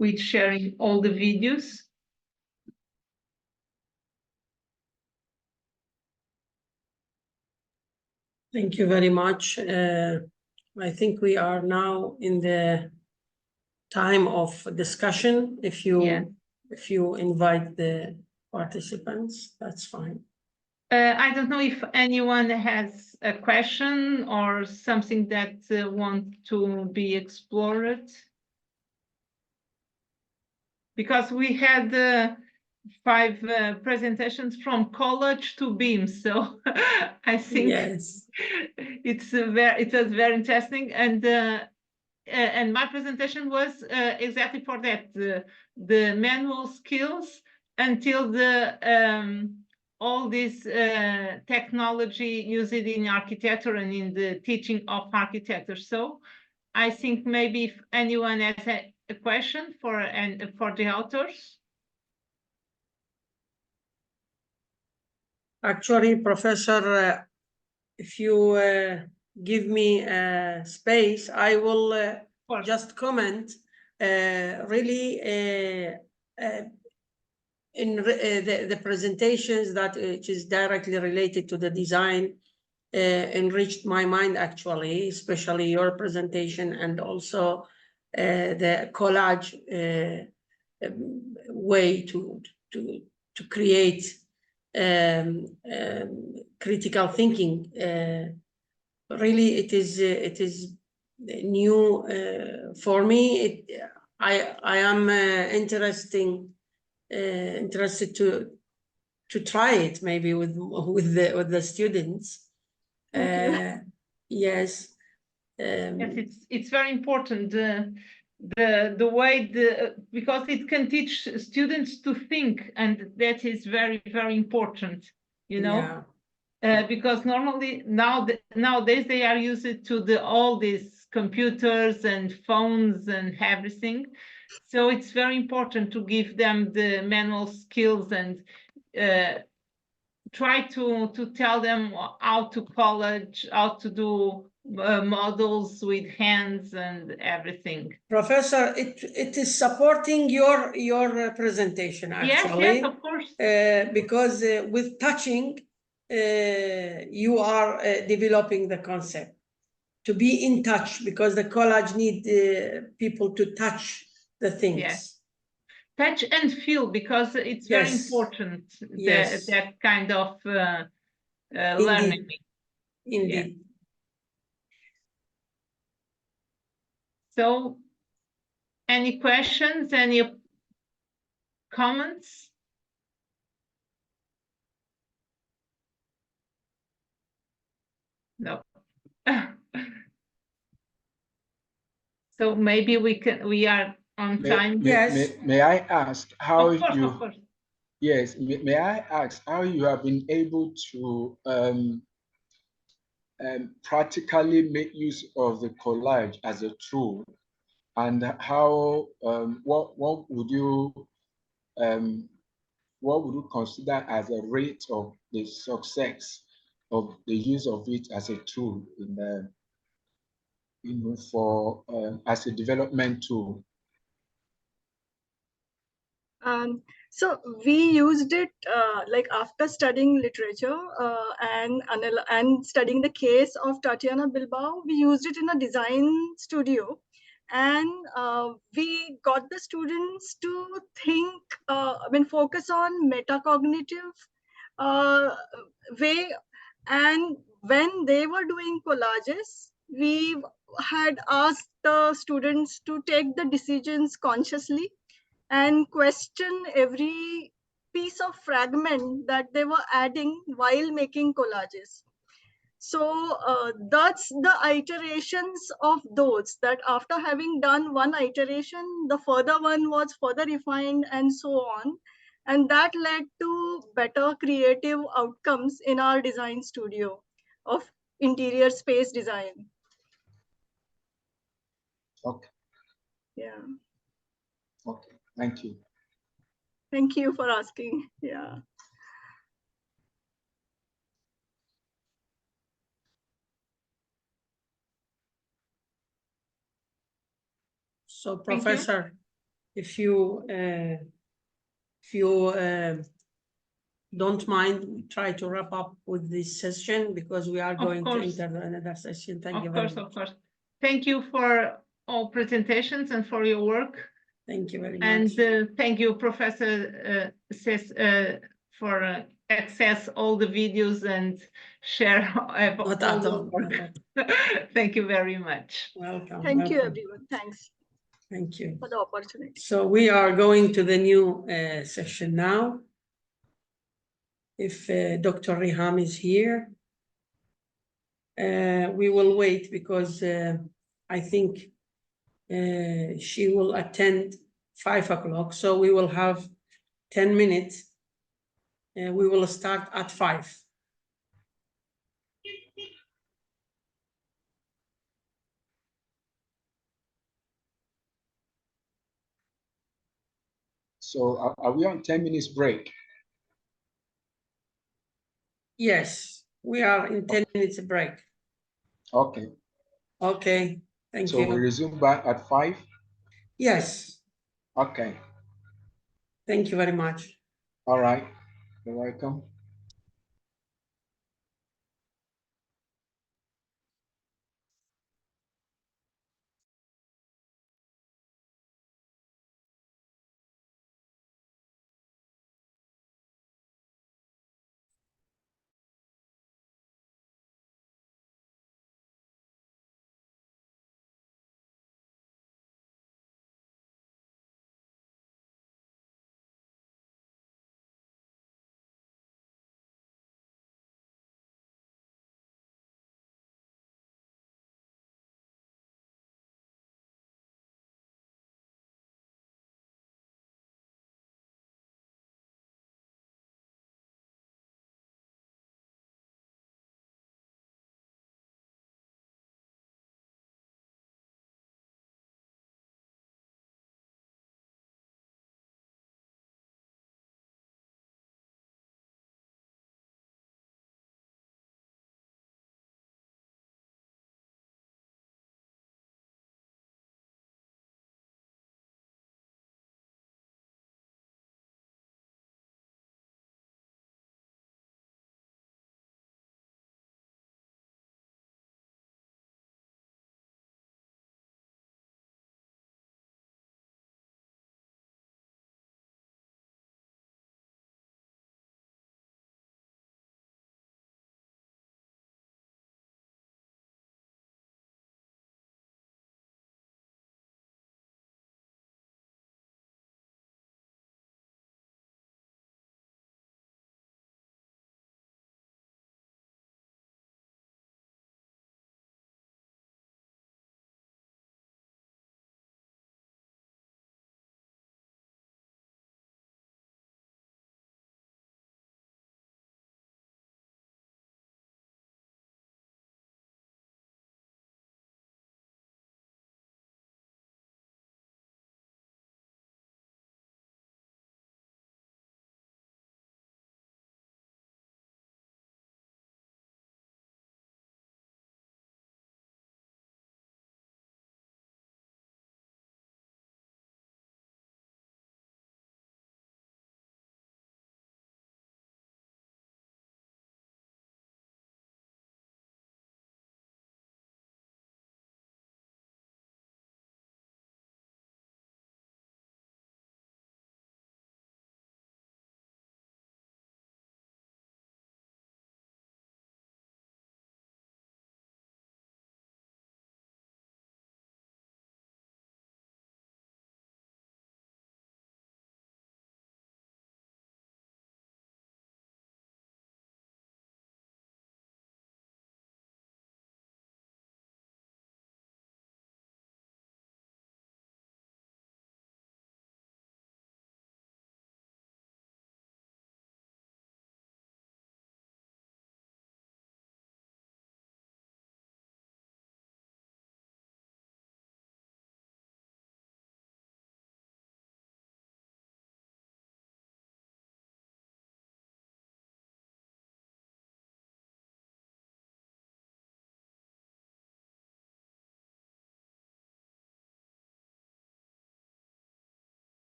with sharing all the videos. Thank you very much. I think we are now in the time of discussion. If you invite the participants, that's fine. I don't know if anyone has a question or something that want to be explored. Because we had 5 presentations from college to BIM, so I think yes, it was very interesting, and my presentation was exactly for that, the manual skills until the all this technology used in architecture and in the teaching of architecture. So I think maybe if anyone has a question for the authors. Actually, Professor if you give me space, I will just comment really in the presentations that which is directly related to the design enriched my mind actually, especially your presentation and also the collage way to create critical thinking. Really, it is new for me. I am interested to try it maybe with the students. Yes. Yes, it's very important. The way because it can teach students to think, and that is very, very important, you know. Because normally nowadays they are used to all these computers and phones and everything. So it's very important to give them the manual skills and try to tell them how to collage, how to do models with hands and everything. Professor, it is supporting your presentation actually. Yes, of course. Because with touching, you are developing the concept to be in touch, because the collage need people to touch the things. Yes. Touch and feel, because it's very important that kind of learning. Indeed. Yeah. So, any questions? Any comments? No. So maybe we are on time. May I ask how of course, you? Of course. Yes. May I ask how you have been able to practically make use of the collage as a tool, and how what would you consider as a rate of the success of the use of it as a tool in for as a development tool? So we used it like after studying literature and studying the case of Tatiana Bilbao. We used it in a design studio, and we got the students to think, focus on metacognitive way. And when they were doing collages, we had asked the students to take the decisions consciously and question every piece of fragment that they were adding while making collages. So that's the iterations of those, that after having done one iteration, the further one was further refined and so on. And that led to better creative outcomes in our design studio of interior space design. Okay. Yeah. Okay. Thank you. Thank you for asking. Yeah. So, Professor, if you don't mind, try to wrap up with this session, because we are going to enter another session. Thank you very much. Of course. Thank you for all presentations and for your work. Thank you very much. And thank you, Professor for access all the videos and share all the work. Thank you very much. Welcome. Thank you, everyone. Thanks. Thank you for the opportunity. So we are going to the new session now. If Dr. Riham is here, we will wait, because I think she will attend 5 o'clock. So we will have 10 minutes. We will start at 5. So are we on 10 minutes break? Yes, We are in 10 minutes break. Okay. Okay, thank So you. we resume back at 5? Yes, Okay. thank you very much. All right. You're welcome.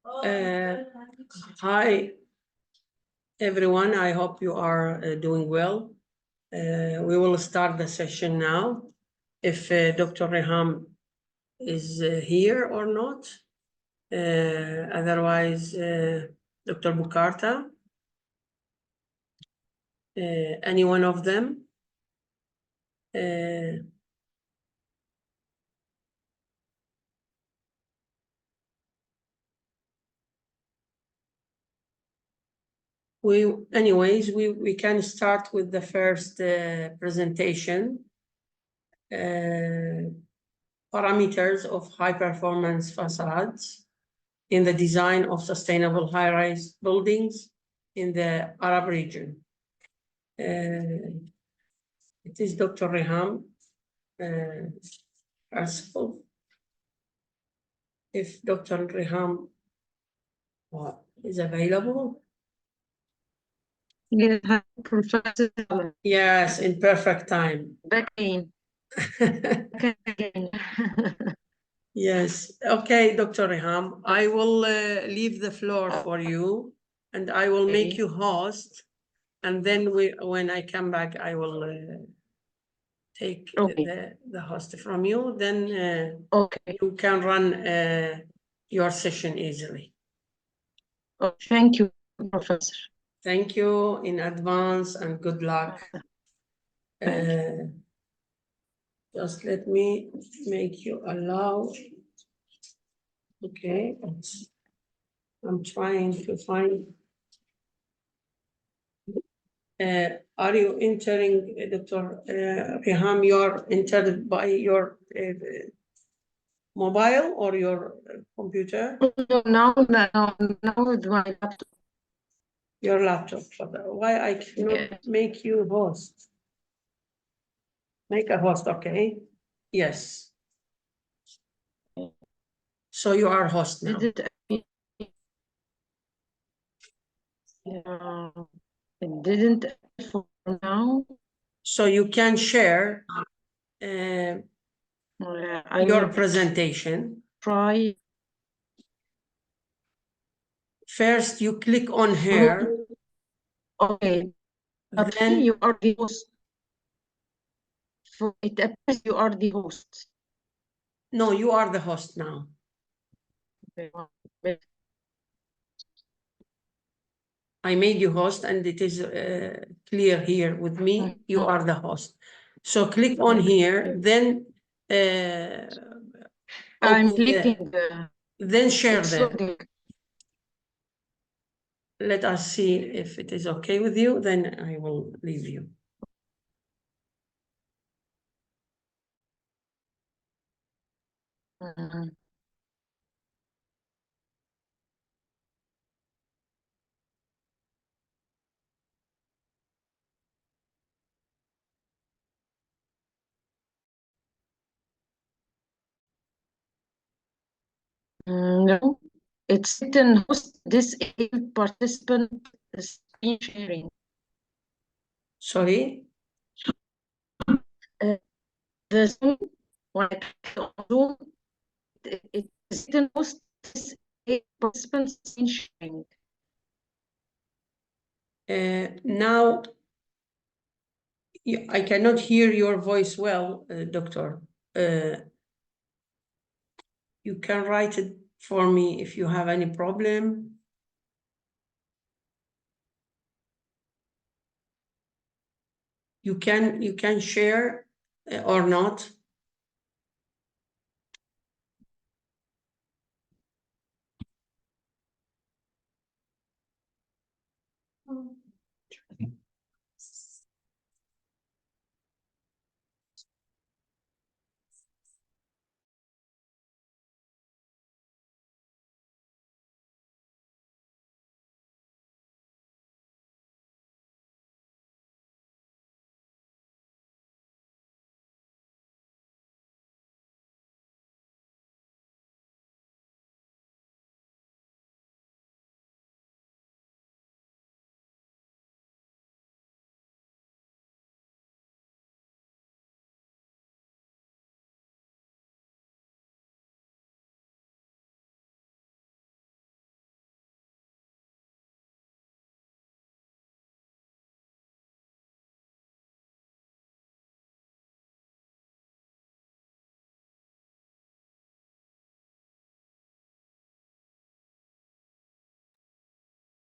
Hi, everyone. I hope you are doing well. We will start the session now. If Dr. Reham is here or not. Otherwise, Dr. Bukarta, any one of them. We can start with the first presentation. Parameters of high-performance facades in the design of sustainable high-rise buildings in the Arab region. It is Dr. Reham. If Dr. Reham is available. Yes, in perfect time. Back in. Yes. Okay, Dr. Reham, I will leave the floor for you, and I will make you host, and then when I come back, I will take the host from you. Then you can run your session easily. Oh, thank you, Professor. Thank you in advance and good luck. Just let me make you allow. Okay, I'm trying to find. Are you entering, Dr. Reham, you're entered by your mobile or your computer? No, it's my laptop. Your laptop. Why I cannot make you host? Make a host, okay? Yes. So you are host now. It didn't for now. So you can share your presentation. Try. First, you click on here. Okay. Then you are the host. So it appears you are the host. No, you are the host now. I made you host, and it is clear here with me. You are the host. So click on here, then I'm clicking. Then share them. Let us see if it is okay with you. Then I will leave you. No, it's written host disabled participant screen sharing. Sorry? The Zoom, when I click on Zoom, it's written host disabled participant screen sharing. Now, I cannot hear your voice well, Doctor. You can write it for me if you have any problem. You can share or not.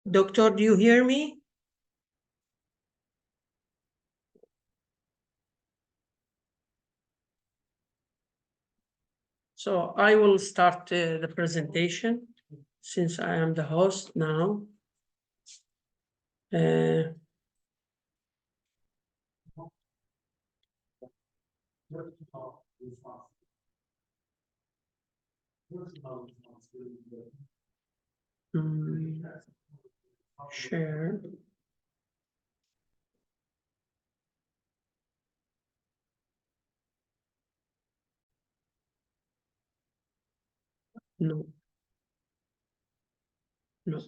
Doctor, do you hear me? So I will start the presentation since I am the host now. Share. No. No.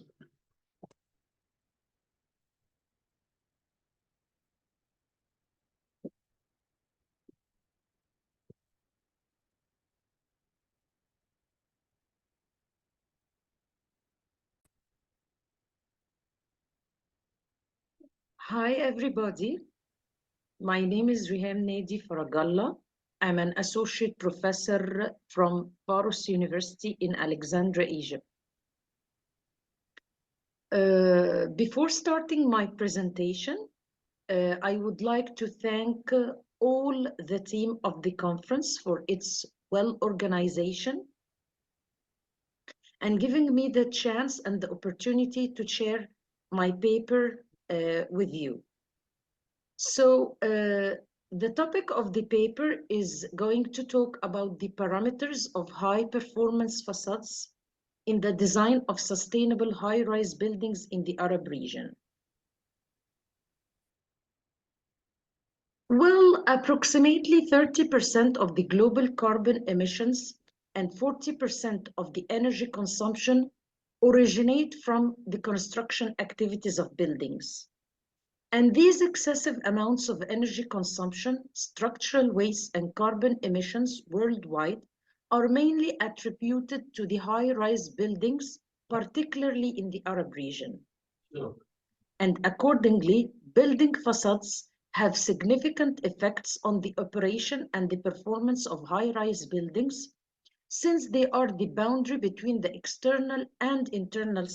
Hi, everybody. My name is Riham Nadi Faragalla. I'm an associate professor from Paros University in Alexandria, Egypt. Before starting my presentation, I would like to thank all the team of the conference for its well-organization and giving me the chance and the opportunity to share my paper with you. So the topic of the paper is going to talk about the parameters of high-performance facades in the design of sustainable high-rise buildings in the Arab region. Well, approximately 30% of the global carbon emissions and 40% of the energy consumption originate from the construction activities of buildings. And these excessive amounts of energy consumption, structural waste, and carbon emissions worldwide are mainly attributed to the high-rise buildings, particularly in the Arab region. And accordingly, building facades have significant effects on the operation and the performance of high-rise buildings, since they are the boundary between the external and internal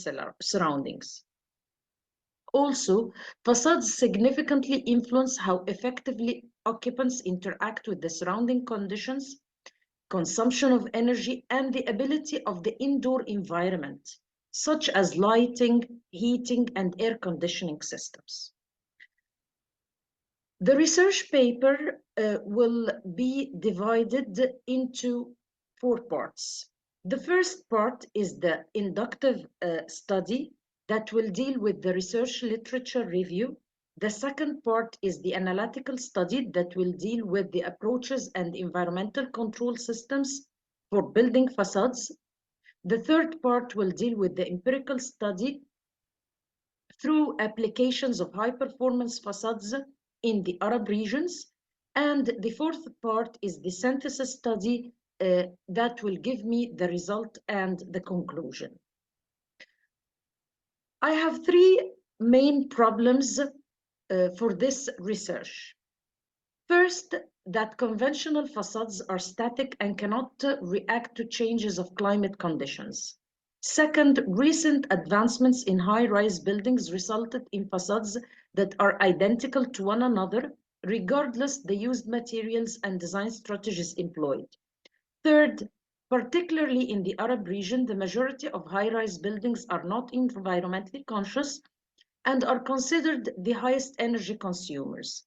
surroundings. Also, facades significantly influence how effectively occupants interact with the surrounding conditions, consumption of energy, and the ability of the indoor environment, such as lighting, heating, and air conditioning systems. The research paper will be divided into 4 parts. The first part is the inductive study that will deal with the research literature review. The second part is the analytical study that will deal with the approaches and environmental control systems for building facades. The third part will deal with the empirical study through applications of high-performance facades in the Arab regions. And the fourth part is the synthesis study that will give me the result and the conclusion. I have 3 main problems for this research. First, that conventional facades are static and cannot react to changes of climate conditions. Second, recent advancements in high-rise buildings resulted in facades that are identical to one another, regardless the used materials and design strategies employed. Third, particularly in the Arab region, the majority of high-rise buildings are not environmentally conscious and are considered the highest energy consumers.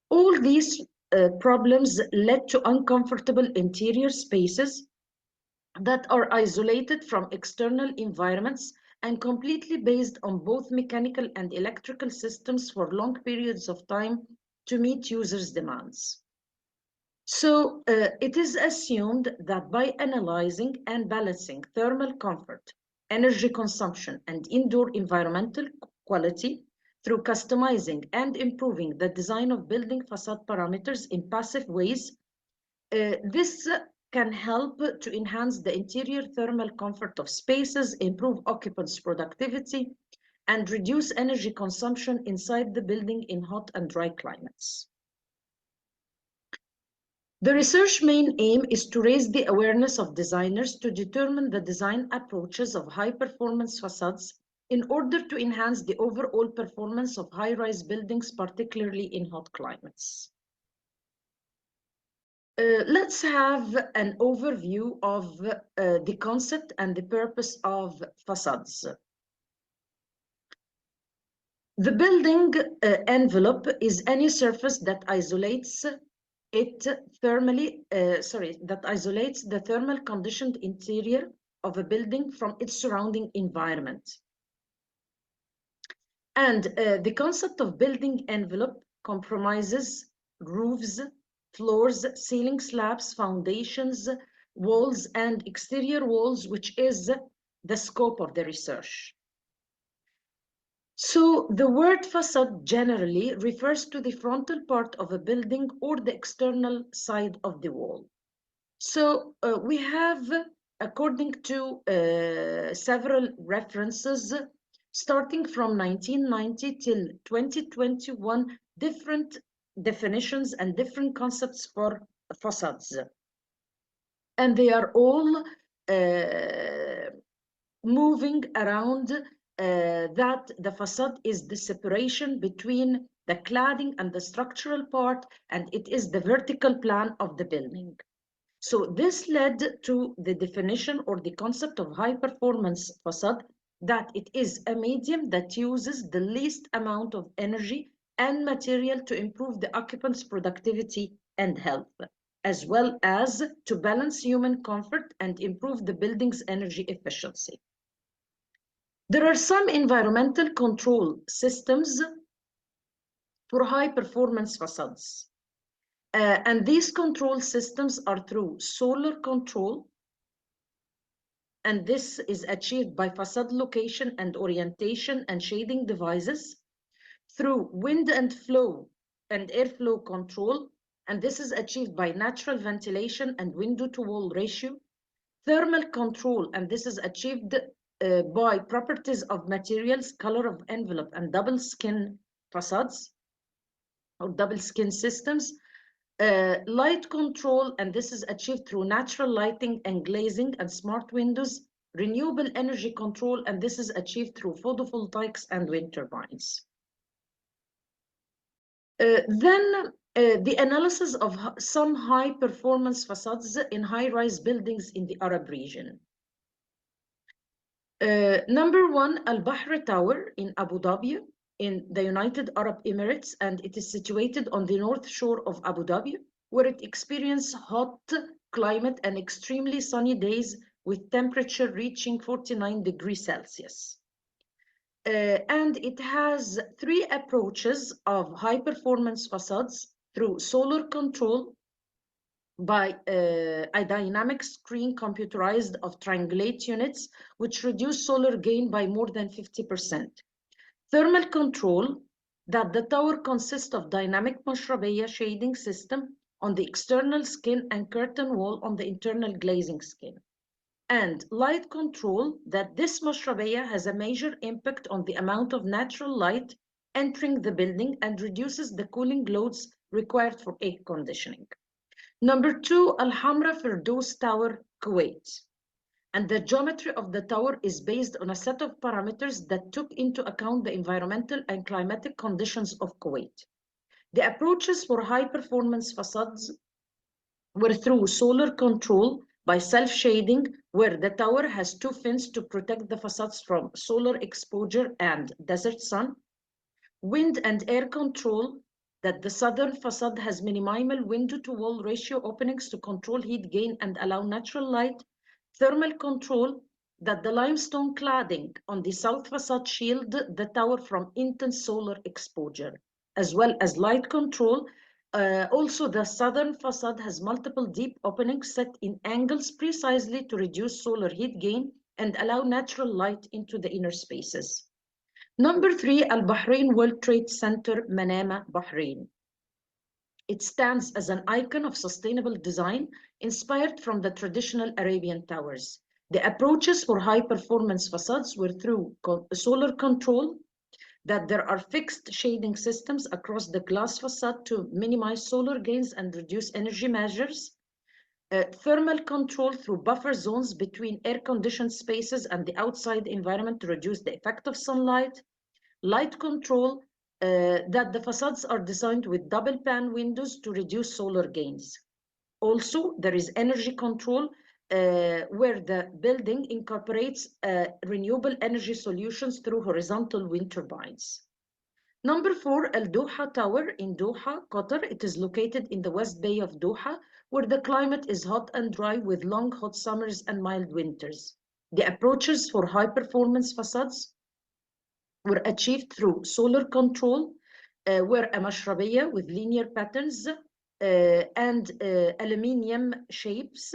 All these problems led to uncomfortable interior spaces that are isolated from external environments and completely based on both mechanical and electrical systems for long periods of time to meet users' demands. So it is assumed that by analyzing and balancing thermal comfort, energy consumption, and indoor environmental quality through customizing and improving the design of building facade parameters in passive ways, this can help to enhance the interior thermal comfort of spaces, improve occupants' productivity, and reduce energy consumption inside the building in hot and dry climates. The research main aim is to raise the awareness of designers to determine the design approaches of high-performance facades in order to enhance the overall performance of high-rise buildings, particularly in hot climates. Let's have an overview of the concept and the purpose of facades. The building envelope is any surface that isolates that isolates the thermal conditioned interior of a building from its surrounding environment. And the concept of building envelope comprises roofs, floors, ceiling slabs, foundations, walls, and exterior walls, which is the scope of the research. So the word facade generally refers to the frontal part of a building or the external side of the wall. So we have, according to several references, starting from 1990 till 2021, different definitions and different concepts for facades. And they are all moving around that the facade is the separation between the cladding and the structural part, and it is the vertical plan of the building. So this led to the definition or the concept of high performance facade, that it is a medium that uses the least amount of energy and material to improve the occupants' productivity and health, as well as to balance human comfort and improve the building's energy efficiency. There are some environmental control systems for high performance facades. And these control systems are through solar control, and this is achieved by facade location and orientation and shading devices, through wind and flow and airflow control, and this is achieved by natural ventilation and window to wall ratio, thermal control, and this is achieved by properties of materials, color of envelope, and double skin facades or double skin systems. Light control, and this is achieved through natural lighting and glazing and smart windows. Renewable energy control, and this is achieved through photovoltaics and wind turbines. Then the analysis of some high performance facades in high-rise buildings in the Arab region. Number one, Al Bahr Tower in Abu Dhabi in the United Arab Emirates, and it is situated on the north shore of Abu Dhabi, where it experiences hot climate and extremely sunny days with temperature reaching 49 degrees Celsius. And it has three approaches of high performance facades: through solar control, by a dynamic screen computerized of triangulate units, which reduce solar gain by more than 50%. Thermal control, that the tower consists of dynamic mashrabiyya shading system on the external skin and curtain wall on the internal glazing skin. And light control, that this mashrabiyya has a major impact on the amount of natural light entering the building and reduces the cooling loads required for air conditioning. Number two, Al Hamra Firdaus Tower, Kuwait. And the geometry of the tower is based on a set of parameters that took into account the environmental and climatic conditions of Kuwait. The approaches for high-performance facades were through solar control by self-shading, where the tower has two fins to protect the facades from solar exposure and desert sun. Wind and air control, that the southern facade has minimal window-to-wall ratio openings to control heat gain and allow natural light. Thermal control, that the limestone cladding on the south facade shield the tower from intense solar exposure, as well as light control. Also, the southern facade has multiple deep openings set in angles precisely to reduce solar heat gain and allow natural light into the inner spaces. Number three, Al Bahrain World Trade Center, Manama, Bahrain. It stands as an icon of sustainable design inspired from the traditional Arabian towers. The approaches for high-performance facades were through solar control, that there are fixed shading systems across the glass facade to minimize solar gains and reduce energy measures. Thermal control through buffer zones between air-conditioned spaces and the outside environment to reduce the effect of sunlight. Light control, that the facades are designed with double pane windows to reduce solar gains. Also, there is energy control, where the building incorporates renewable energy solutions through horizontal wind turbines. Number 4, Al Doha Tower in Doha, Qatar. It is located in the West Bay of Doha, where the climate is hot and dry with long hot summers and mild winters. The approaches for high-performance facades were achieved through solar control, where a mashrabiyya with linear patterns and aluminium shapes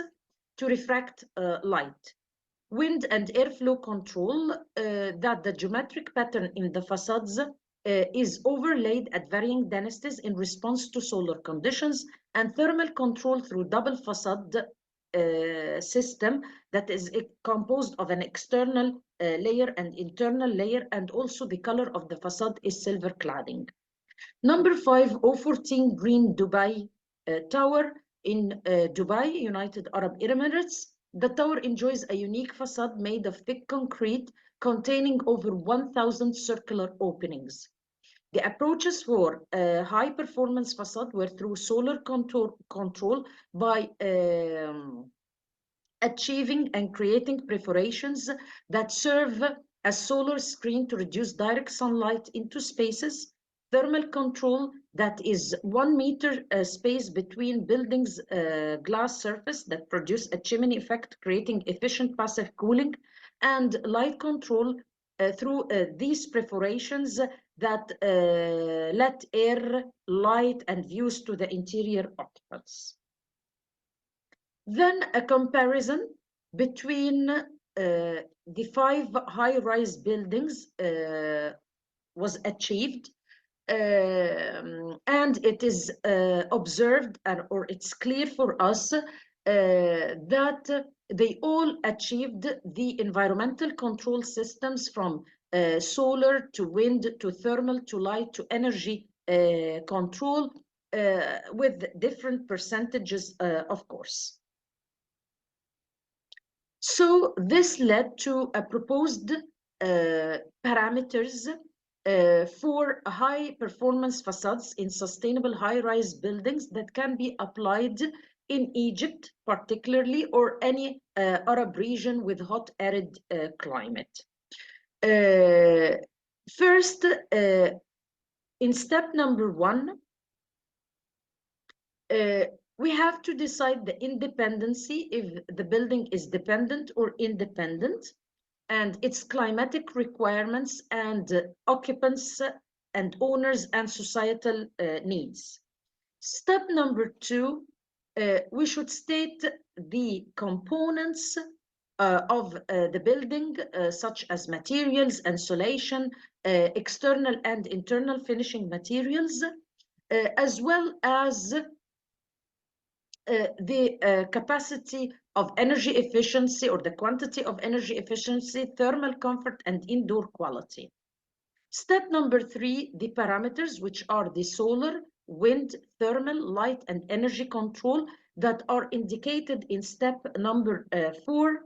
to refract light. Wind and airflow control, that the geometric pattern in the facades is overlaid at varying densities in response to solar conditions, and thermal control through double facade system that is composed of an external layer and internal layer, and also the color of the facade is silver cladding. Number 5, 014 Green Dubai Tower in Dubai, United Arab Emirates. The tower enjoys a unique facade made of thick concrete containing over 1,000 circular openings. The approaches for high-performance facade were through solar control by achieving and creating perforations that serve as solar screen to reduce direct sunlight into spaces, thermal control that is 1 meter space between buildings glass surface that produce a chimney effect, creating efficient passive cooling, and light control through these perforations that let air, light, and views to the interior occupants. Then a comparison between the 5 high-rise buildings was achieved, and it is observed, or it's clear for us that they all achieved the environmental control systems from solar to wind to thermal to light to energy control with different percentages, of course. So this led to a proposed parameters for high performance facades in sustainable high-rise buildings that can be applied in Egypt particularly, or any Arab region with hot arid climate. First, in step number 1, we have to decide the independency, if the building is dependent or independent, and its climatic requirements and occupants and owners and societal needs. Step number 2, we should state the components of the building, such as materials, insulation, external and internal finishing materials, as well as the capacity of energy efficiency, or the quantity of energy efficiency, thermal comfort, and indoor quality. Step number 3, the parameters, which are the solar, wind, thermal, light, and energy control that are indicated in step number 4,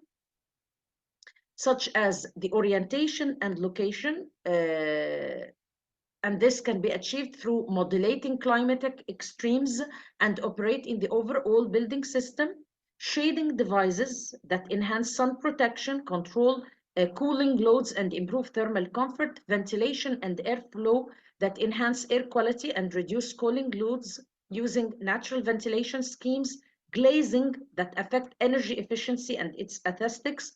such as the orientation and location, and this can be achieved through modulating climatic extremes and operate in the overall building system, shading devices that enhance sun protection, control cooling loads and improve thermal comfort, ventilation and airflow that enhance air quality and reduce cooling loads using natural ventilation schemes, glazing that affect energy efficiency and its aesthetics,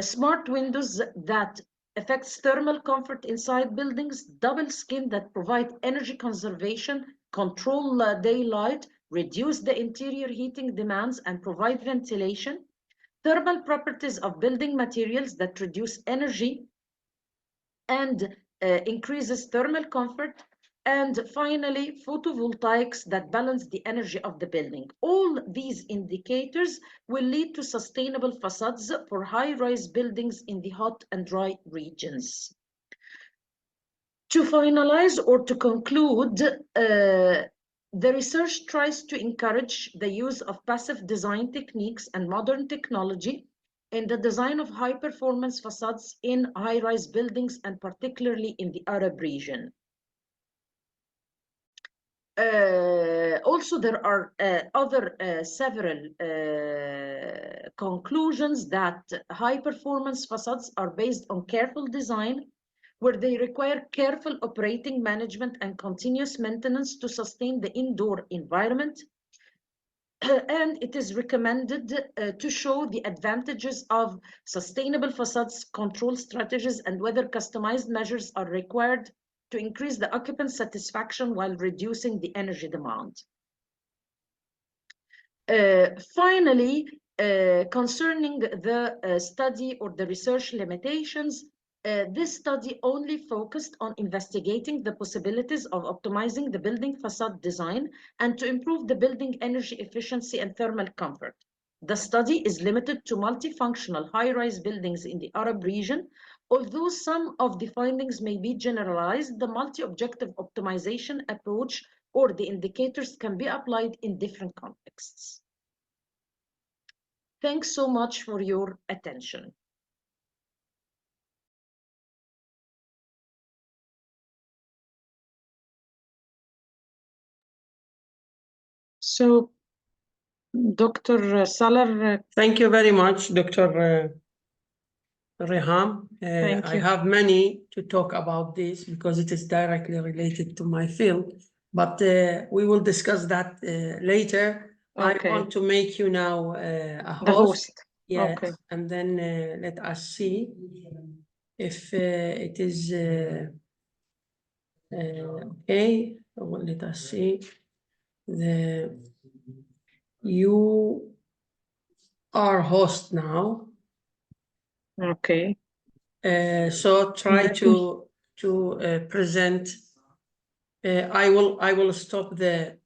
smart windows that affects thermal comfort inside buildings, double skin that provide energy conservation, control daylight, reduce the interior heating demands, and provide ventilation, thermal properties of building materials that reduce energy and increases thermal comfort, and finally, photovoltaics that balance the energy of the building. All these indicators will lead to sustainable facades for high-rise buildings in the hot and dry regions. To finalize or to conclude, The research tries to encourage the use of passive design techniques and modern technology in the design of high-performance facades in high-rise buildings, and particularly in the Arab region. Also, there are several conclusions that high-performance facades are based on careful design, where they require careful operating management and continuous maintenance to sustain the indoor environment. And it is recommended to show the advantages of sustainable facades control strategies and whether customized measures are required to increase the occupant satisfaction while reducing the energy demand. Finally, concerning the study or the research limitations, this study only focused on investigating the possibilities of optimizing the building facade design and to improve the building energy efficiency and thermal comfort. The study is limited to multifunctional high-rise buildings in the Arab region. Although some of the findings may be generalized, the multi-objective optimization approach or the indicators can be applied in different contexts. Thanks so much for your attention. So, Dr. Salar. Thank you very much, Dr. Reham. Thank I you. have many to talk about this because it is directly related to my field, but we will discuss that later. Okay. I want to make you now a host. The host. Yes, Okay. and then let us see if it is okay. Well, let us see. You are host now. Okay. So try to present. I will stop the